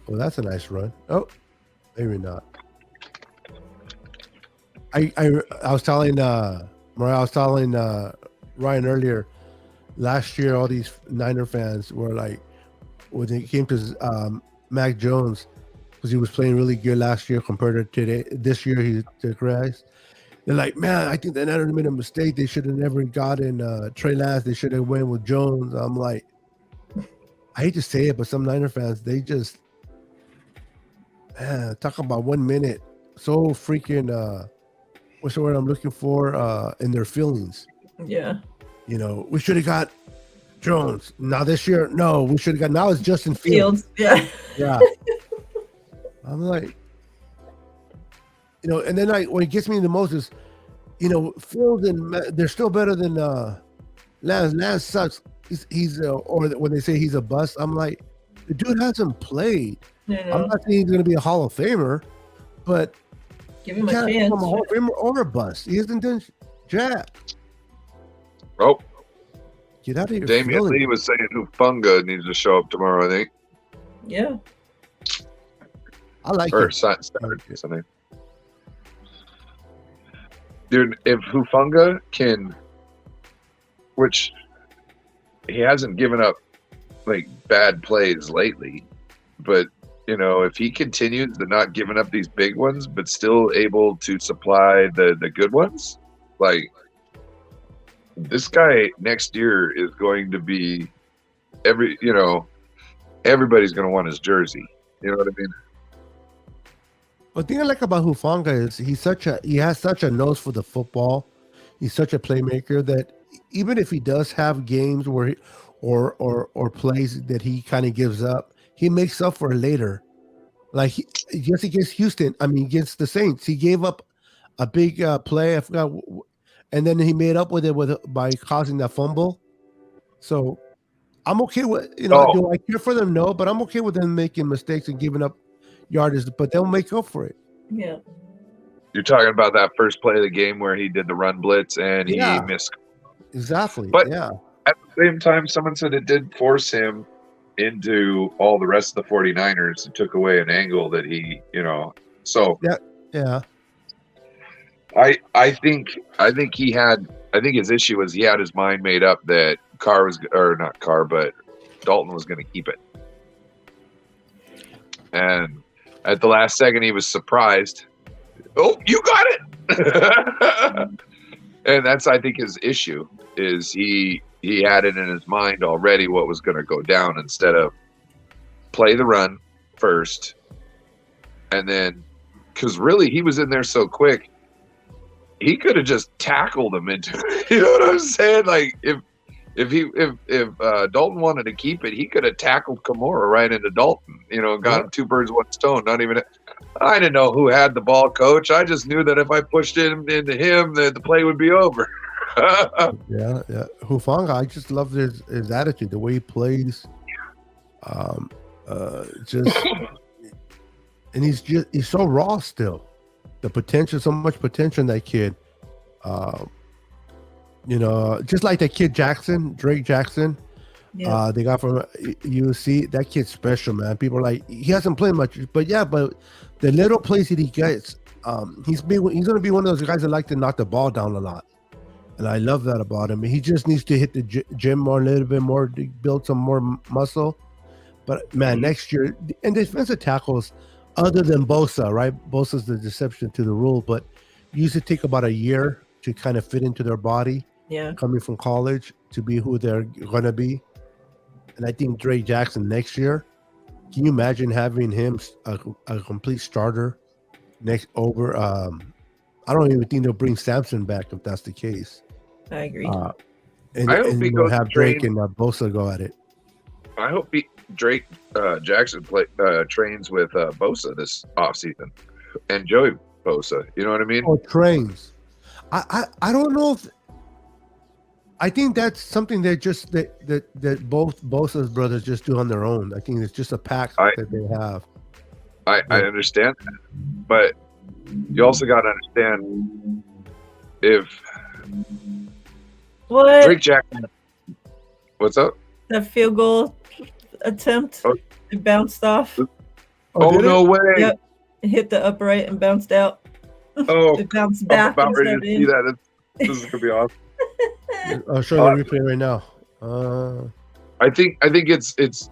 Well, that's a nice run. Oh, maybe not. I was telling Ryan earlier. Last year, all these Niner fans were like, when it came to Mac Jones, because he was playing really good last year compared to today. This year, he regressed. They're like, man, I think the Niners made a mistake. They should have never gotten Trey Lance. They should have went with Jones. I'm like, I hate to say it, but some Niner fans, they just talk about 1 minute, so freaking what's the word I'm looking for? In their feelings. Yeah. You know, we should have got Jones. Now this year, no, we should have got. Now it's Justin Fields. Yeah. Yeah. I'm like, you know, and then what it gets me the most is, you know, Fields and they're still better than Lance. Lance sucks. He's or when they say he's a bust, I'm like, the dude hasn't played. I'm not saying he's going to be a Hall of Famer, but give him a chance. A Hall of Famer or a bust. He hasn't done jack. Oh, get out of here. Damian Lee was saying Hufunga needs to show up tomorrow, I think. Yeah. I like or it. Sunday. Dude, if Hufunga can, which he hasn't given up like bad plays lately, but you know, if he continues to not giving up these big ones, but still able to supply the good ones, like this guy next year is going to be everybody's going to want his jersey. You know what I mean? The thing I like about Hufanga is he has such a nose for the football. He's such a playmaker that even if he does have games where or plays that he kind of gives up, he makes up for it later. Like just against Houston, against the Saints, he gave up a big play. I forgot, and then he made up with it by causing that fumble. So I'm okay with do I care for them? No, but I'm okay with them making mistakes and giving up yardage, but they'll make up for it. Yeah. You're talking about that first play of the game where he did the run blitz and he missed. Exactly. But yeah. At the same time, someone said it did force him into all the rest of the 49ers and took away an angle that he, so yeah. I think his issue was he had his mind made up that Dalton was going to keep it. And at the last second, he was surprised. Oh, you got it! And that's, I think, his issue is he had it in his mind already what was going to go down instead of play the run first. And then, because really he was in there so quick, he could have just tackled him into it. You know what I'm saying? Like if Dalton wanted to keep it, he could have tackled Kamara right into Dalton. Got him 2 birds, 1 stone. I didn't know who had the ball, coach. I just knew that if I pushed it into him, that the play would be over. Yeah. Hufanga, I just love his attitude, the way he plays. And he's so raw still. The potential, so much potential in that kid. Just like that kid Jackson, Drake Jackson. Yeah. They got from USC. That kid's special, man. People are like, he hasn't played much, but the little plays that he gets, he's going to be one of those guys that like to knock the ball down a lot, and I love that about him. He just needs to hit the gym more, a little bit more, to build some more muscle. But man, next year, and defensive tackles, other than Bosa, right? Bosa's the exception to the rule, but used to take about a year to kind of fit into their body. Yeah. Coming from college to be who they're going to be. And I think Drake Jackson next year, can you imagine having him a complete starter next over? I don't even think they'll bring Sampson back if that's the case. I agree. And I hope he goes have Drake and Bosa go at it. I hope Drake Jackson trains with Bosa this offseason and Joey Bosa. You know what I mean? Oh, trains. I don't know if. I think that's something that both Bosa's brothers just do on their own. I think it's just a pact that they have. I understand that, but you also got to understand if What? Drake Jackson. What's up? The field goal attempt. Oh. It bounced off. Oh, no way! Yep. It hit the upright and bounced out. Oh, It bounced I'm back. about ready to instead of see in. that. This is gonna be awesome. I'll show you the replay right now. I think it's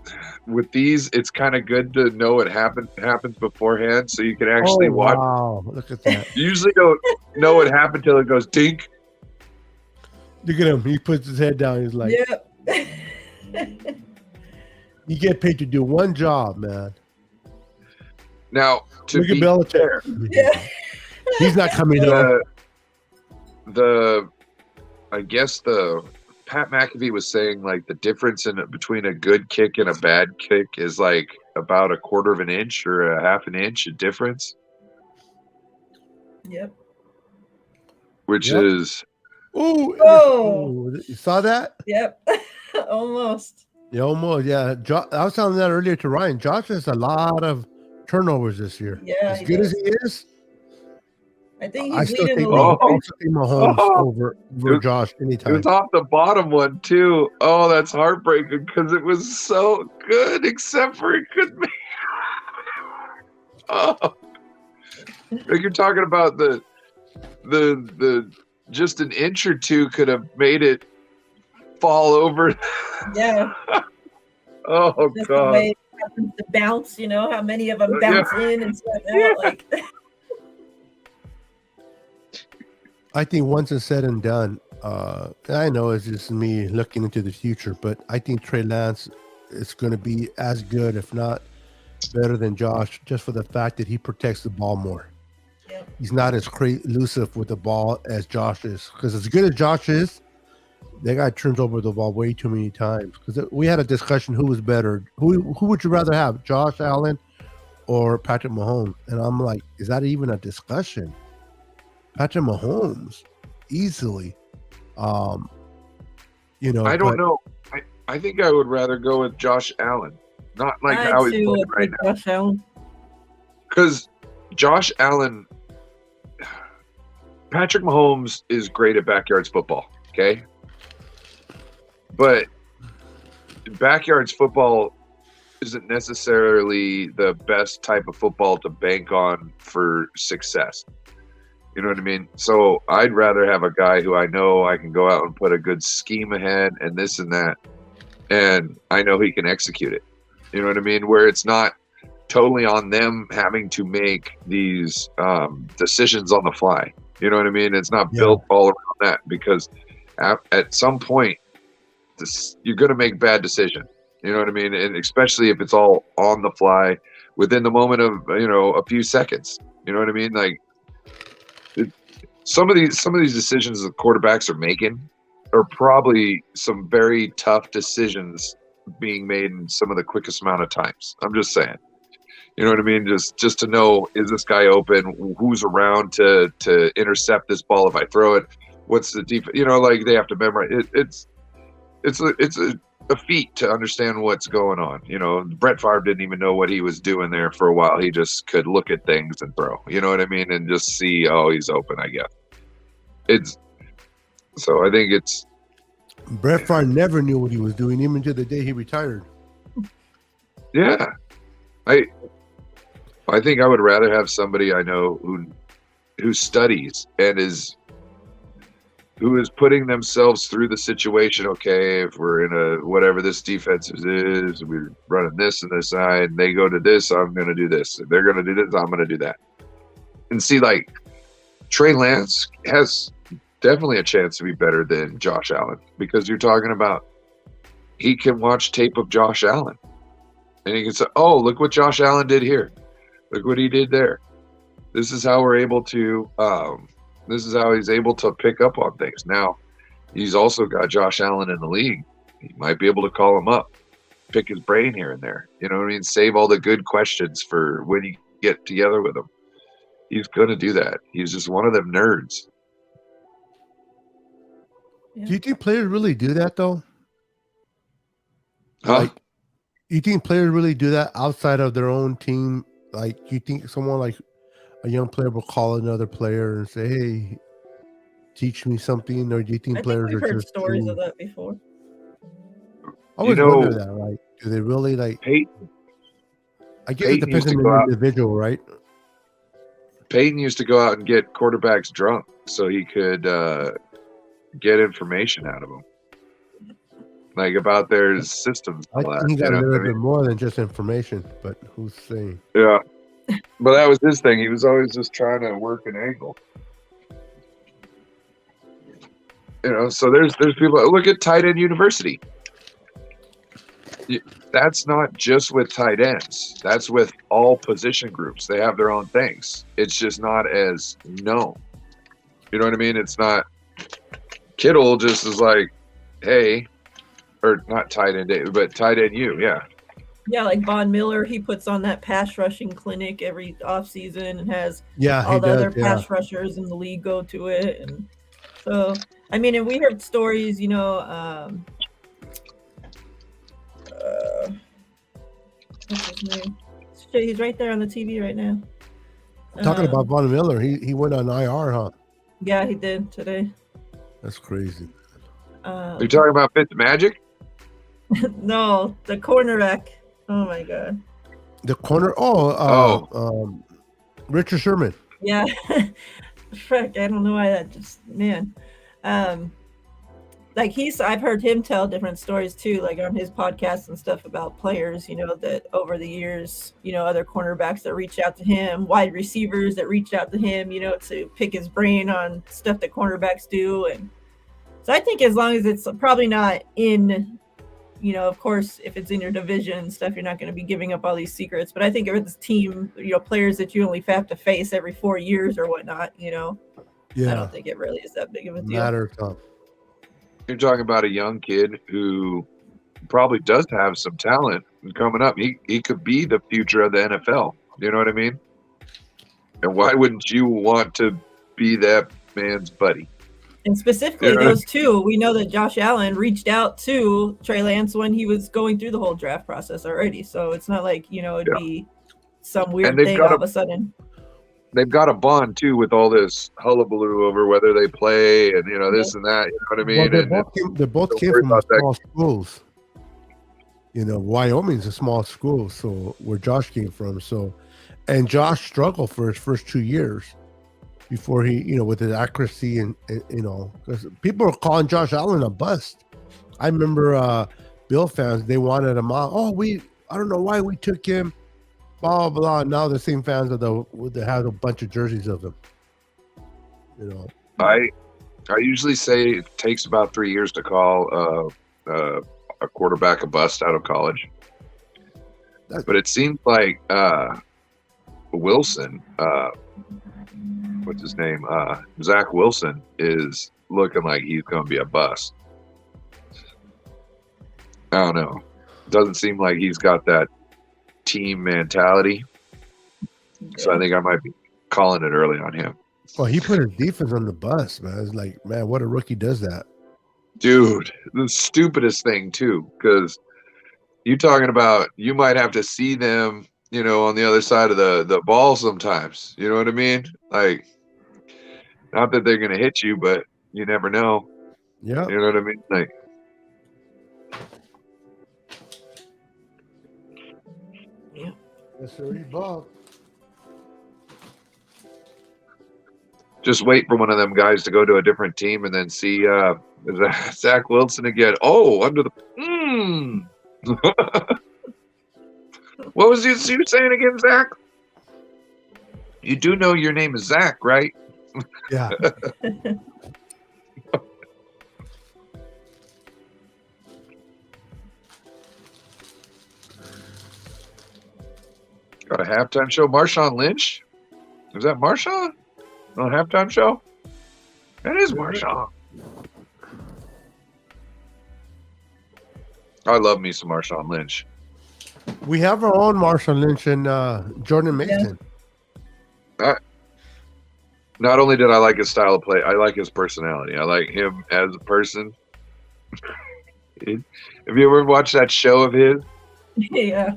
with these. It's kind of good to know it happens beforehand, so you can actually watch. Wow, look at that! You usually don't know what happened till it goes dink. Look at him. He puts his head down. He's like, Yep. "You get paid to do one job, man." Now, to Look at be Belichick. fair, Yeah. He's not coming up. I guess the Pat McAfee was saying like the difference between a good kick and a bad kick is like about a quarter of an inch or a half an inch difference, Yep. which Yep. is Ooh, Oh. you saw that? Yep. Almost. Yeah, almost. Yeah, I was telling that earlier to Ryan. Josh has a lot of turnovers this year. Yeah, as he good does. as he is, I think I he's still leading take the league. Oh. Mahomes Oh. over It- Josh it anytime. was off the bottom one too. Oh, that's heartbreaking because it was so good, except for it could be. Oh, like you're talking about the just an inch or two could have made it fall over. Yeah. Oh Just the God. way it happens to bounce, how many of them Yeah. bounce in and spread out. Like, I think once it's said and done, I know it's just me looking into the future, but I think Trey Lance is going to be as good, if not better than Josh, just for the fact that he protects the ball more. Yep. He's not as elusive with the ball as Josh is. Because as good as Josh is, that guy turns over the ball way too many times. Because we had a discussion who was better. Who would you rather have, Josh Allen or Patrick Mahomes? And I'm like, is that even a discussion? Patrick Mahomes, easily. I don't know. I think I would rather go with Josh Allen, not like I how he's too playing would right pick now. Josh Allen. Because Josh Allen, Patrick Mahomes is great at backyards football, okay? But backyards football isn't necessarily the best type of football to bank on for success. You know what I mean? So I'd rather have a guy who I know I can go out and put a good scheme ahead and this and that, and I know he can execute it. You know what I mean? Where it's not totally on them having to make these decisions on the fly. You know what I mean? It's not built all around that, because at some point you're going to make bad decisions. You know what I mean? And especially if it's all on the fly within the moment of, a few seconds. You know what I mean? Like some of these decisions the quarterbacks are making are probably some very tough decisions being made in some of the quickest amount of times. I'm just saying. You know what I mean? Just to know, is this guy open? Who's around to intercept this ball if I throw it? What's the deep? Like they have to memorize it. It's a feat to understand what's going on. Brett Favre didn't even know what he was doing there for a while. He just could look at things and throw. You know what I mean? And just see, oh, he's open, I guess. So I think it's Brett Favre never knew what he was doing, even to the day he retired. yeah. I think I would rather have somebody I know who studies and who is putting themselves through the situation. Okay, if we're in a whatever this defense is, we're running this and this side, and they go to this, I'm going to do this. If they're going to do this, I'm going to do that. And see, like, Trey Lance has definitely a chance to be better than Josh Allen, because you're talking about he can watch tape of Josh Allen and he can say, oh, look what Josh Allen did here. Look what he did there. This is how we're able to this is how he's able to pick up on things. Now, he's also got Josh Allen in the league. He might be able to call him up, pick his brain here and there. You know what I mean? Save all the good questions for when you get together with him. He's going to do that. He's just one of them nerds. Yeah. Do you think players really do that, though? Huh? Like, you think players really do that outside of their own team? Like, you think someone like a young player will call another player and say, hey, teach me something? Or do you think I think players we've are heard just stories too... of that before. I always wonder that, like, do they really, like... Peyton I guess it depends on the individual, right? Peyton used to go out and get quarterbacks drunk so he could get information out of them, like about their systems. I think he got a little bit more than just information, but who's saying? Yeah, but that was his thing. He was always just trying to work an angle. You know, so there's people. Look at tight end university. That's not just with tight ends. That's with all position groups. They have their own things. It's just not as known. You know what I mean? It's not. Kittle just is like, hey, or not tight end, but tight end you, yeah. Yeah, like Von Miller, he puts on that pass rushing clinic every offseason and has all the other pass rushers in the league go to it. And so, I mean, and we heard stories, you know, what's his name? Shit, he's right there on the TV right now. Talking about Von Miller, he went on IR, huh? Yeah, he did today. That's crazy. Are you talking about Fitzmagic? No, the cornerback. Oh my god. The corner. Richard Sherman. Yeah. Frick, I don't know why that just like I've heard him tell different stories too, like on his podcast and stuff about players, you know, that over the years, you know, other cornerbacks that reach out to him, wide receivers that reached out to him, you know, to pick his brain on stuff that cornerbacks do. And so I think as long as it's probably not in, you know, of course, if it's in your division and stuff, you're not going to be giving up all these secrets. But I think if it's team, you know, players that you only have to face every 4 years or whatnot, you know, I don't think it really is that big of a deal. You're talking about a young kid who probably does have some talent coming up. He could be the future of the NFL. You know what I mean? And why wouldn't you want to be that man's buddy? And specifically those two, we know that Josh Allen reached out to Trey Lance when he was going through the whole draft process already. So it's not like, you know, it'd be some weird thing all of a sudden. They've got a bond too with all this hullabaloo over whether they play and, you know, this and that. You know what I mean? Well, they both came from small schools. You know, Wyoming's a small school, so where Josh came from. So, and Josh struggled for his first 2 years before he, you know, with his accuracy and you know, because people are calling Josh Allen a bust. I remember Bill fans, they wanted him out. Oh, I don't know why we took him. Blah, blah, blah. Now the same fans that have a bunch of jerseys of them. You know, I usually say it takes about 3 years to call a quarterback a bust out of college. But it seems like Wilson, what's his name? Zach Wilson is looking like he's going to be a bust. I don't know. Doesn't seem like he's got that team mentality. So I think I might be calling it early on him. Well, he put his defense on the bus, man. It's like, man, what a rookie does that. Dude, the stupidest thing too, because you're talking about you might have to see them, you know, on the other side of the ball sometimes. You know what I mean? Like, not that they're going to hit you, but you never know. Yeah. You know what I mean? Like, Yes, sir. Bob. just wait for one of them guys to go to a different team and then see Zach Wilson again. Oh, under the. What was you saying again, Zach? You do know your name is Zach, right? Yeah. Got a halftime show. Marshawn Lynch? Is that Marshawn on a halftime show? That is Marshawn. I love me some Marshawn Lynch. We have our own Marshawn Lynch and Jordan Mason. Not only did I like his style of play, I like his personality. I like him as a person. Have you ever watched that show of his? Yeah.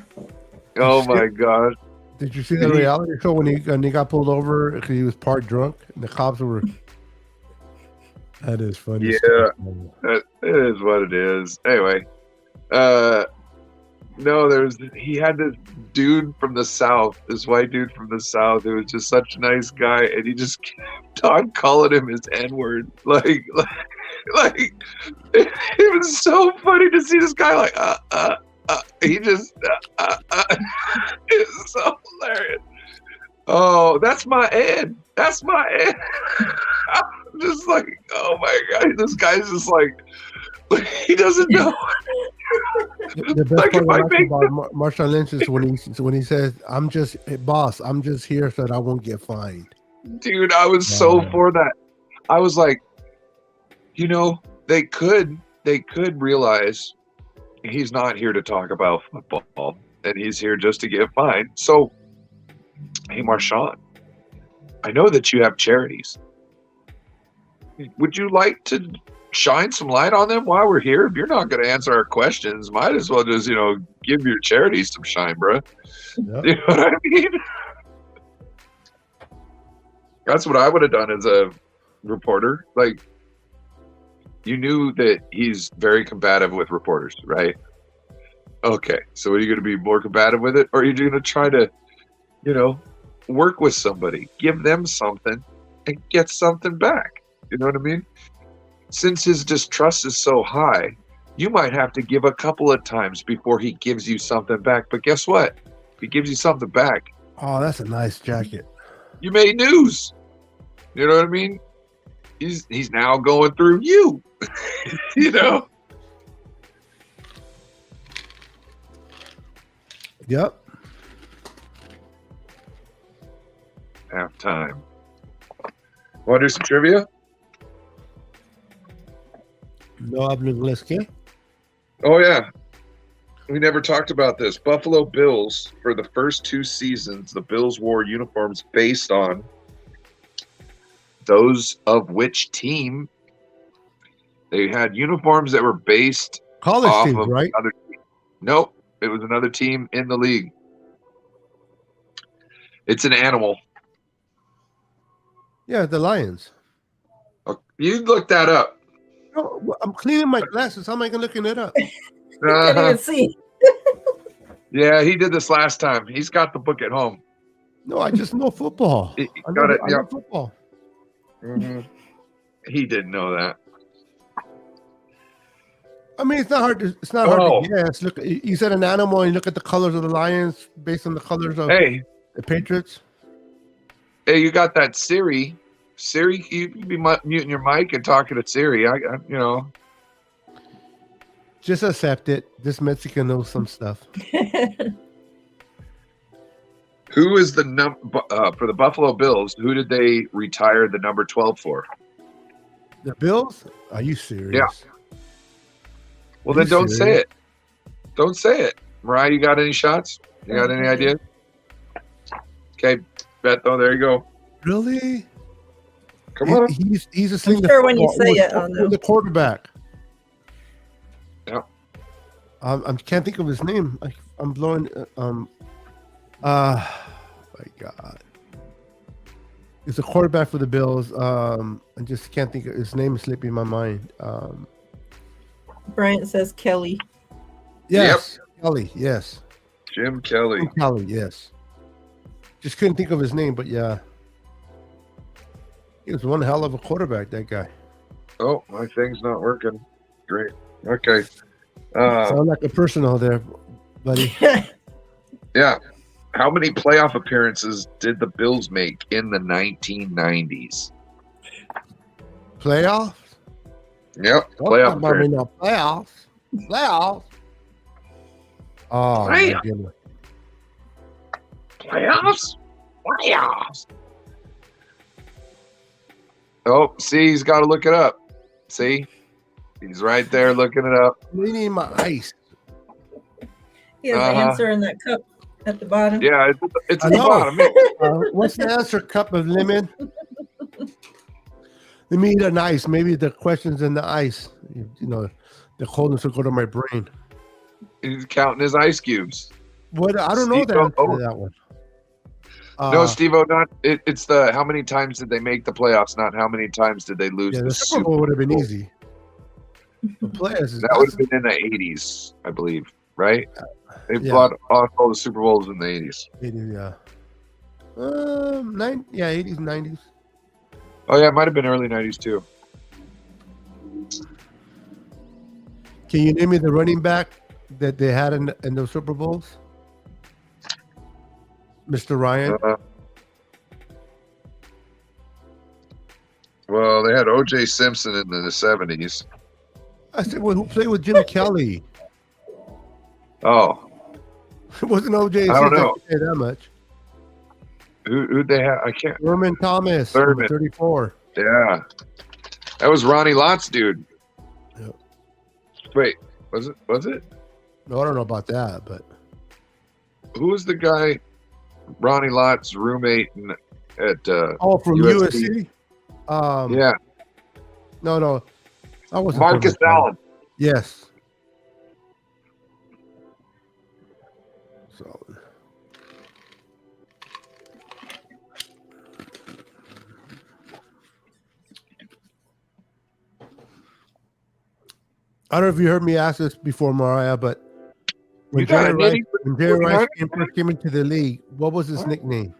Oh my God. Did you see the reality show when he got pulled over because he was part drunk and the cops were? That is funny. Yeah, it is what it is. Anyway, no, he had this dude from the South, this white dude from the South who was just such a nice guy, and he just kept on calling him his N-word. Like it was so funny to see this guy like he just it's so hilarious. Oh, that's my Ed. That's my Ed. I'm just like, oh my God, this guy's just like he doesn't know. The best Like, part if I I like make about Marshawn Lynch is when he says, "I'm just boss. I'm just here so that I won't get fined." Dude, I was so for that. I was like, you know, they could realize he's not here to talk about football, and he's here just to get fined. So, hey, Marshawn, I know that you have charities. Would you like to shine some light on them while we're here? If you're not going to answer our questions, might as well just, give your charities some shine, bro. Yep. You know what I mean? That's what I would have done as a reporter. Like, you knew that he's very combative with reporters, right? Okay, so are you going to be more combative with it? Or are you going to try to, work with somebody, give them something, and get something back? You know what I mean? Since his distrust is so high, you might have to give a couple of times before he gives you something back. But guess what? If he gives you something back, Oh, that's a nice jacket. you made news. You know what I mean? He's now going through you. Yep. Halftime. Want to do some trivia? No hablo inglés, ¿qué? Oh, yeah. We never talked about this. Buffalo Bills, for the first 2 seasons, the Bills wore uniforms based on those of which team? They had uniforms that were based College off teams, of right? another team. Nope. It was another team in the league. It's an animal. Yeah, the Lions. You look that up. No, I'm cleaning my glasses. How am I looking it up? Can't even see. Yeah, he did this last time. He's got the book at home. No, I just know football. He I got know, it. I know Yep. football. Mm-hmm. He didn't know that. I mean, it's not hard to guess. Look, you said an animal, and you look at the colors of the Lions based on the colors of Hey, the Patriots. you got that Siri. Siri, you can be muting your mic and talking to Siri. Just accept it. This Mexican knows some stuff. Who is the for the Buffalo Bills? Who did they retire the number 12 for? The Bills? Are you serious? Yeah. Well, then don't say it. Don't say it. Mariah, you got any shots? You got any ideas? Okay, Beto, there you go. Really? Come on. He's a sling. Sure, when you say it, I'll know. The quarterback. Yeah. I can't think of his name. I'm blowing. My God. It's a quarterback for the Bills. I just can't think of his name is slipping my mind. Bryant says Kelly. Yes, Kelly. Yes, Jim Kelly. Kelly. Yes. Just couldn't think of his name, but yeah, he was one hell of a quarterback. That guy. Oh, my thing's not working. Great. Okay. Sound like a personal there, buddy. Yeah. How many playoff appearances did the Bills make in the 1990s? Playoffs? Yep. Playoff appearances. Playoffs. Playoffs. Oh, my goodness. Playoffs? Playoffs. Oh, see, he's got to look it up. See? He's right there looking it up. We need my ice. He has the answer in that cup at the bottom. Yeah, it's at the bottom. What's the answer? Cup of lemon? Let me eat an ice. Maybe the question's in the ice. You know, the coldness will go to my brain. He's counting his ice cubes. What? I don't know the answer to that one. No, Steve-O, it's the how many times did they make the playoffs, not how many times did they lose the Super Bowl would have been easy. The players, that would have been in the 80s, I believe, right? They brought off all the Super Bowls in the 80s. 80s, yeah. 80s, 90s. Oh, yeah, it might have been early 90s, too. Can you name me the running back that they had in those Super Bowls? Mr. Ryan? Well, they had O.J. Simpson in the 70s. I said, well, who played with Jim Kelly? Oh. It wasn't O.J. I don't know. That much. Who'd they have? I can't. Thurman Thomas, 34. Yeah. That was Ronnie Lott's dude. Yep. Wait, was it? No, I don't know about that, but. Who was the guy, Ronnie Lott's roommate at from USC? Yeah. No. That wasn't Marcus Allen. Yes. So. I don't know if you heard me ask this before, Mariah, but when Jerry Rice first came into the league, what was his nickname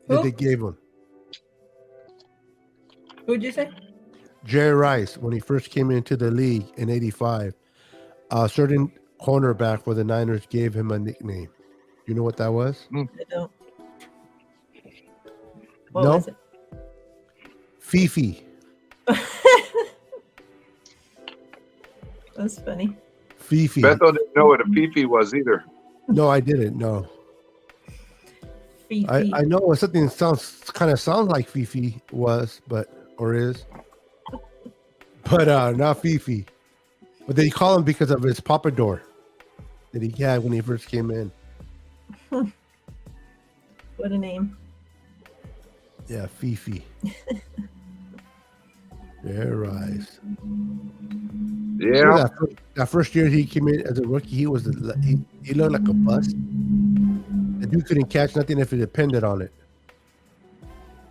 that they gave him? Who'd you say? Jerry Rice, when he first came into the league in '85, a certain cornerback for the Niners gave him a nickname. You know what that was? I don't. What was it? Fifi. That's funny. Fifi. Beto didn't know what a Fifi was either. No, I didn't. No. Fifi. I know something sounds like Fifi was, or is, but not Fifi. But they call him because of his pompadour that he had when he first came in. What a name. Yeah, Fifi. There, Rice. Yeah. That first year he came in as a rookie, he looked like a bust. The dude couldn't catch nothing if it depended on it.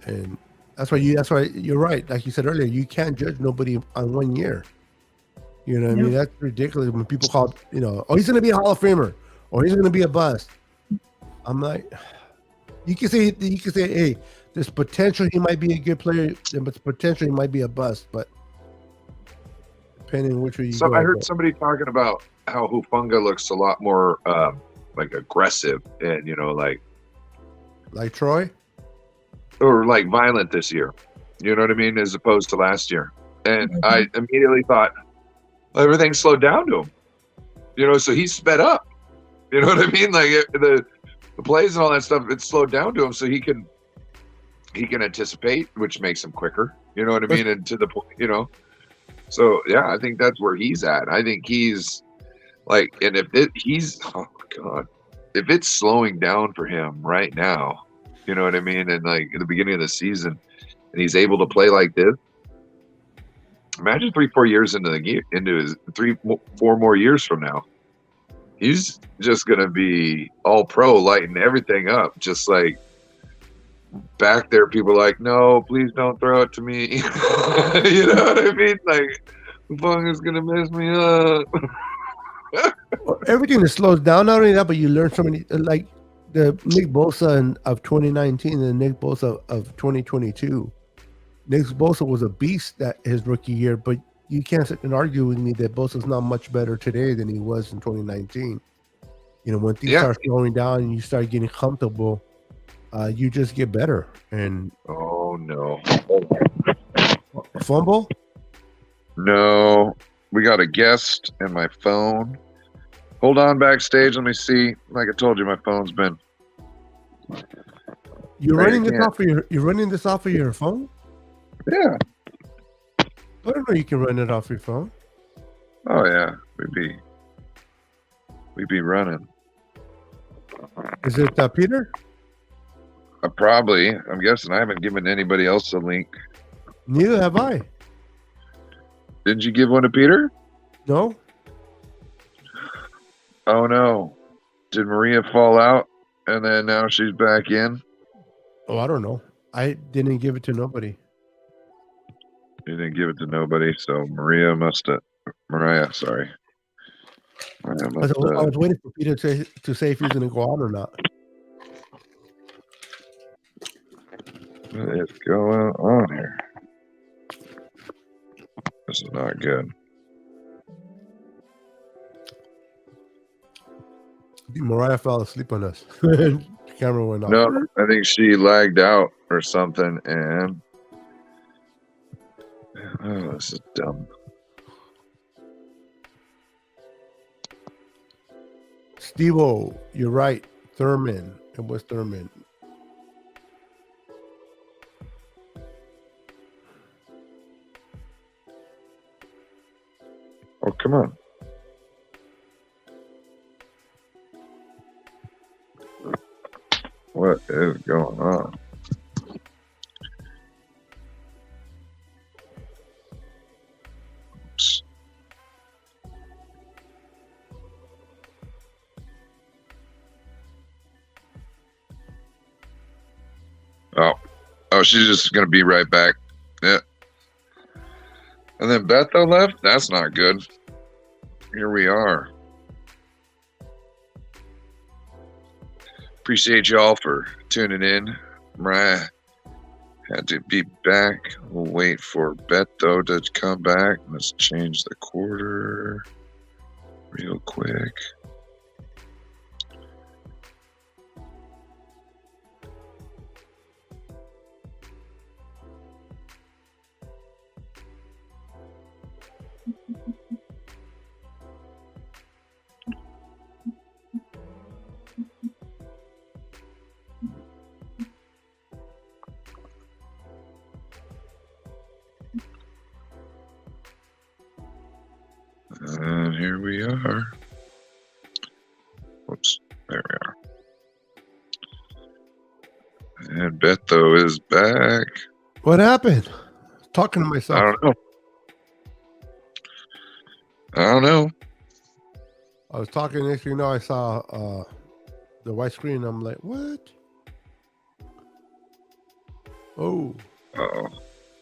And that's why you're right. Like you said earlier, you can't judge nobody on 1 year. You know what I mean? That's ridiculous when people call, he's going to be a Hall of Famer or he's going to be a bust. I'm like, you can say, hey, there's potential he might be a good player, but potential he might be a bust, but depending on which way you go. So I heard somebody talking about how Hufanga looks a lot more like aggressive and like Troy or like violent this year. You know what I mean? As opposed to last year. And I immediately thought everything slowed down to him. So he sped up. You know what I mean? Like the plays and all that stuff, it slowed down to him so he can anticipate, which makes him quicker. You know what I mean? And to the point, So yeah, I think that's where he's at. I think he's like, and if it's slowing down for him right now, you know what I mean? And like at the beginning of the season, and he's able to play like this. Imagine 3-4 years into his 3-4 more years from now, he's just gonna be all pro, lighting everything up, just like back there, people are like, no, please don't throw it to me. You know what I mean? Like, the phone is gonna mess me up. Everything that slows down, not only that, but you learn so many, like the Nick Bosa of 2019 and the Nick Bosa of 2022. Nick Bosa was a beast that his rookie year, but you can't sit and argue with me that Bosa's not much better today than he was in 2019. You know, when things Yeah. start slowing down and you start getting comfortable, you just get better. And Oh no. a fumble? No. We got a guest and my phone. Hold on backstage. Let me see. Like I told you, my phone's been. You're I running this can't- off of your running this off of your phone? Yeah. I don't know you can run it off your phone. Oh yeah. We'd be running. Is it Peter? Probably. I'm guessing I haven't given anybody else a link. Neither have I. Didn't you give one to Peter? No? Oh no. Did Maria fall out and then now she's back in? Oh, I don't know. I didn't give it to nobody. You didn't give it to nobody, so Mariah, sorry. Mariah I must was waiting for Peter to say if he's going to go out or not. What is going on here? This is not good. Mariah fell asleep on us. The camera went off. No, I think she lagged out or something, and oh, this is dumb. Steve-O, you're right. Thurman. It was Thurman. Oh, come on. What is going on? Oops. Oh, she's just gonna be right back. Yeah. And then Betho left? That's not good. Here we are. Appreciate y'all for tuning in. Mariah had to be back. We'll wait for Betho to come back. Let's change the quarter real quick. And here we are. Whoops, there we are. And Betho is back. What happened? Talking to myself. I don't know. I was talking, next thing you know, I saw the white screen. I'm like, what? Oh. Uh-oh.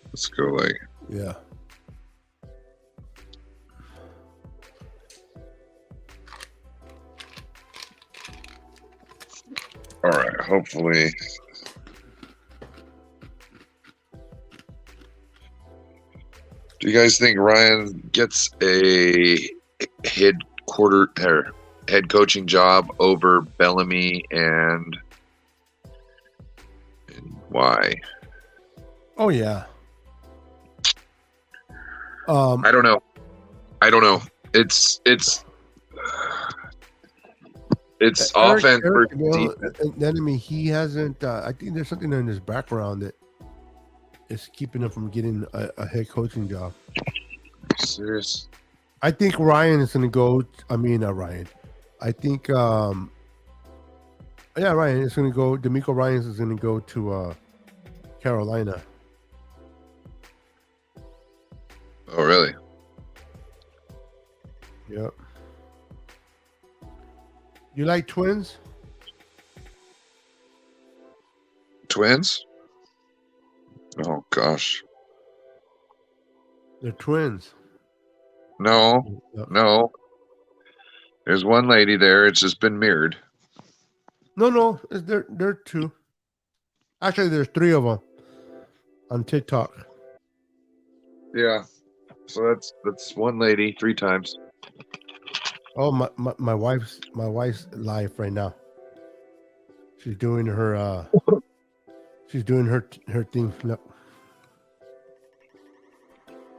Let's go like. Yeah. All right, hopefully. Do you guys think Ryan gets a head coaching job over Bellamy and why? Oh, yeah. I don't know. It's offense versus defense. And then, I mean, he hasn't. I think there's something in his background that is keeping him from getting a head coaching job. Serious? I think Ryan is going to go. I mean, Ryan. I think, Ryan is going to go. D'Amico Ryans is going to go to Carolina. Oh, really? Yep. You like Twins? twins? Oh gosh. They're twins. No. Yep. No. There's one lady there. It's just been mirrored. No, they're two. Actually, there's three of them on TikTok. Yeah. So that's one lady 3 times. Oh, my wife's live right now. She's doing her her thing. Look.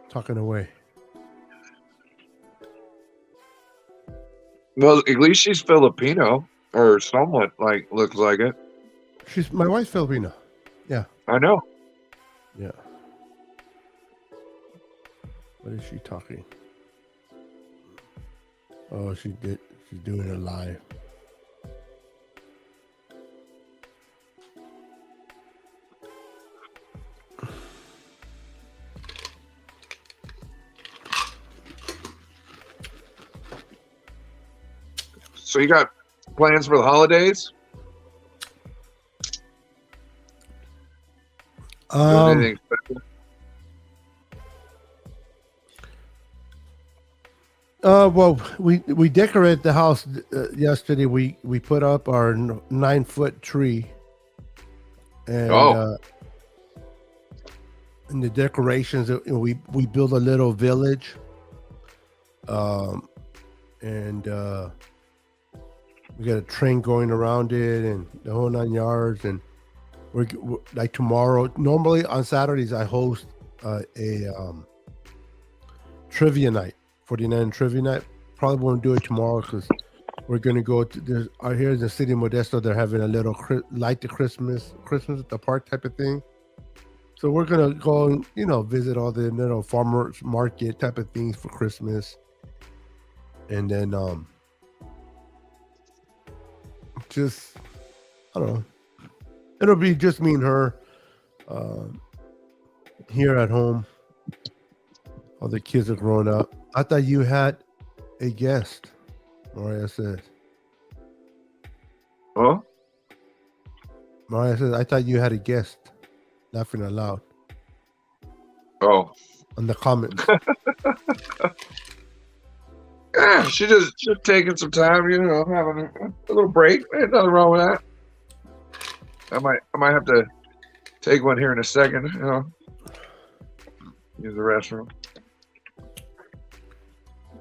Talking away. Well, at least she's Filipino, or somewhat looks like it. My wife's Filipino. Yeah. I know. Yeah. What is she talking? Oh, she's doing it live. So you got plans for the holidays? Doing anything special? Well, we decorated the house yesterday. We put up our 9-foot tree, and and the decorations. We built a little village, and we got a train going around it, and the whole 9 yards. And we're like tomorrow. Normally on Saturdays, I host a trivia night. 49 trivia night. Probably won't do it tomorrow because we're gonna go to here in the city of Modesto. They're having a little light the Christmas at the park type of thing. So we're gonna go and visit all the little farmers market type of things for Christmas, and then just I don't know. It'll be just me and her here at home. All the kids are growing up. I thought you had a guest, Maria says. Huh? Maria says, I thought you had a guest. Laughing aloud. Oh. On the comments. Yeah, she's taking some time, having a little break. Ain't nothing wrong with that. I might have to take one here in a second, use the restroom.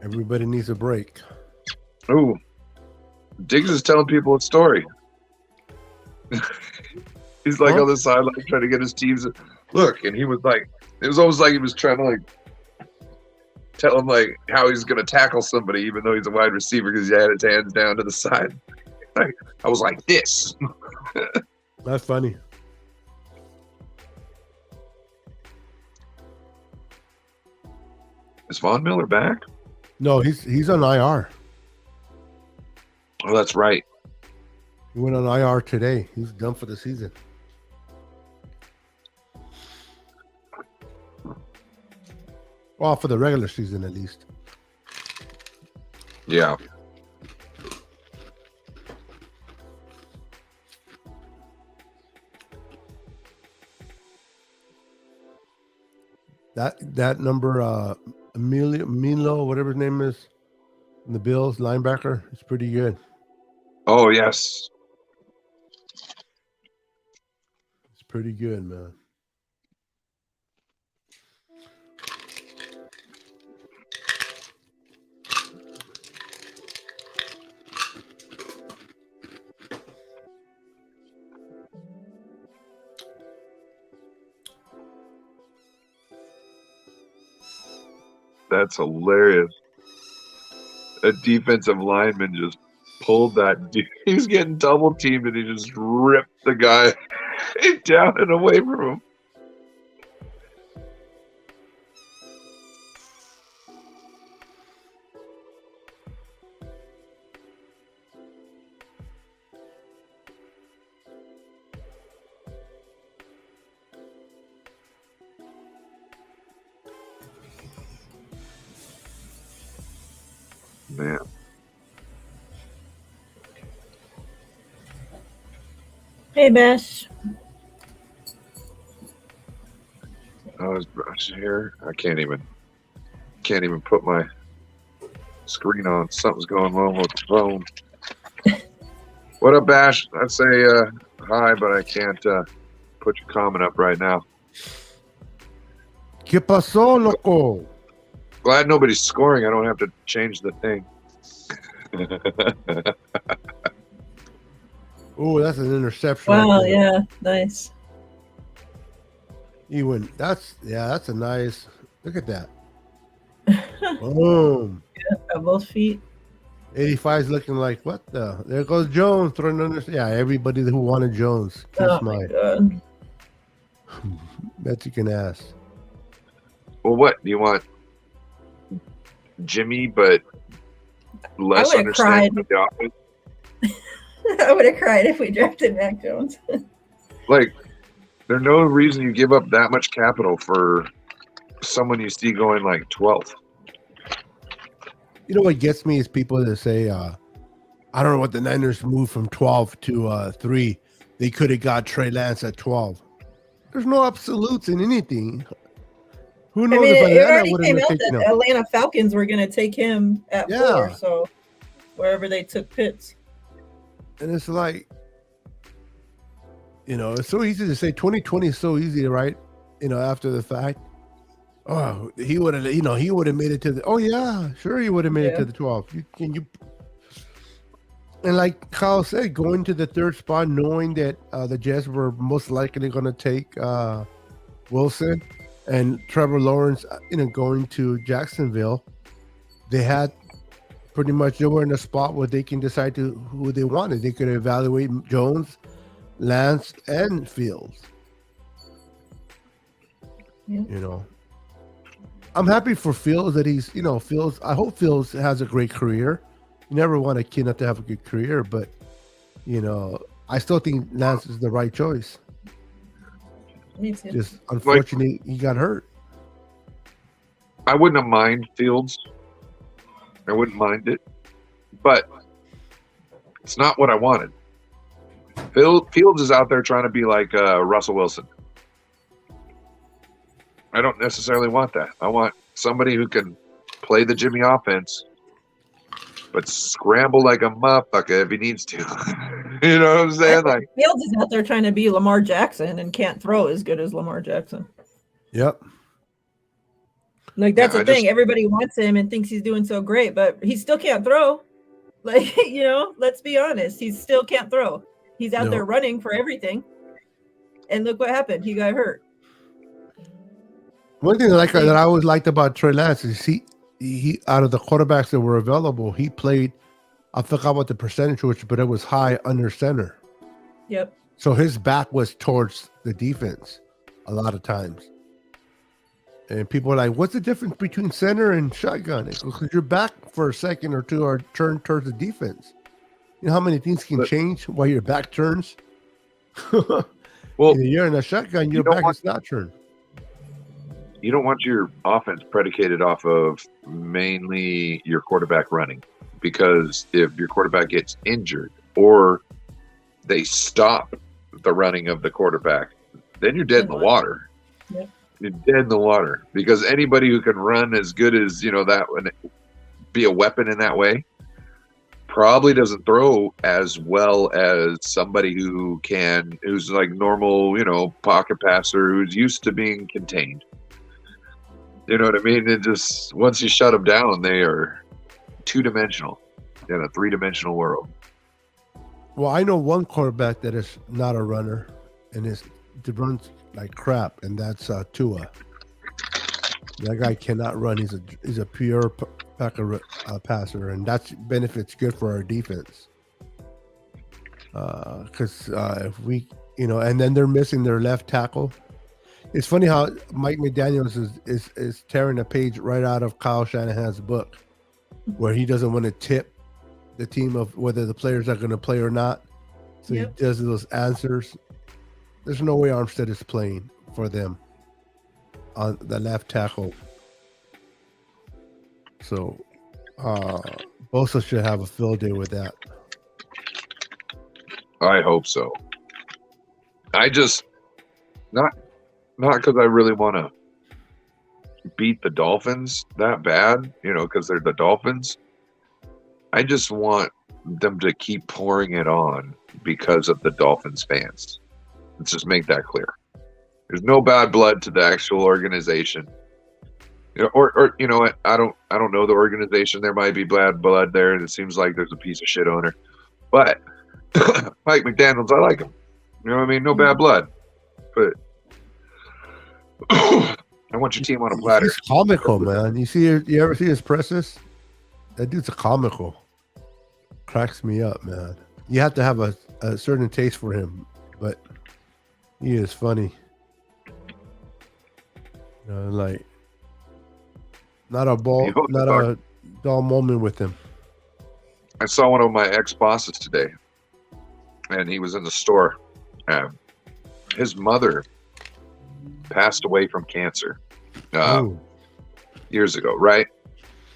Everybody needs a break. Ooh. Diggs is telling people a story. He's like on the sideline trying to get his teams. Look, and he was like, it was almost like he was trying to tell him how he's going to tackle somebody, even though he's a wide receiver because he had his hands down to the side. I was like this. That's funny. Is Von Miller back? No, he's on IR. Oh, that's right. He went on IR today. He's done for the season. Well, for the regular season at least. Yeah. That number Milo, whatever his name is, in the Bills linebacker, it's pretty good. Oh yes. It's pretty good, man. That's hilarious. A defensive lineman just pulled that dude. He's getting double teamed and he just ripped the guy down and away from him. Man. Hey, Bash. I was here. I can't even put my screen on. Something's going wrong with the phone. What up, Bash? I'd say hi, but I can't put your comment up right now. ¿Qué pasó, loco? Glad nobody's scoring. I don't have to change the thing. Oh, that's an interception. Wow, right there. yeah, nice. Ewan, that's a nice. Look at that. Boom. Got both feet. 85 is looking like what the? There goes Jones throwing under. Yeah, everybody who wanted Jones. Kiss Oh my god. Mexican ass. Well, what do you want? Jimmy, but less I would've cried. understanding of the offense? I would have cried if we drafted Mac Jones. Like, there's no reason you give up that much capital for someone you see going like 12th. You know what gets me is people that say, I don't know what the Niners moved from 12 to 3. They could have got Trey Lance at 12. There's no absolutes in anything. Who knows if it Atlanta already would came have out taken that him? Atlanta Falcons were going to take him at 4, so wherever they took Pitts. And it's like, it's so easy to say 2020 is so easy, right? After the fact. Oh, he would have, he would have made it to the. Oh yeah, sure, he would have made it to the 12. And like Kyle said, going to the third spot, knowing that the Jets were most likely going to take Wilson and Trevor Lawrence, going to Jacksonville, they had pretty much they were in a spot where they can decide who they wanted. They could evaluate Jones, Lance, and Fields. Yeah. I'm happy for Fields that he's, Fields. I hope Fields has a great career. You never want a kid not to have a good career, but I still think Lance is the right choice. Me too. Just unfortunately, he got hurt. I wouldn't have minded Fields. I wouldn't mind it, but it's not what I wanted. Fields is out there trying to be like Russell Wilson. I don't necessarily want that. I want somebody who can play the Jimmy offense, but scramble like a motherfucker if he needs to. You know what I'm saying? Like Fields is out there trying to be Lamar Jackson and can't throw as good as Lamar Jackson. Yep. Like that's the thing. Everybody wants him and thinks he's doing so great, but he still can't throw. Like, let's be honest. He still can't throw. He's out there running for everything. And look what happened. He got hurt. One thing that I always liked about Trey Lance is he out of the quarterbacks that were available, he played, I forgot what the percentage was, but it was high under center. Yep. So his back was towards the defense a lot of times. And people are like, what's the difference between center and shotgun? Because your back for a second or two are turned towards the defense. You know how many things can change while your back turns? Well, you're in a shotgun, your back is not turned. You don't want your offense predicated off of mainly your quarterback running, because if your quarterback gets injured or they stop the running of the quarterback, then you're dead in the water. Yep. You're dead in the water, because anybody who can run as good as that and be a weapon in that way probably doesn't throw as well as somebody who's like normal, pocket passer who's used to being contained. You know what I mean? It just, once you shut them down, they are two-dimensional in a three-dimensional world. Well, I know one quarterback that is not a runner and runs like crap, and that's Tua. That guy cannot run. He's a pure passer, and that benefits good for our defense. Because if we, and then they're missing their left tackle. It's funny how Mike McDaniels is tearing a page right out of Kyle Shanahan's book, where he doesn't want to tip the team of whether the players are going to play or not. So he does those answers. There's no way Armstead is playing for them on the left tackle. So Bosa should have a field day with that. I hope so. I just not because I really want to beat the Dolphins that bad, because they're the Dolphins. I just want them to keep pouring it on because of the Dolphins fans. Let's just make that clear. There's no bad blood to the actual organization. Or you know what? I don't know the organization. There might be bad blood there, and it seems like there's a piece of shit owner. But Mike McDaniels, I like him. You know what I mean? No bad blood. But I want your team on a platter. He's comical, man. You ever see his presses? That dude's a comical. Cracks me up, man. You have to have a certain taste for him, but he is funny. Like not a dull moment with him. I saw one of my ex-bosses today, and he was in the store. His mother passed away from cancer years ago, right?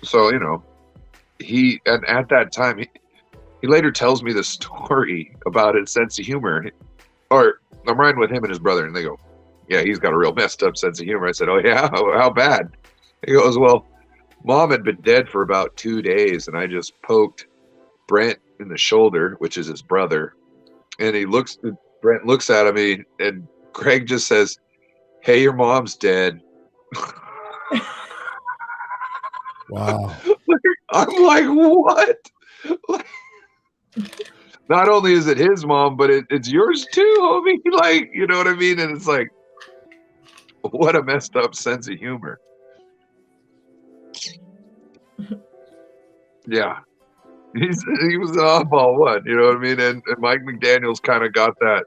So, he, and at that time, he later tells me the story about his sense of humor. Or I'm riding with him and his brother, and they go, yeah, he's got a real messed up sense of humor. I said, oh, yeah? How bad? He goes, well, Mom had been dead for about 2 days, and I just poked Brent in the shoulder, which is his brother. And Brent looks at me, and Greg just says, hey, your mom's dead. Wow. I'm like, what? Not only is it his mom, but it's yours too, homie. Like, you know what I mean? And it's like, what a messed up sense of humor. Yeah. He was an oddball one, you know what I mean? And Mike McDaniels kind of got that,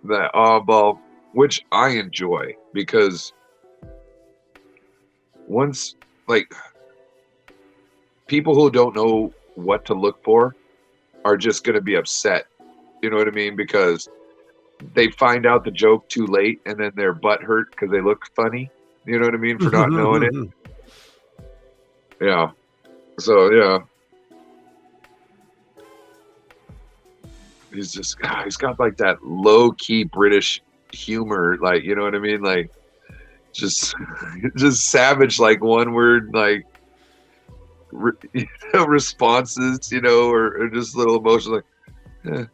that oddball, which I enjoy, because once, like, people who don't know what to look for are just going to be upset, you know what I mean? Because they find out the joke too late, and then their butt hurt because they look funny, you know what I mean, for not knowing it. Yeah. So, yeah. He's got like that low-key British humor, like, you know what I mean? Like, just savage, like, one word, like, responses, or just little emotions, like,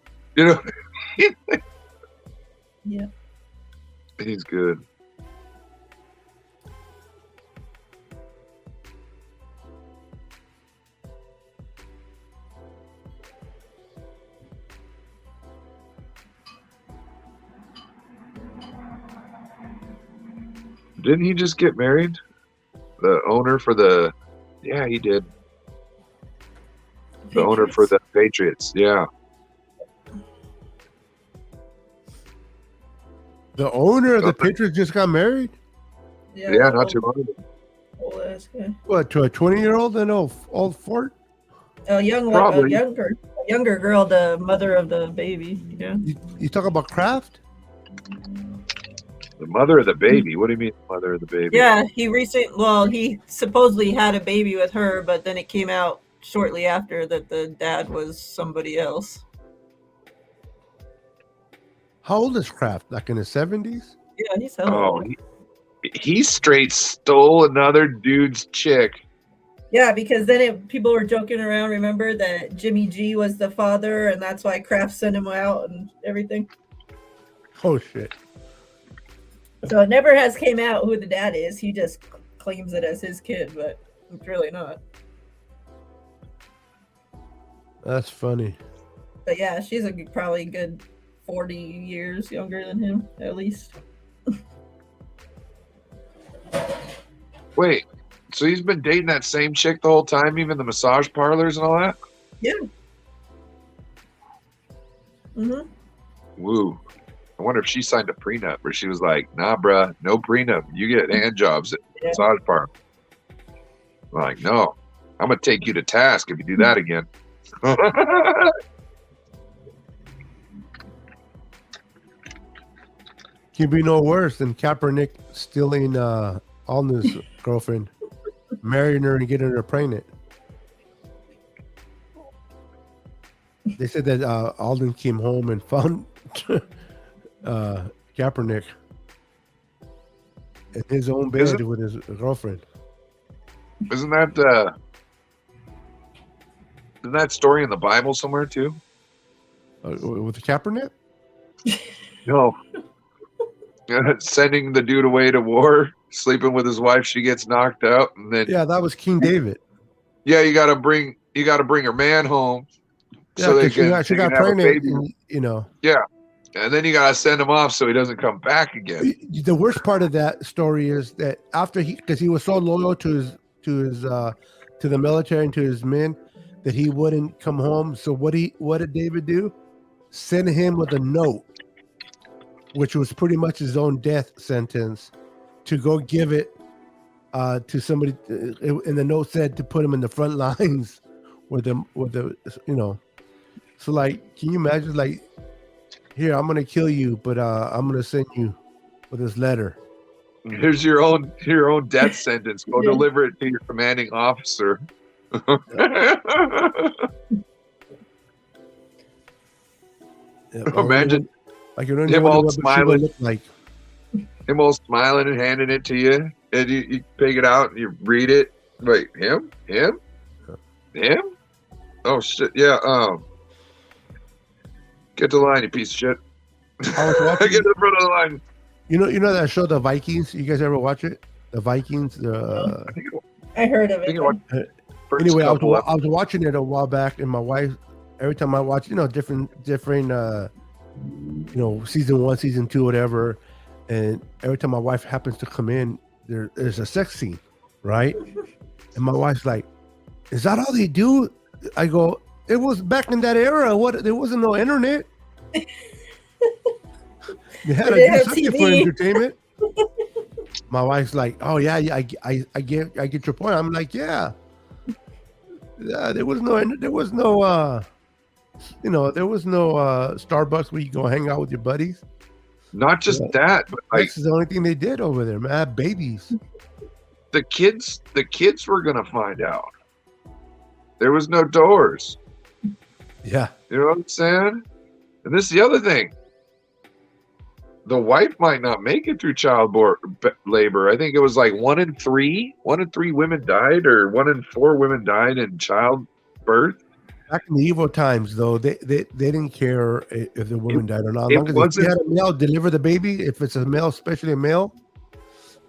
Yeah. He's good. Didn't he just get married? The owner for the... Yeah, he did. The owner for the Patriots, yeah. The owner of the Patriots just got married? Yeah, not too long ago. Old ass guy. What, to a 20-year-old and old fort? A younger girl, the mother of the baby. Yeah. You talk about Kraft? The mother of the baby? What do you mean, mother of the baby? Yeah, he supposedly had a baby with her, but then it came out shortly after that the dad was somebody else. How old is Kraft? Like in his 70s? Yeah, he's hella old. He straight stole another dude's chick. Yeah, because then people were joking around, remember, that Jimmy G was the father, and that's why Kraft sent him out and everything. Oh, shit. So it never has came out who the dad is. He just claims it as his kid, but it's really not. That's funny. But yeah, she's probably a good 40 years younger than him, at least. Wait, so he's been dating that same chick the whole time, even the massage parlors and all that? Yeah. Mm-hmm. Woo. I wonder if she signed a prenup where she was like, nah, bruh, no prenup. You get hand jobs at massage parlor. I'm like, no, I'm going to take you to task if you do that again. Can be no worse than Kaepernick stealing Alden's girlfriend, marrying her and getting her pregnant. They said that Alden came home and found Kaepernick in his own bed with his girlfriend. Isn't that story in the Bible somewhere too? With the Kaepernick? No. Sending the dude away to war, sleeping with his wife, she gets knocked out, and then that was King David. Yeah, you gotta bring her man home Yeah, so they she can got have a pregnant, baby. and, Yeah. And then you gotta send him off so he doesn't come back again. The worst part of that story is that after because he was so loyal to the military and to his men that he wouldn't come home. So what did David do? Send him with a note, which was pretty much his own death sentence, to go give it to somebody. And the note said to put him in the front lines with the. So like, can you imagine, like, here, I'm gonna kill you, but I'm gonna send you with this letter. Here's your own death sentence. Go deliver it to your commanding officer. Imagine him all smiling, him all smiling and handing it to you, and you pick it out and you read it. Wait, him? Oh shit! Yeah. Get to the line, you piece of shit. I was watching, get to the front of the line. You know that show, The Vikings? You guys ever watch it? The Vikings. I heard of it. Anyway, I was watching it a while back, and my wife, every time I watch, different, season 1, season 2, whatever, and every time my wife happens to come in, there's a sex scene, right? And my wife's like, "Is that all they do?" I go, "It was back in that era. There wasn't no internet. You had to do something for entertainment." My wife's like, "Oh yeah, I get your point." I'm like, "Yeah, there was no Starbucks where you go hang out with your buddies." Not just that, but like, this is the only thing they did over there, man. Babies. The kids were gonna find out. There was no doors. Yeah. You know what I'm saying? And this is the other thing. The wife might not make it through child labor. I think it was like 1 in 3 women died, or 1 in 4 women died in childbirth. Back in the evil times, though, they didn't care if the woman died or not. As long as if you had a male deliver the baby, if it's a male, especially a male.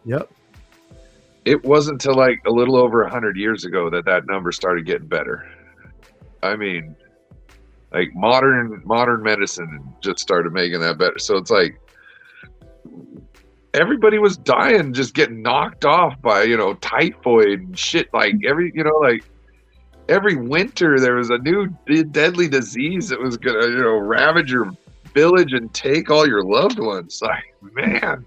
Yep. It wasn't until like a little over 100 years ago that number started getting better. I mean, like modern medicine just started making that better. So it's like everybody was dying, just getting knocked off by typhoid and shit. Like every winter there was a new deadly disease that was gonna ravage your village and take all your loved ones. Like, man.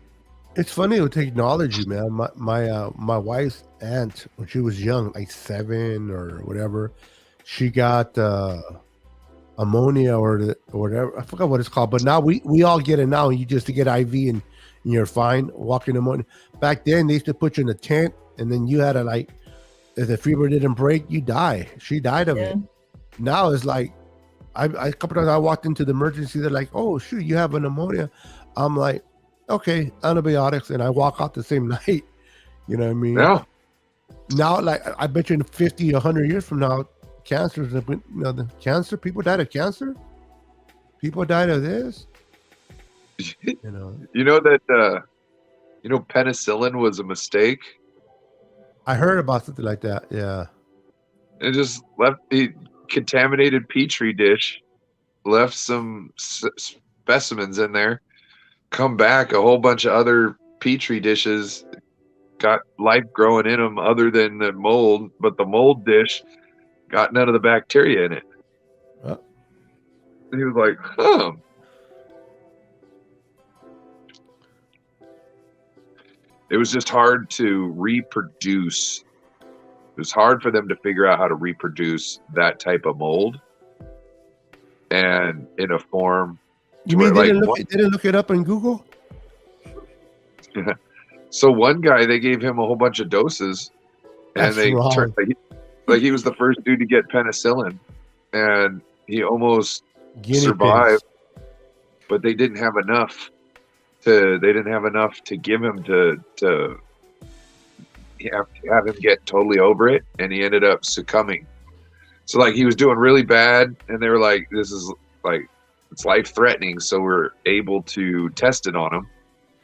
It's funny with technology, man. My wife's aunt, when she was young, like 7 or whatever, she got ammonia or whatever. I forgot what it's called, but now we all get it now. You just get IV and you're fine. Walking ammonia. Back then, they used to put you in a tent, and then you had to, like, if the fever didn't break, you die. She died of it. Now it's like, a couple times I walked into the emergency. They're like, "Oh shoot, you have an pneumonia." I'm like, "Okay, antibiotics," and I walk out the same night. You know what I mean? Yeah. Now, like, I bet you in 50, 100 years from now, cancer's the cancer. People died of cancer. People died of this. That penicillin was a mistake. I heard about something like that. Yeah. It just left the contaminated petri dish, left some specimens in there. Come back, a whole bunch of other petri dishes got life growing in them other than the mold, but the mold dish got none of the bacteria in it. And he was like, "Huh." It was just hard to reproduce. It was hard for them to figure out how to reproduce that type of mold and in a form. You mean they didn't look it up in Google? So one guy, they gave him a whole bunch of doses, and they turned like he was the first dude to get penicillin, and he almost survived, but they didn't have enough they didn't have enough to give him to have him get totally over it, and he ended up succumbing. So like he was doing really bad, and they were like, "This is like it's life threatening." So we're able to test it on him.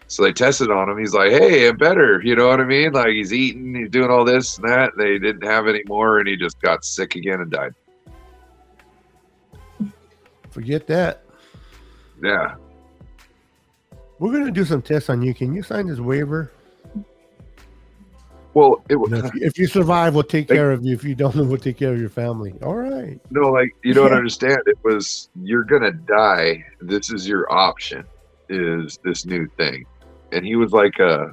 So they tested on him. He's like, "Hey, I'm better." You know what I mean? Like he's eating, he's doing all this and that. They didn't have any more, and he just got sick again and died. Forget that. Yeah. We're gonna do some tests on you. Can you sign this waiver? Well, it You was know, if you survive, we'll take care of you. If you don't, we'll take care of your family. All right. no, like you don't understand. It was you're gonna die. This is your option. Is this new thing? And he was like I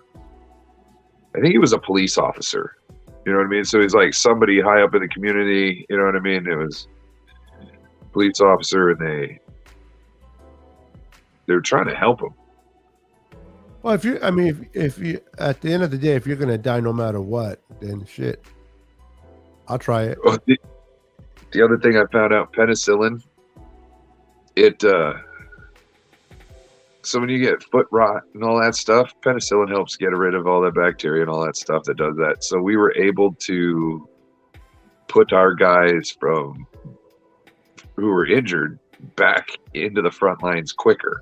think he was a police officer. You know what I mean? So he's like somebody high up in the community. You know what I mean? It was a police officer, and they were trying to help him. Well, if you at the end of the day, if you're gonna die no matter what, then shit, I'll try it. Oh, the other thing I found out, penicillin. So when you get foot rot and all that stuff, penicillin helps get rid of all that bacteria and all that stuff that does that. So we were able to put our guys who were injured back into the front lines quicker.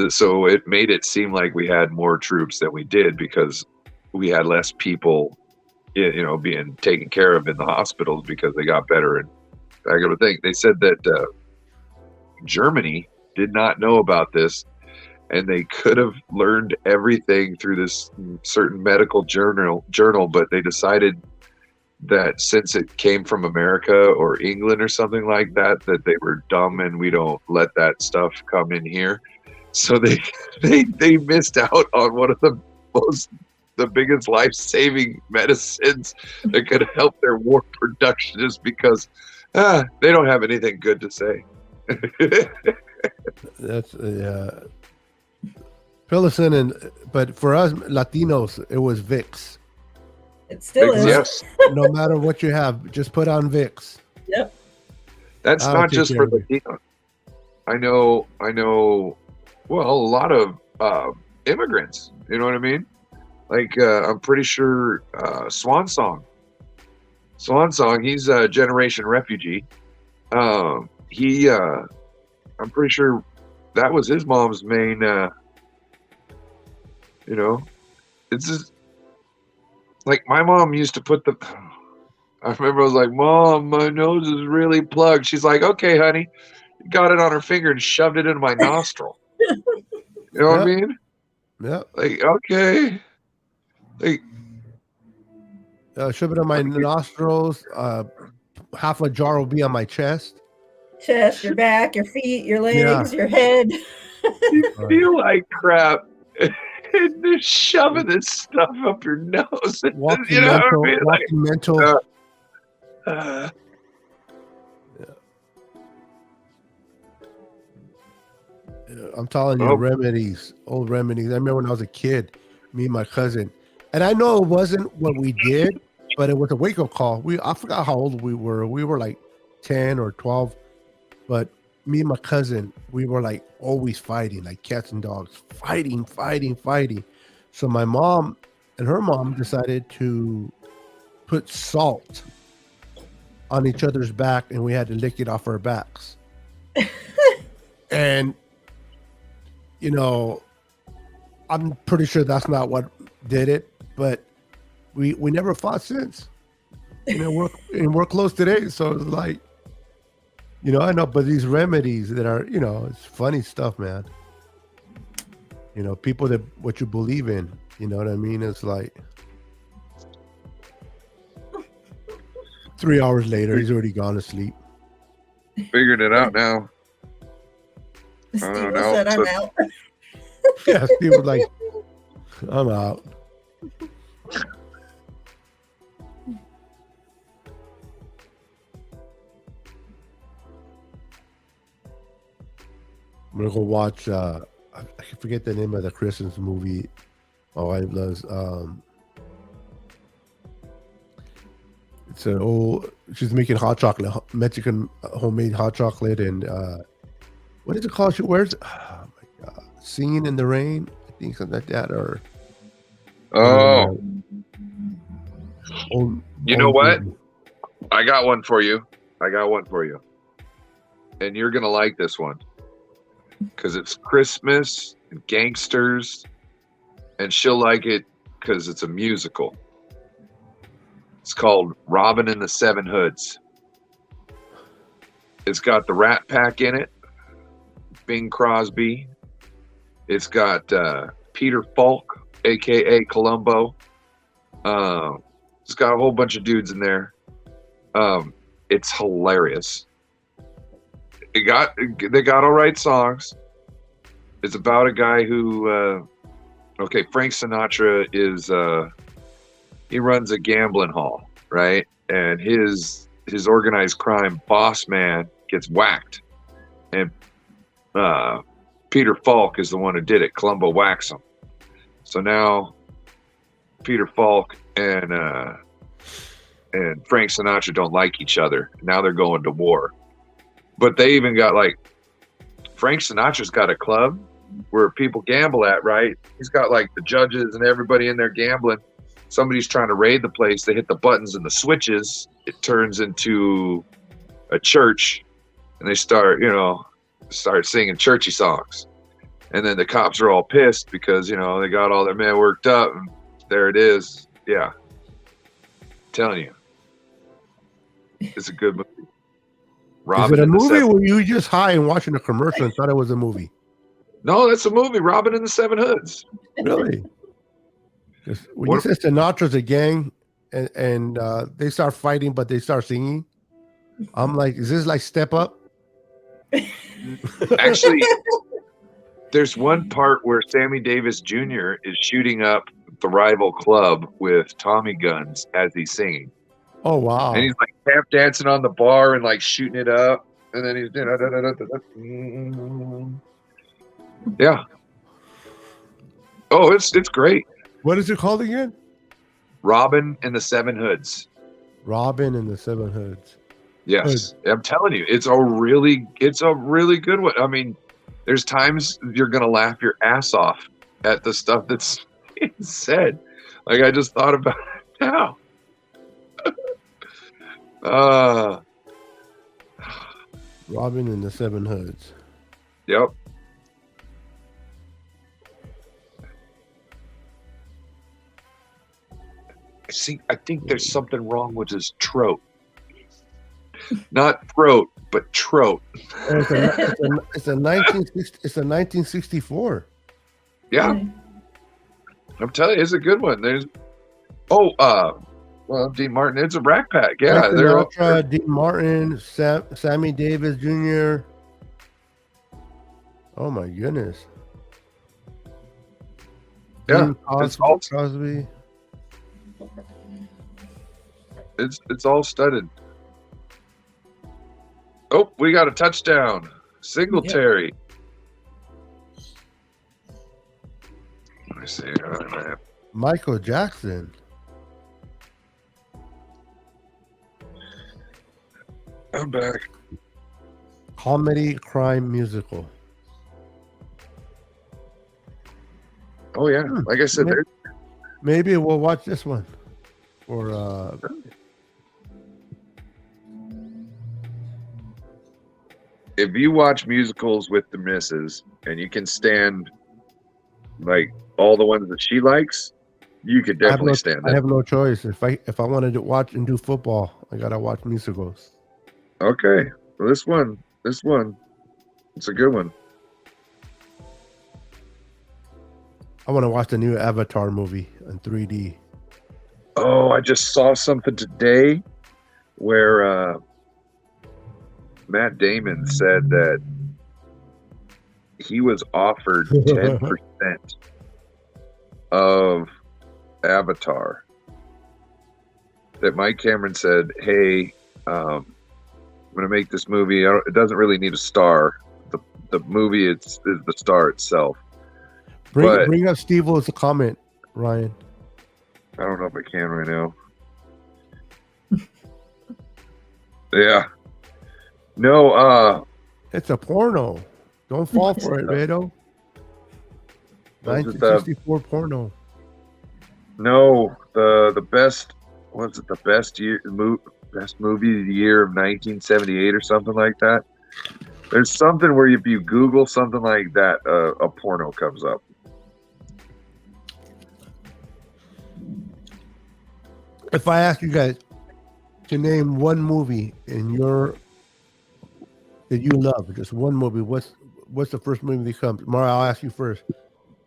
So it made it seem like we had more troops than we did because we had less people, being taken care of in the hospitals because they got better. And I got to think, they said that Germany did not know about this, and they could have learned everything through this certain medical journal, but they decided that since it came from America or England or something like that they were dumb and we don't let that stuff come in here. So they missed out on one of the biggest life-saving medicines that could help their war production just because they don't have anything good to say. That's penicillin, but for us Latinos, it was Vicks. It still is. Yes. No matter what you have, just put on Vicks. Yep. That's not just for Latinos. I know. Well, a lot of immigrants. You know what I mean? Like I'm pretty sure Swan Song. He's a generation refugee. I'm pretty sure that was his mom's main. It's just like my mom used to put the. I remember I was like, "Mom, my nose is really plugged." She's like, "Okay, honey," got it on her finger and shoved it into my nostril. You know what I mean? Yeah. Like, okay. Like, shove it on my nostrils. Half a jar will be on my chest. Your back, your feet, your legs, your head. You feel like crap. And they're shoving this stuff up your nose. Walking mental. I'm telling you, old remedies. I remember when I was a kid, me and my cousin, and I know it wasn't what we did, but it was a wake-up call. I forgot how old we were. We were like 10 or 12, but me and my cousin, we were like always fighting, like cats and dogs, fighting. So my mom and her mom decided to put salt on each other's back, and we had to lick it off our backs. And I'm pretty sure that's not what did it, but we never fought since. We're close today, so it's like, I know, but these remedies that are, it's funny stuff, man. People that what you believe in, you know what I mean? It's like 3 hours later, he's already gone to sleep. Figured it out now. Steve said, "I'm out." Yeah, Steve was like, "I'm out." I'm gonna go watch. I forget the name of the Christmas movie. My wife loves. It's an old. She's making hot chocolate, Mexican homemade hot chocolate, and what is it called? She wears. Oh my god, Singing in the Rain. I think something like that. Or Oh, old, you know old what? movie. I got one for you. And you're going to like this one. Because it's Christmas and gangsters. And she'll like it because it's a musical. It's called Robin and the Seven Hoods. It's got the Rat Pack in it. Bing Crosby. It's got Peter Falk, a.k.a. Columbo. It's got a whole bunch of dudes in there. It's hilarious. They got all right songs. It's about a guy who, Frank Sinatra is, he runs a gambling hall, right? And his organized crime boss man gets whacked, and Peter Falk is the one who did it. Columbo whacks him. So now Peter Falk and Frank Sinatra don't like each other. Now they're going to war. But they even got Frank Sinatra's got a club where people gamble at, right? He's got the judges and everybody in there gambling. Somebody's trying to raid the place. They hit the buttons and the switches. It turns into a church, and they start singing churchy songs. And then the cops are all pissed because, they got all their men worked up, and there it is. Yeah. I'm telling you. It's a good movie. Is it a movie or were you just high and watching a commercial and thought it was a movie? No, that's a movie, Robin and the Seven Hoods. Really? When you said Sinatra's a gang and they start fighting, but they start singing, I'm like, is this like Step Up? Actually, there's one part where Sammy Davis Jr. is shooting up the rival club with Tommy guns as he's singing. Oh, wow. And he's tap dancing on the bar and shooting it up. And then he's yeah. Oh, it's great. What is it called again? Robin and the Seven Hoods. Robin and the Seven Hoods. Yes. I'm telling you, it's a really good one. I mean, there's times you're gonna laugh your ass off at the stuff that's being said. I just thought about it now. Robin and the Seven Hoods. Yep. I think there's something wrong with his throat. Not throat, but throat. It's a 1964. Yeah. I'm telling you, it's a good one. There's Dean Martin, it's a Rat Pack. Yeah. Sinatra, Dean Martin, Sammy Davis Jr. Oh my goodness. Yeah. Crosby. It's all studded. Oh, we got a touchdown. Singletary. Yep. Let me see. Michael Jackson. I'm back. Comedy crime musical. Oh yeah, like I said, maybe we'll watch this one. Or if you watch musicals with the missus and you can stand all the ones that she likes, you could definitely stand it. I have no choice. If I wanted to watch and do football, I gotta watch musicals. Okay. Well, this one, it's a good one. I want to watch the new Avatar movie in 3D. Oh, I just saw something today where Matt Damon said that he was offered 10% of Avatar. That Mike Cameron said, hey, I'm going to make this movie. It doesn't really need a star. The movie is the star itself. Bring up Steve-O as a comment, Ryan. I don't know if I can right now. Yeah. No, it's a porno. Don't fall for it, Beto. Was it 1964 porno. No, the best. Was it the best best movie of the year of 1978 or something like that? There's something where if you Google something like that, a porno comes up. If I ask you guys to name one movie that you love, just one movie, what's the first movie that comes? Mara, I'll ask you first.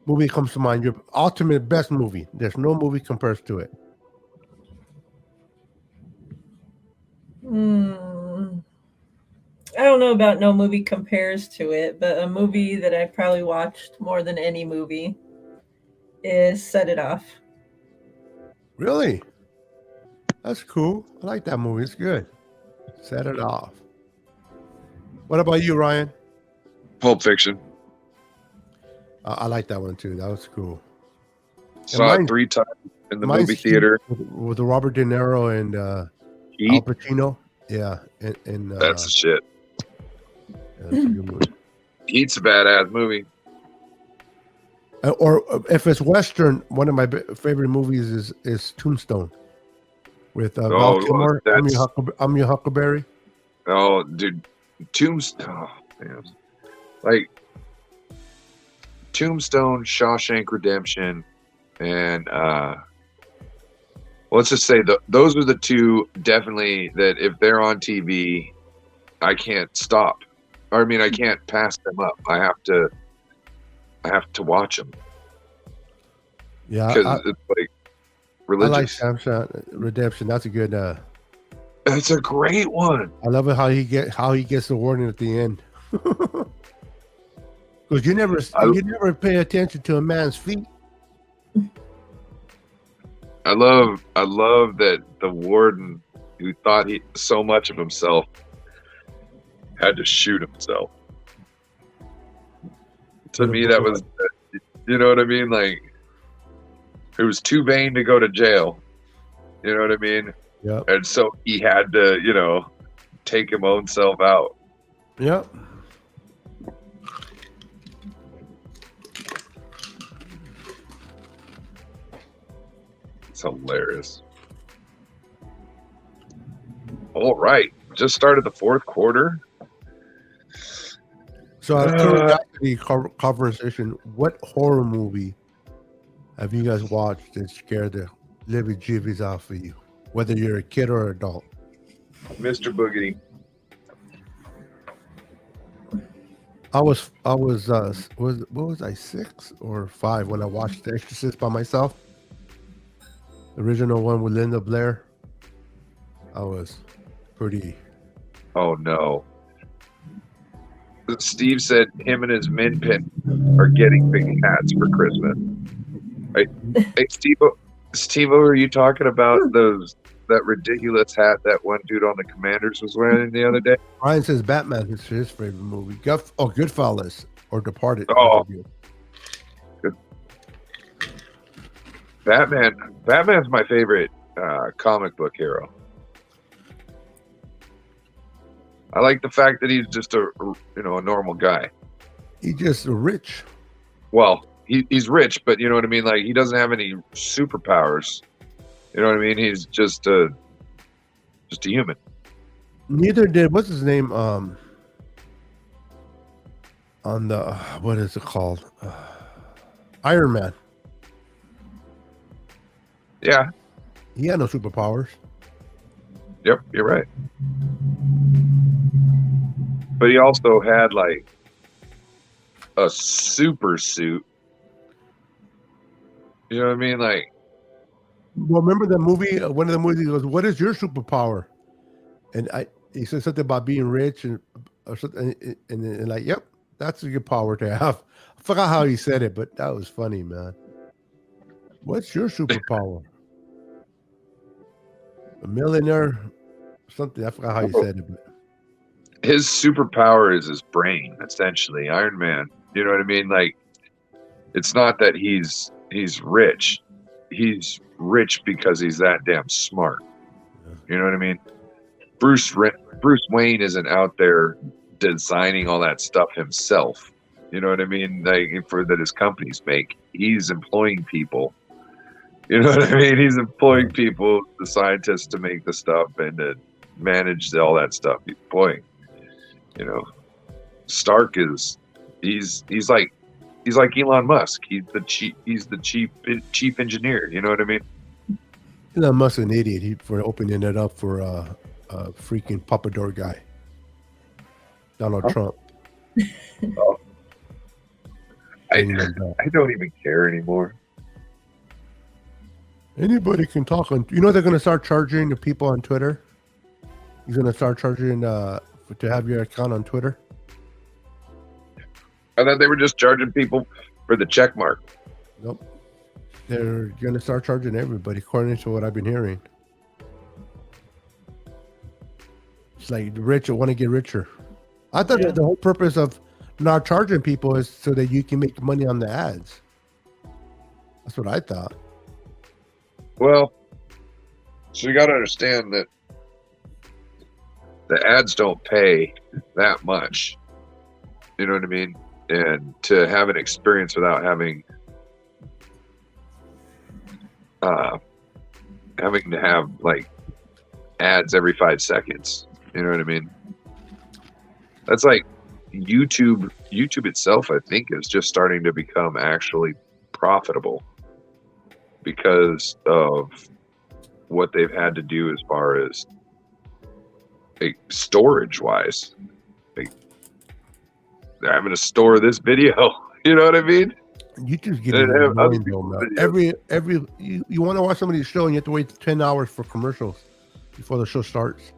Movie comes to mind, your ultimate best movie. There's no movie compares to it. I don't know about no movie compares to it, but a movie that I probably watched more than any movie is Set It Off. Really? That's cool. I like that movie. It's good. Set It Off. What about you, Ryan? Pulp Fiction. I like that one too. That was cool. Saw it 3 times in the movie theater. With the Robert De Niro and Al Pacino. Yeah. And that's the shit. Yeah, that's a good movie. Heat's a badass movie. Or if it's Western, one of my favorite movies is Tombstone with Val Kilmer. I'm your Huckleberry. Oh, dude, Tombstone. Oh, man. Like Tombstone, Shawshank Redemption, and let's just say those are the two definitely that if they're on TV, I can't stop. Or I mean, I can't pass them up. I have to watch them. Yeah, because it's like religious. I like Shawshank Redemption. That's a good. That's a great one. I love it how he gets the warning at the end. Because you never pay attention to a man's feet. I love that the warden who thought he so much of himself had to shoot himself. To me, that was, you know what I mean? Like, it was too vain to go to jail. You know what I mean? Yeah. And so he had to, take his own self out. Yep. It's hilarious. All right. Just started the fourth quarter. So I turned back to the conversation. What horror movie have you guys watched that scared the living jibbies off of you? Whether you're a kid or adult. Mr. Boogedy. I was what was I, 6 or 5 when I watched The Exorcist by myself? The original one with Linda Blair. I was pretty. Oh no. Steve said him and his min pin are getting big hats for Christmas. Hey Steve, are you talking about that ridiculous hat that one dude on the Commanders was wearing the other day? Ryan says Batman is his favorite movie. Goodfellas or Departed. Oh, good. Batman's my favorite comic book hero. I like the fact that he's just a normal guy. He's just rich. Well, he's rich, but you know what I mean? Like, he doesn't have any superpowers. You know what I mean? He's just a human. Neither did, what's his name? On the, what is it called? Iron Man. Yeah. He had no superpowers. Yep, you're right. But he also had like a super suit. You know what I mean? Like, well, remember the movie? One of the movies, he goes, "What is your superpower?" And he said something about being rich or something, and like, "Yep, that's a good power to have." I forgot how he said it, but that was funny, man. What's your superpower? A millionaire, something. I forgot how he said it. But his superpower is his brain, essentially. Iron Man. You know what I mean? Like, it's not that he's rich. He's rich because he's that damn smart. You know what I mean? Bruce Wayne isn't out there designing all that stuff himself. You know what I mean? Like that his companies make. He's employing people. You know what I mean? He's employing people, the scientists, to make the stuff and to manage all that stuff. Boy, Stark he's like Elon Musk. He's the chief engineer. You know what I mean? Elon Musk's an idiot for opening it up for a freaking Papador guy, Donald Trump. Oh. I don't even care anymore. Anybody can talk on. They're going to start charging the people on Twitter. He's going to start charging to have your account on Twitter. I thought they were just charging people for the check mark. Nope. They're going to start charging everybody, according to what I've been hearing. It's like the rich want to get richer. I thought that the whole purpose of not charging people is so that you can make money on the ads. That's what I thought. Well, so you got to understand that the ads don't pay that much. You know what I mean? And to have an experience without having to have like ads every 5 seconds. You know what I mean? That's like YouTube itself, I think, is just starting to become actually profitable because of what they've had to do as far as like storage wise. Like they're having to store this video. You know what I mean? YouTube's getting annoying though, man. You want to watch somebody's show and you have to wait 10 hours for commercials before the show starts.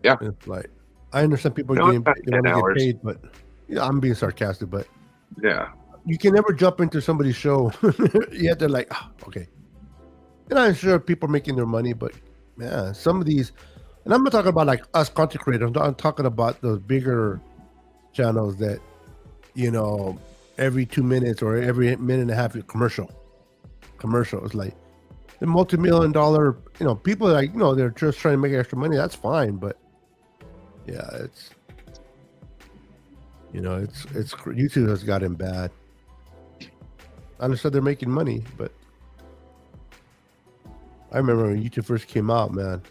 Yeah. It's like, I understand people they want to get paid, but I'm being sarcastic, but yeah, you can never jump into somebody's show. You have to like, okay. And I'm sure people are making their money, but man, some of these, and I'm not talking about like us content creators. I'm talking about those bigger channels that, every 2 minutes or every minute and a half, commercial. It's like the multi-million-dollar, people like, they're just trying to make extra money. That's fine, but yeah, it's YouTube has gotten bad. I understand they're making money, but I remember when YouTube first came out, man.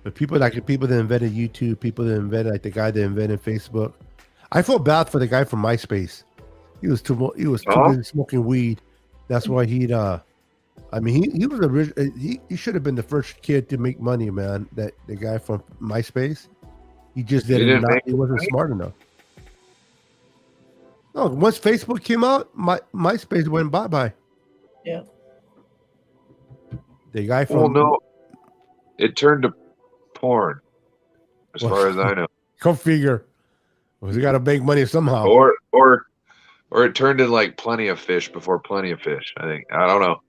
But people that invented YouTube, people that invented like the guy that invented Facebook. I feel bad for the guy from MySpace. He was too busy smoking weed. That's why he was he should have been the first kid to make money, man. That the guy from MySpace. He just he wasn't smart enough. No, once Facebook came out, MySpace went bye-bye. Yeah. The guy from it turned to porn, as far as I know. Go figure. He got to make money somehow. Or it turned into like Plenty of Fish before Plenty of Fish. I think, I don't know.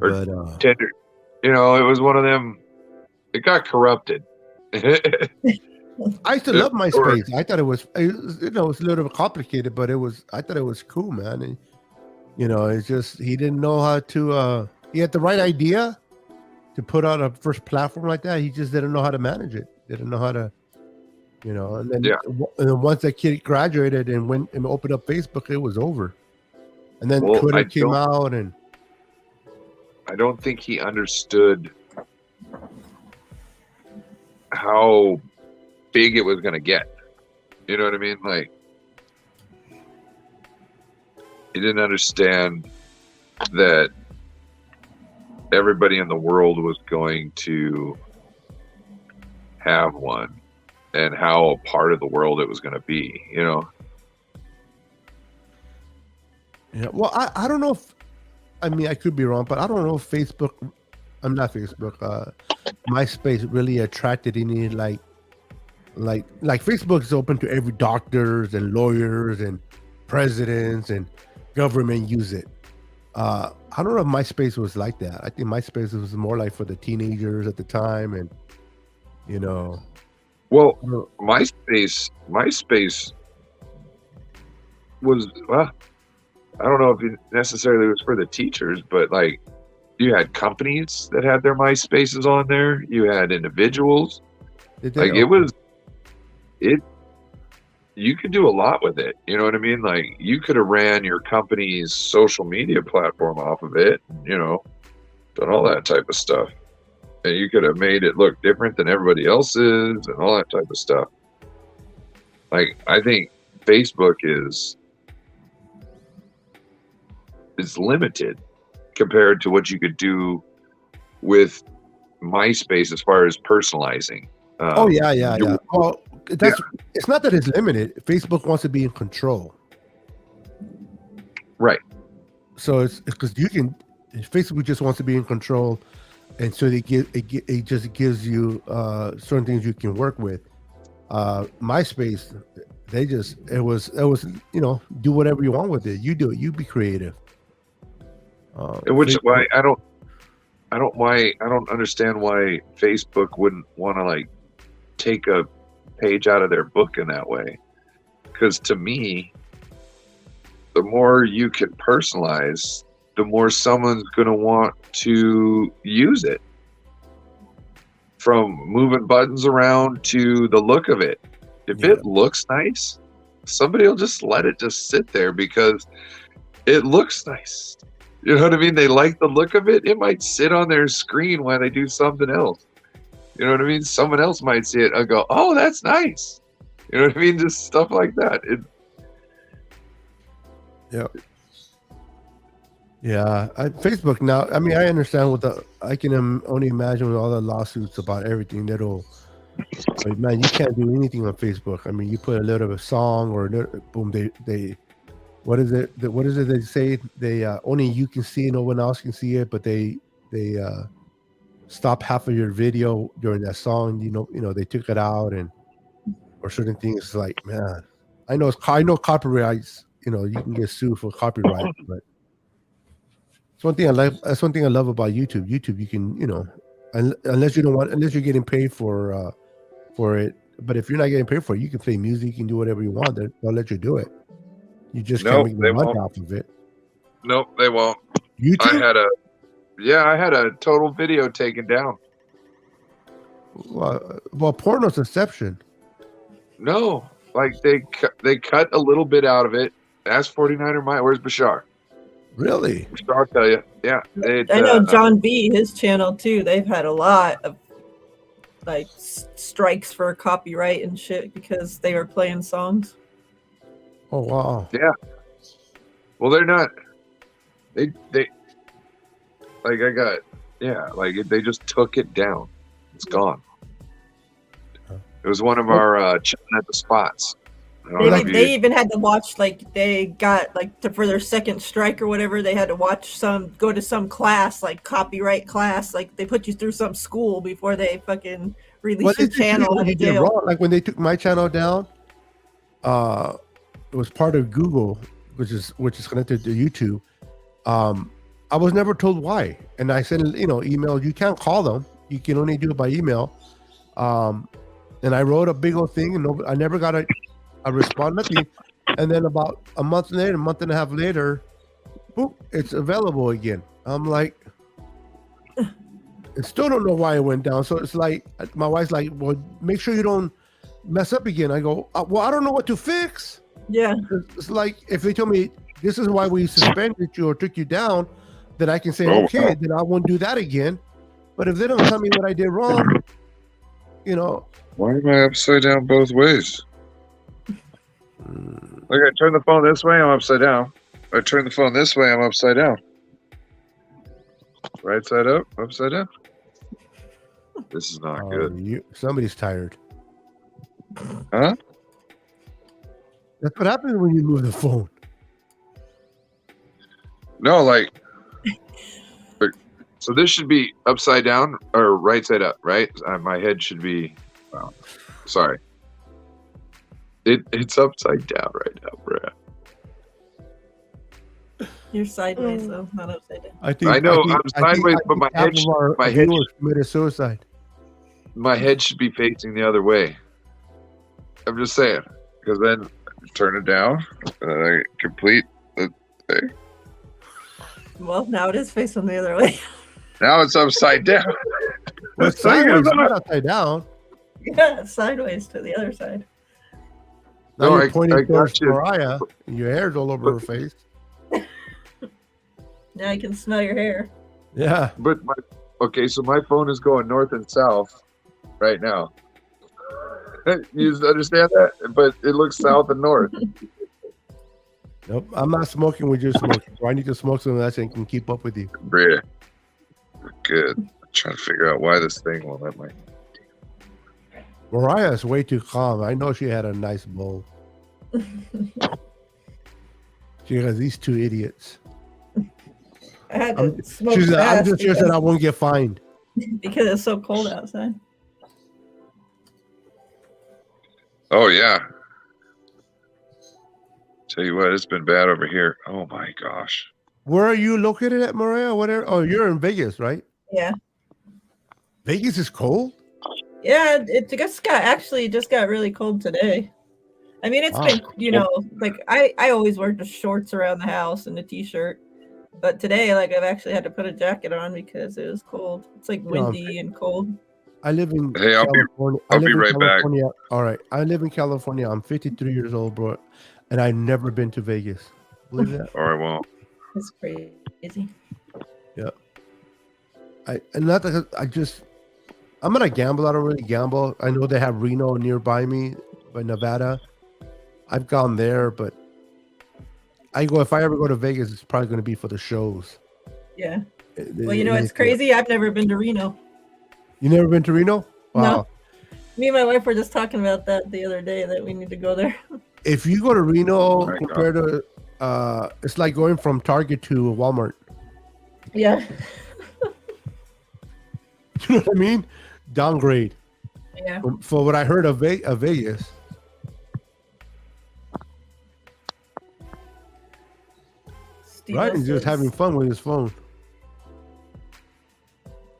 Or Tinder. It was one of them. It got corrupted. I used to love MySpace. I thought it was a little bit complicated, but I thought it was cool, man. And, it's just he didn't know how to. He had the right idea to put out a first platform like that. He just didn't know how to manage it. Didn't know how to, And then, once that kid graduated and went and opened up Facebook, it was over. And then Twitter came out, and I don't think he understood how big it was going to get. You know what I mean? Like, he didn't understand that everybody in the world was going to have one and how a part of the world it was going to be, Yeah. Well, I don't know if, I could be wrong, but I don't know if MySpace really attracted any like Facebook is open to every doctors and lawyers and presidents and government use it. I don't know if MySpace was like that. I think MySpace was more like for the teenagers at the time, and Well, MySpace was I don't know if it necessarily was for the teachers, but like you had companies that had their MySpaces on there. You had individuals. Like it was, you could do a lot with it. You know what I mean? Like you could have ran your company's social media platform off of it, done all that type of stuff. And you could have made it look different than everybody else's and all that type of stuff. Like I think Facebook is limited compared to what you could do with MySpace as far as personalizing. Yeah. Well, it's not that it's limited. Facebook wants to be in control, right? So it's because Facebook just wants to be in control, and so it just gives you certain things you can work with. MySpace, it was do whatever you want with it. You do it. You be creative. Which why I don't understand why Facebook wouldn't want to like take a page out of their book in that way. Because to me, the more you can personalize, the more someone's going to want to use it. From moving buttons around to the look of it. If it looks nice, somebody will just let it just sit there because it looks nice. You know what I mean? They like the look of it. It might sit on their screen while they do something else. You know what I mean? Someone else might see it and go, "Oh, that's nice." You know what I mean? Just stuff like that. Facebook now. I mean, I understand I can only imagine with all the lawsuits about everything like, man, you can't do anything on Facebook. I mean, you put a little of a song or boom, they what is it they say? They only you can see it, no one else can see it, but they stop half of your video during that song. They took it out or certain things. Like, man, I know copyrights. You can get sued for copyright, but it's one thing I like. That's one thing I love about YouTube. YouTube, you can unless you're getting paid for it. But if you're not getting paid for it, you can play music, you can do whatever you want. They'll let you do it. You just can't make money off of it. Nope, they won't. YouTube? I had a total video taken down. Well, porno's exception. No, like they cut a little bit out of it. Ask 49er Mike, where's Bashar? Really? Bashar, I'll tell you. Yeah. I know John B, his channel too. They've had a lot of like strikes for copyright and shit because they were playing songs. Oh wow. Yeah. Well, they're not. They like they just took it down. It's gone. It was one of our chilling at the spots. They even had to watch, like, they got like for their second strike or whatever, they had to go to some class, like copyright class, like they put you through some school before they fucking release your channel out of jail. Like when they took my channel down, it was part of Google, which is connected to YouTube. I was never told why, and I sent email. You can't call them; you can only do it by email. And I wrote a big old thing, and I never got a response, nothing. And then about a month and a half later, boop, it's available again. I'm like, I still don't know why it went down. So it's like my wife's like, well, make sure you don't mess up again. I go, well, I don't know what to fix. Yeah. It's like if they told me this is why we suspended you or took you down, then I can say, okay, then I won't do that again. But if they don't tell me what I did wrong, Why am I upside down both ways? Like I turn the phone this way, I'm upside down. I turn the phone this way, I'm upside down. Right side up, upside down. This is not good. Somebody's tired. Huh? That's what happens when you move the phone. No, so this should be upside down or right side up, right? My head should be. Well, sorry. It's upside down right now, bro. You're sideways, though, not upside down. I know I'm sideways, but my head committed suicide. My head should be facing the other way. I'm just saying, because then turn it down, complete the thing. Well, now it is facing the other way. Now it's upside down. Well, it's not upside down. Yeah, sideways to the other side. Now No, you're I pointing towards got you. Mariah, and your hair's all over her face. Now I can smell your hair. Yeah. But okay, so my phone is going north and south right now. You understand that? But it looks south and north. Nope. I'm not smoking with you smoking. So I need to smoke something else and can keep up with you. Yeah. Good. I'm trying to figure out why this thing won't let my. Mariah is way too calm. I know she had a nice bowl. She has these two idiots. I had to smoke She's I'm fast just here so that I won't get fined. because it's so cold outside. Oh yeah. Tell you what, it's been bad over here. Oh my gosh. Where are you located at, Mariah? Whatever. Oh, you're in Vegas, right? Yeah. Vegas is cold? Yeah, it just got really cold today. I mean, it's Wow. been, like I always wear just shorts around the house and a t-shirt. But today, like, I've actually had to put a jacket on because it was cold. It's like windy and cold. I live in Hey, California. I'll be right back. All right. I live in California. I'm 53 years old, bro. And I've never been to Vegas. Believe that? All right, well. It's crazy. Yeah. I'm not a gambler. I don't really gamble. I know they have Reno nearby me, by Nevada. I've gone there, but if I ever go to Vegas, it's probably going to be for the shows. Yeah. Well, it's crazy. I've never been to Reno. You never been to Reno? Wow. No. Me and my wife were just talking about that the other day, that we need to go there. If you go to Reno, compared to, it's like going from Target to Walmart. Yeah. You know what I mean? Downgrade. Yeah. For what I heard of Vegas. Right, he's just having fun with his phone.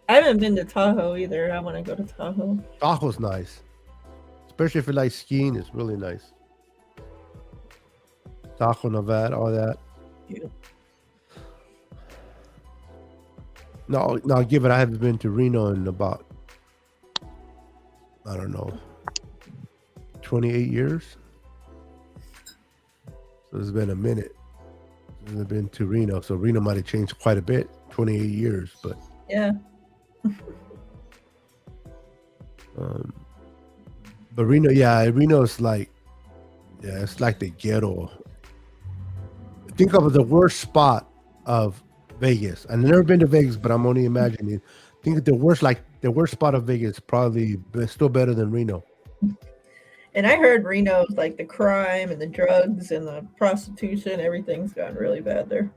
I haven't been to Tahoe either. I want to go to Tahoe. Tahoe's nice. Especially if you like skiing, it's really nice. Tahoe, Nevada, all that. Yeah. No, give it. I haven't been to Reno in about, I don't know, 28 years. So it's been a minute. I've been to Reno, so Reno might have changed quite a bit. 28 years, but yeah. But Reno is like, it's like the ghetto. Think of the worst spot of Vegas. I've never been to Vegas, but I'm only imagining. Think of the worst spot of Vegas, probably still better than Reno. And I heard Reno, like the crime and the drugs and the prostitution, everything's gotten really bad there.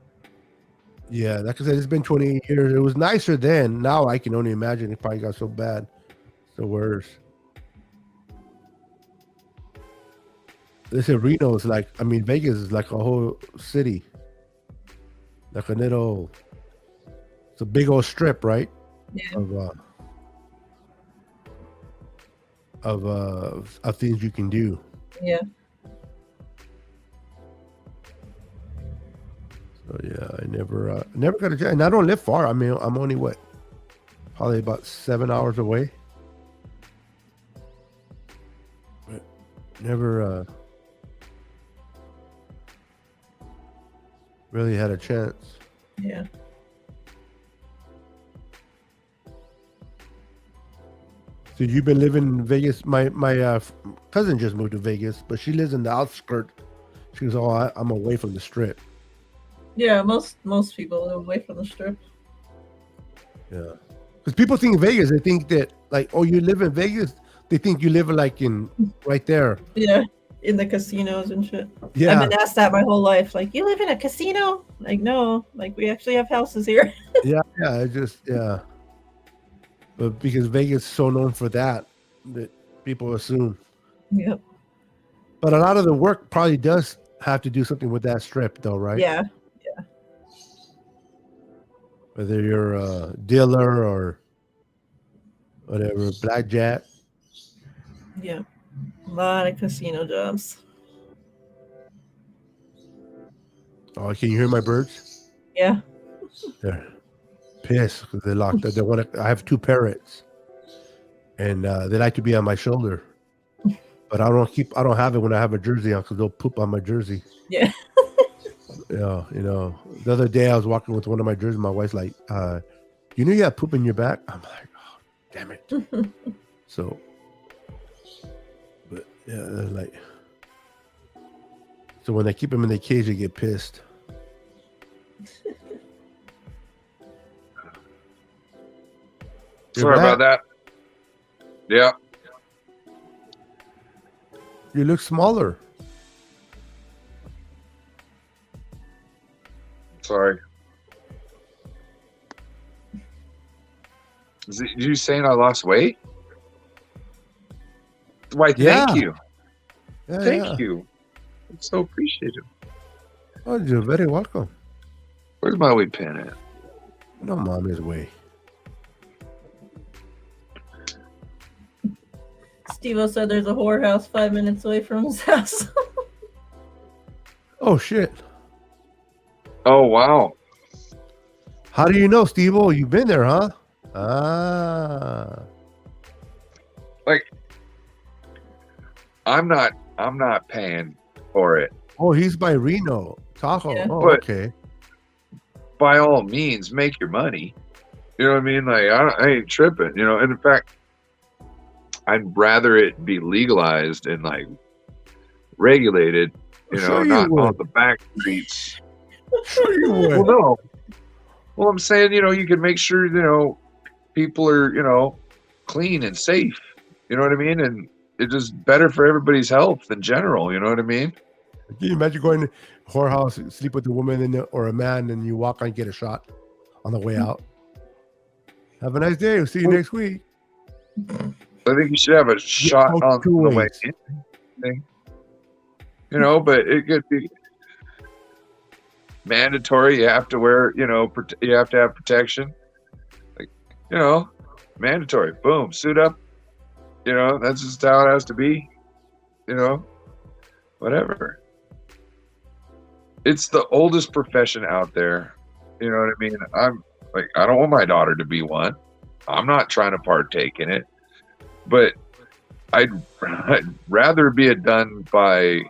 Yeah, like I said, it's been 28 years. It was nicer then. Now I can only imagine it probably got so bad. It's the worst. They say Reno is like, Vegas is like a whole city. Like it's a big old strip, right? Yeah. Of things you can do. Yeah. So yeah, I never got a chance. And I don't live far. I'm only probably about 7 hours away. But never really had a chance. Yeah. So you've been living in Vegas. My cousin just moved to Vegas, but she lives in the outskirts. She goes, I'm away from the strip. Yeah, most people live away from the strip. Yeah, because people think Vegas, they think that like, oh, you live in Vegas. They think you live like in right there. Yeah, in the casinos and shit. Yeah, I've been asked that my whole life. Like, you live in a casino? Like, no. Like, we actually have houses here. yeah. But because Vegas is so known for that people assume. Yep. But a lot of the work probably does have to do something with that strip, though, right? Yeah. Whether you're a dealer or whatever, blackjack. Yeah. A lot of casino jobs. Oh, can you hear my birds? Yeah. They're pissed because they're locked up. I have 2 parrots. and they like to be on my shoulder. But I don't have it when I have a jersey on because they'll poop on my jersey. Yeah. The other day I was walking with one of my jerseys. My wife's like, "You know you have poop in your back." I'm like, "Oh, damn it!" So, but yeah, they're like, so when they keep them in the cage, they get pissed. Sorry about that. Yeah. You look smaller. Sorry. Is it you saying I lost weight? Why, thank you. Yeah, Thank you. I'm so appreciative. Oh, you're very welcome. Where's my weight pen at? No, mommy's way. Steve-O said there's a whorehouse 5 minutes away from his house. Oh, shit. Oh, wow. How do you know, Steve-O? You've been there, huh? Ah. Like, I'm not paying for it. Oh, he's by Reno, Tahoe. Yeah. Oh, But- okay. By all means, make your money. You know what I mean? Like, I ain't tripping, you know. And in fact, I'd rather it be legalized and like regulated, you know, Sure you not would. on the back streets. Sure you Well, would. no. Well, I'm saying, you know, you can make sure, you know, people are, you know, clean and safe. You know what I mean? And it's just better for everybody's health in general. You know what I mean? Can you imagine going to a whorehouse, sleep with a woman or a man, and you walk on and get a shot on the way out? Have a nice day. We'll see you next week. I think you should have a shot oh, on two the way ways. in. You know, but it could be mandatory. You have to wear, you know, you have to have protection. Like, you know, mandatory. Boom, suit up. You know, that's just how it has to be. You know, whatever. It's the oldest profession out there. You know what I mean? I'm like, I don't want my daughter to be one. I'm not trying to partake in it, but I'd rather be it done by.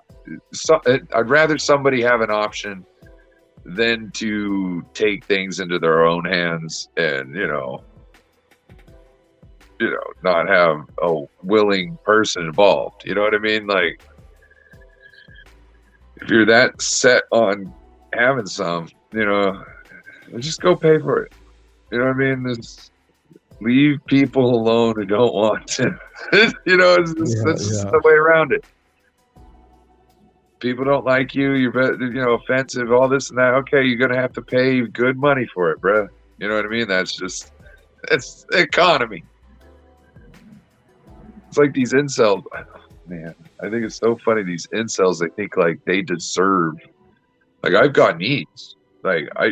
I'd rather somebody have an option than to take things into their own hands and you know, not have a willing person involved. You know what I mean? Like, if you're that set on having some, you know, just go pay for it. You know what I mean? Just leave people alone who don't want to. You know, it's just the way around it. People don't like you. You're, you know, offensive. All this and that. Okay, you're gonna have to pay good money for it, bruh. You know what I mean? That's the economy. It's like these incels. Man, I think it's so funny. These incels, they think like they deserve. Like, I've got needs. Like, I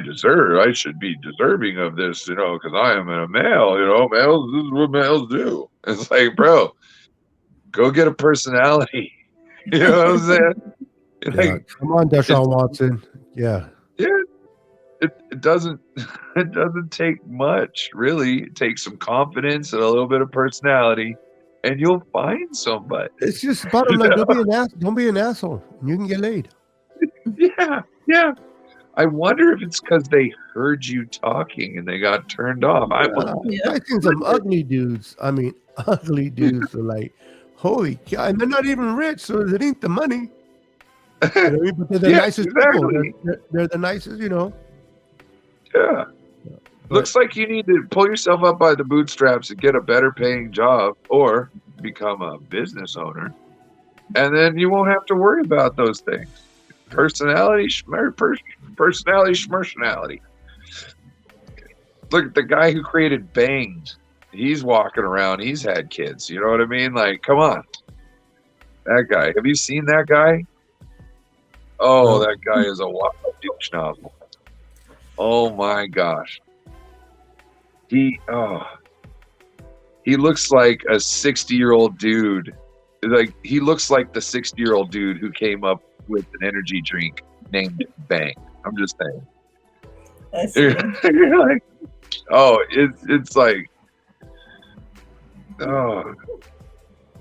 deserve. I should be deserving of this, you know, because I am a male. You know, males. This is what males do. It's like, bro, go get a personality. You know what I'm saying? Like, come on, Deshaun Watson. Yeah. It doesn't take much, really. It takes some confidence and a little bit of personality, and you'll find somebody. It's just bottom line. Don't be an asshole. You can get laid. Yeah. I wonder if it's because they heard you talking and they got turned off. I've seen some ugly dudes. I mean, ugly dudes are like, holy cow. And they're not even rich, so it ain't the money. You know what I mean? But they're the nicest exactly. people. They're the nicest, you know. Yeah. Looks like you need to pull yourself up by the bootstraps and get a better paying job or become a business owner. And then you won't have to worry about those things. Personality, schmertionality. Look, the guy who created Bang, he's walking around. He's had kids. You know what I mean? Like, come on. That guy. Have you seen that guy? Oh, that guy is a wild douche nozzle. Oh my gosh. He looks like a 60-year-old dude. Like, he looks like the 60-year-old dude who came up with an energy drink named Bang. I'm just saying. I see. You're like, Oh, it's like, oh,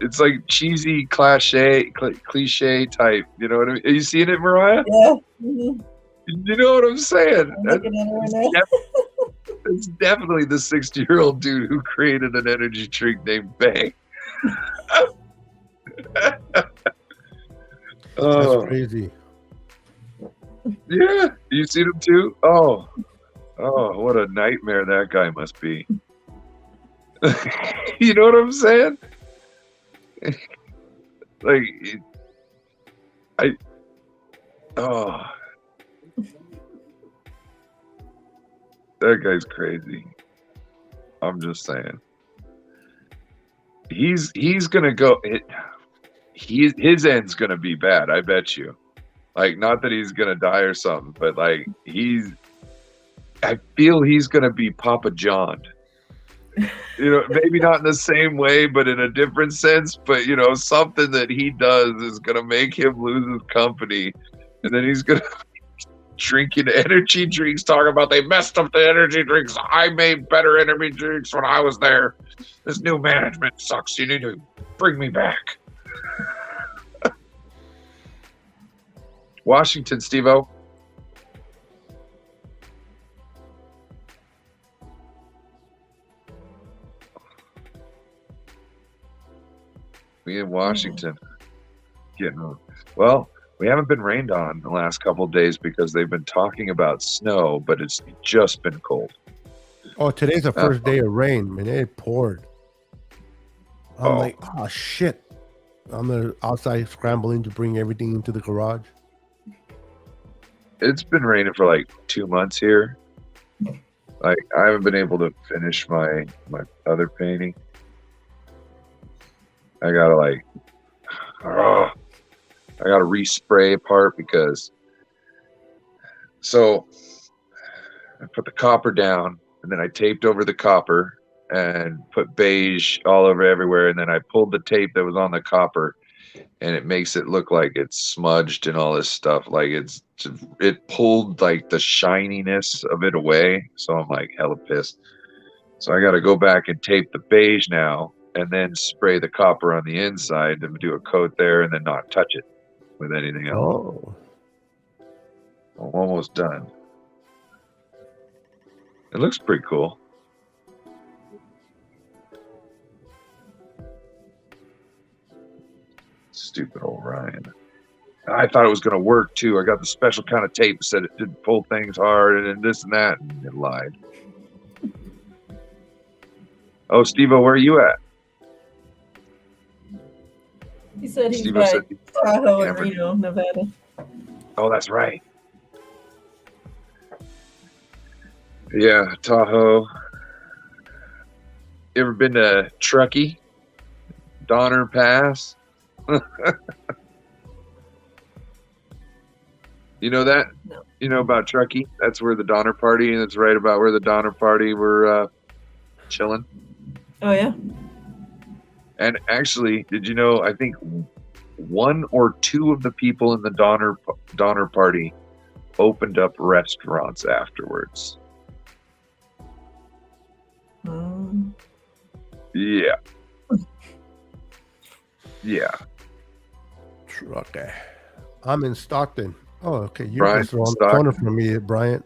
it's like cheesy cliche type. You know what I mean? Are you seeing it, Mariah? Yeah. Mhm. You know what I'm saying? I'm looking at it right now. It's definitely the 60-year-old dude who created an energy drink named Bang. That's Oh, crazy. yeah. You seen him too? Oh, what a nightmare that guy must be. You know what I'm saying? Like, oh, that guy's crazy. I'm just saying. He's gonna go. His end's gonna be bad. I bet you. Like, not that he's gonna die or something, but like I feel he's gonna be Papa John. You know, maybe not in the same way, but in a different sense. But you know, something that he does is gonna make him lose his company, and then he's gonna be drinking energy drinks, talking about they messed up the energy drinks. I made better energy drinks when I was there. This new management sucks. You need to bring me back. Washington, Steve-O. We in Washington. Well, we haven't been rained on the last couple of days because they've been talking about snow, but it's just been cold. Oh, today's the first day of rain, man. It poured. I'm like, oh shit. I'm outside scrambling to bring everything into the garage. It's been raining for like 2 months here. Like, I haven't been able to finish my other painting. I gotta respray a part because so I put the copper down and then I taped over the copper and put beige all over everywhere, and then I pulled the tape that was on the copper and it makes it look like it's smudged and all this stuff. Like, it pulled like the shininess of it away. So I'm like hella pissed. So I got to go back and tape the beige now and then spray the copper on the inside to do a coat there and then not touch it with anything else. Oh. I'm almost done. It looks pretty cool. Stupid old Ryan. I thought it was going to work too. I got the special kind of tape that said it didn't pull things hard and this and that, and it lied. Oh, Steve-O, where are you at? He said he's Steve-O by said he's Tahoe and Cameron. Reno, Nevada. Oh, that's right. Yeah, Tahoe. You ever been to Truckee? Donner Pass? You know that? No. You know about Truckee? That's where the Donner Party, and it's right about where the Donner Party were chilling. Oh, yeah? And actually, did you know, I think one or two of the people in the Donner Party opened up restaurants afterwards. Yeah. Yeah. Okay. I'm in Stockton. Oh, okay. You're Brian, just around the Stockton. corner from me, Bryant.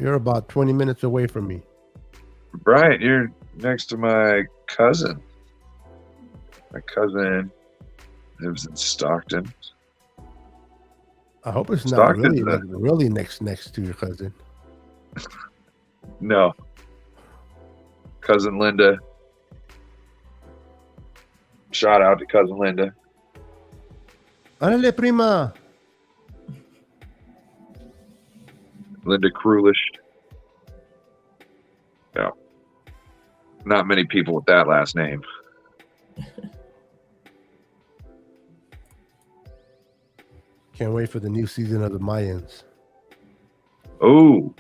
You're about 20 minutes away from me. Brian, you're next to my cousin. My cousin lives in Stockton. I hope it's not Stockton's really, like, really next to your cousin. No. Cousin Linda. Shout out to Cousin Linda. Árale, prima. Linda Krulish. Yeah. Not many people with that last name. Can't wait for the new season of the Mayans. Oh,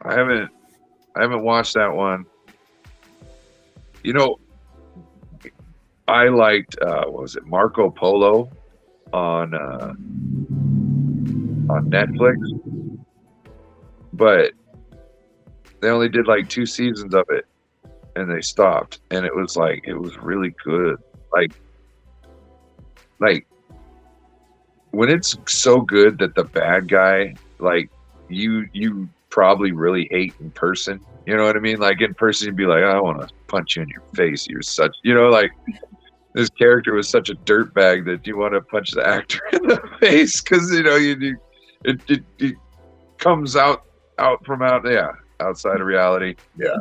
I haven't watched that one. You know, I liked what was it, Marco Polo on Netflix, but They only did like 2 seasons of it, and they stopped. And it was really good. Like when it's so good that the bad guy, like you probably really hate in person. You know what I mean? Like in person, you'd be like, I want to punch you in your face. You're such, like this character was such a dirtbag that you want to punch the actor in the face because it comes out outside of reality. Yeah,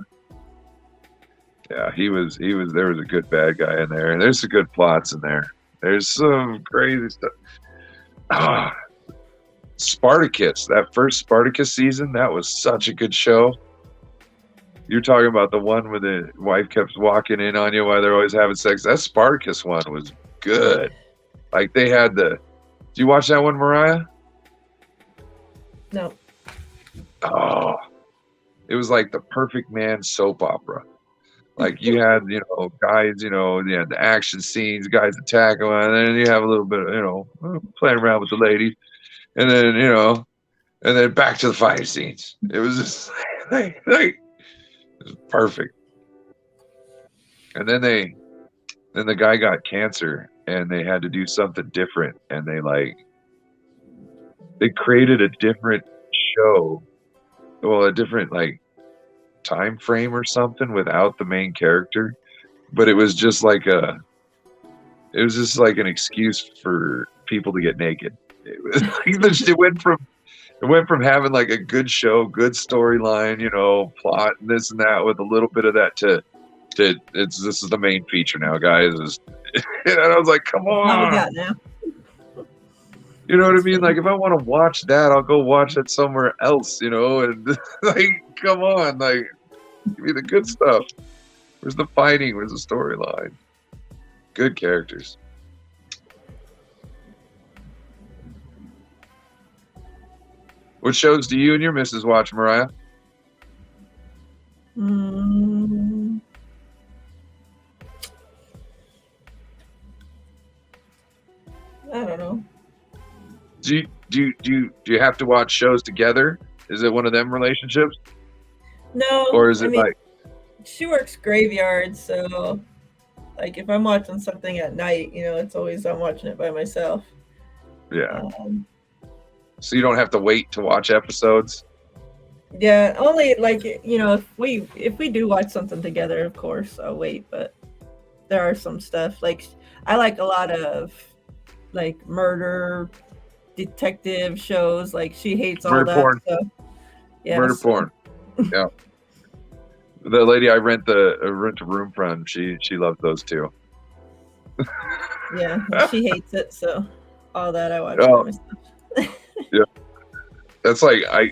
he was there was a good bad guy in there, and there's some good plots in there. There's some crazy stuff. Spartacus, that first Spartacus season, that was such a good show. You're talking about the one where the wife kept walking in on you while they're always having sex. That Spartacus one was good. Like they had do you watch that one, Mariah? No. Oh, it was like the perfect man soap opera. Like you had, guys, you had the action scenes, guys attacking, and then you have a little bit of, playing around with the ladies, and then, and then back to the fight scenes. It was just like it was perfect. And then the guy got cancer, and they had to do something different, and they created a different show, a different time frame or something without the main character, but it was just like an excuse for people to get naked. It was it went from having like a good show, good storyline, plot and this and that with a little bit of that to this is the main feature now, guys. And I was like, come on. What we got now? You know what I mean? Like if I want to watch that, I'll go watch it somewhere else, and come on, give me the good stuff. Where's the fighting? Where's the storyline? Good characters. What shows do you and your missus watch, Mariah? I don't know. Do you have to watch shows together? Is it one of them relationships? No. Or is it she works graveyard, so if I'm watching something at night, it's always I'm watching it by myself. Yeah. So you don't have to wait to watch episodes? Yeah, only if we do watch something together, of course I'll wait, but there are some stuff I like a lot of murder detective shows. She hates all that porn. stuff. Yeah, murder porn. Yeah. The lady I rent a room from, she loves those too. Yeah, she hates it, so all that I watch by myself. Yeah. That's I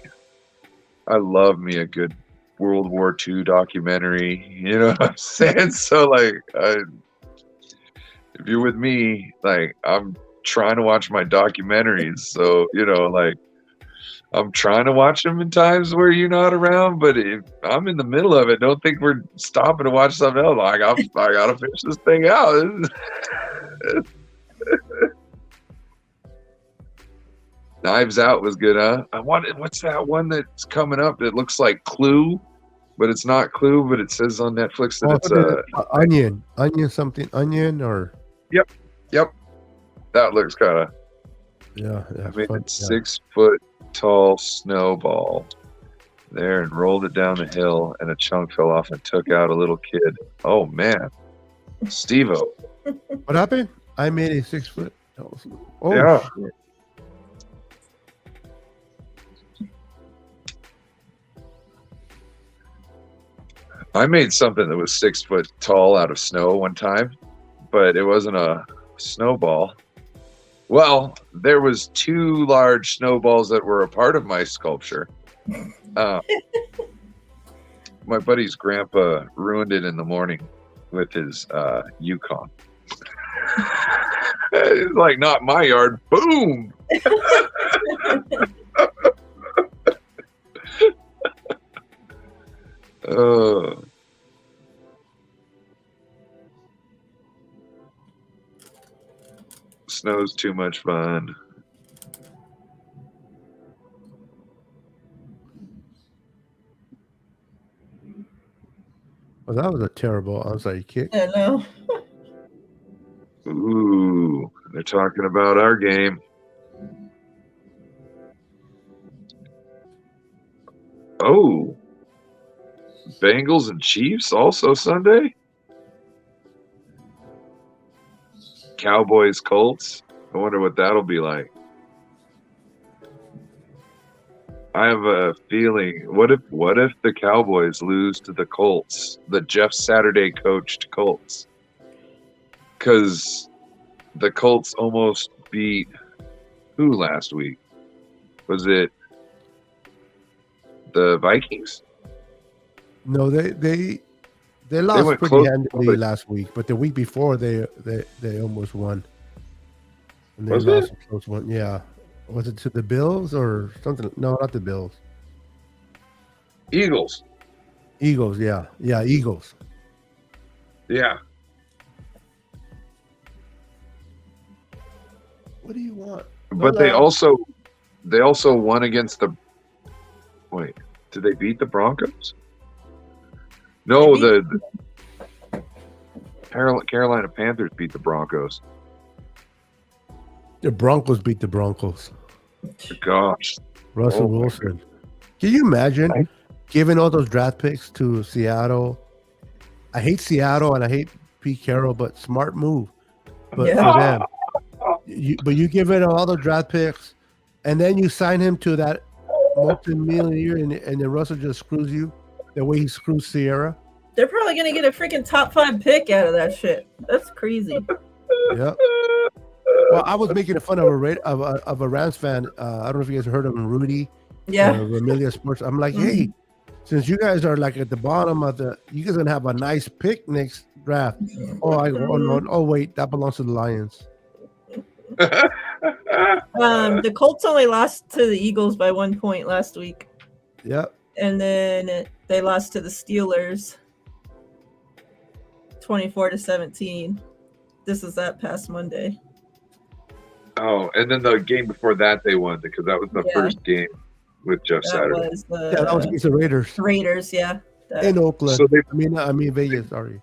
love me a good World War II documentary. You know what I'm saying? So if you're with me, I'm trying to watch my documentaries. So, I'm trying to watch them in times where you're not around, but if I'm in the middle of it, don't think we're stopping to watch something else. I gotta finish this thing out. Knives Out was good, huh? What's that one that's coming up that looks like Clue, but it's not Clue, but it says on Netflix that it's Onion or Yep. That looks kind of. Yeah. I made a 6 foot tall snowball there and rolled it down the hill, and a chunk fell off and took out a little kid. Oh man, Steve-O. What happened? I made a 6 foot. Oh yeah. Shit. I made something that was 6 foot tall out of snow one time, but it wasn't a snowball. Well, there was 2 large snowballs that were a part of my sculpture. My buddy's grandpa ruined it in the morning with his Yukon. It's not my yard. Boom! Snow's too much fun. Well, that was a terrible onside kick. I know. Ooh, they're talking about our game. Oh, Bengals and Chiefs also Sunday. Cowboys, Colts. I wonder what that'll be like. I have a feeling. What if the Cowboys lose to the Colts, the Jeff Saturday coached Colts? Because the Colts almost beat who last week? Was it the Vikings? No, they lost went pretty close, handily but- last week, but the week before they almost won. And they Was lost a close one. Yeah. Was it to the Bills or something? No, not the Bills. Eagles. Eagles, yeah. Yeah, Eagles. Yeah. What do you want? But they also won against the. Wait, did they beat the Broncos? No, They the Carolina Panthers beat the Broncos. The Broncos beat the Broncos. Gosh, Russell Oh my Wilson. Can you imagine I- giving all those draft picks to Seattle? I hate Seattle and I hate Pete Carroll, but smart move. But Yeah. for them, you give it all the draft picks, and then you sign him to that multi-million, and then Russell just screws you the way he screws Sierra. They're probably gonna get a freaking top 5 pick out of that shit. That's crazy. Yeah. Well, I was making fun of a Rams fan. I don't know if you guys heard of him, Rudy. Yeah. Vermilia Sports. I'm like, hey, since you guys are like at the bottom of you guys gonna have a nice pick next draft. Oh wait, that belongs to the Lions. The Colts only lost to the Eagles by 1 point last week, Yep. and then they lost to the Steelers 24-17. This is that past Monday. Oh, and then the game before that they won because that was the Yeah. first game with Jeff That Saturday. was Yeah, that was the against the Raiders Raiders, yeah. in Oakland. So I mean Vegas. Sorry.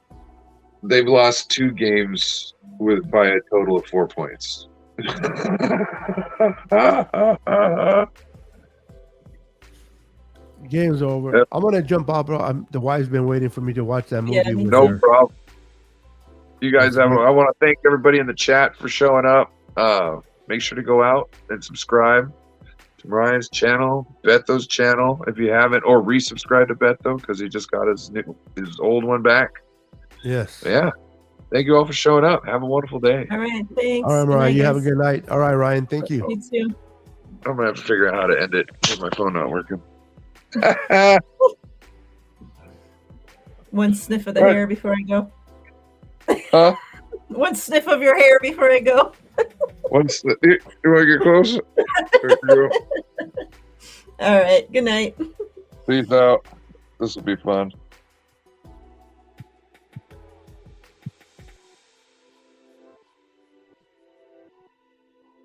they've lost 2 games by a total of 4 points. Game's over. Yep. I'm gonna jump off, bro. The wife's been waiting for me to watch that movie. Yeah, me with No her. problem. You guys have. I want to thank everybody in the chat for showing up. Make sure to go out and subscribe to Ryan's channel, Betho's channel, if you haven't, or resubscribe to Betho because he just got his old one back. Yes. Yeah. Thank you all for showing up. Have a wonderful day. All right, thanks. All right, Good Mariah. night, You have a guys. good night. All right, Ryan. Thank you. You too. I'm gonna have to figure out how to end it. My phone not working. One sniff of the Right. hair before I go. Huh? One sniff of your hair before I go. Once you want to get close? There you go. All right. Good night. Peace out. This will be fun.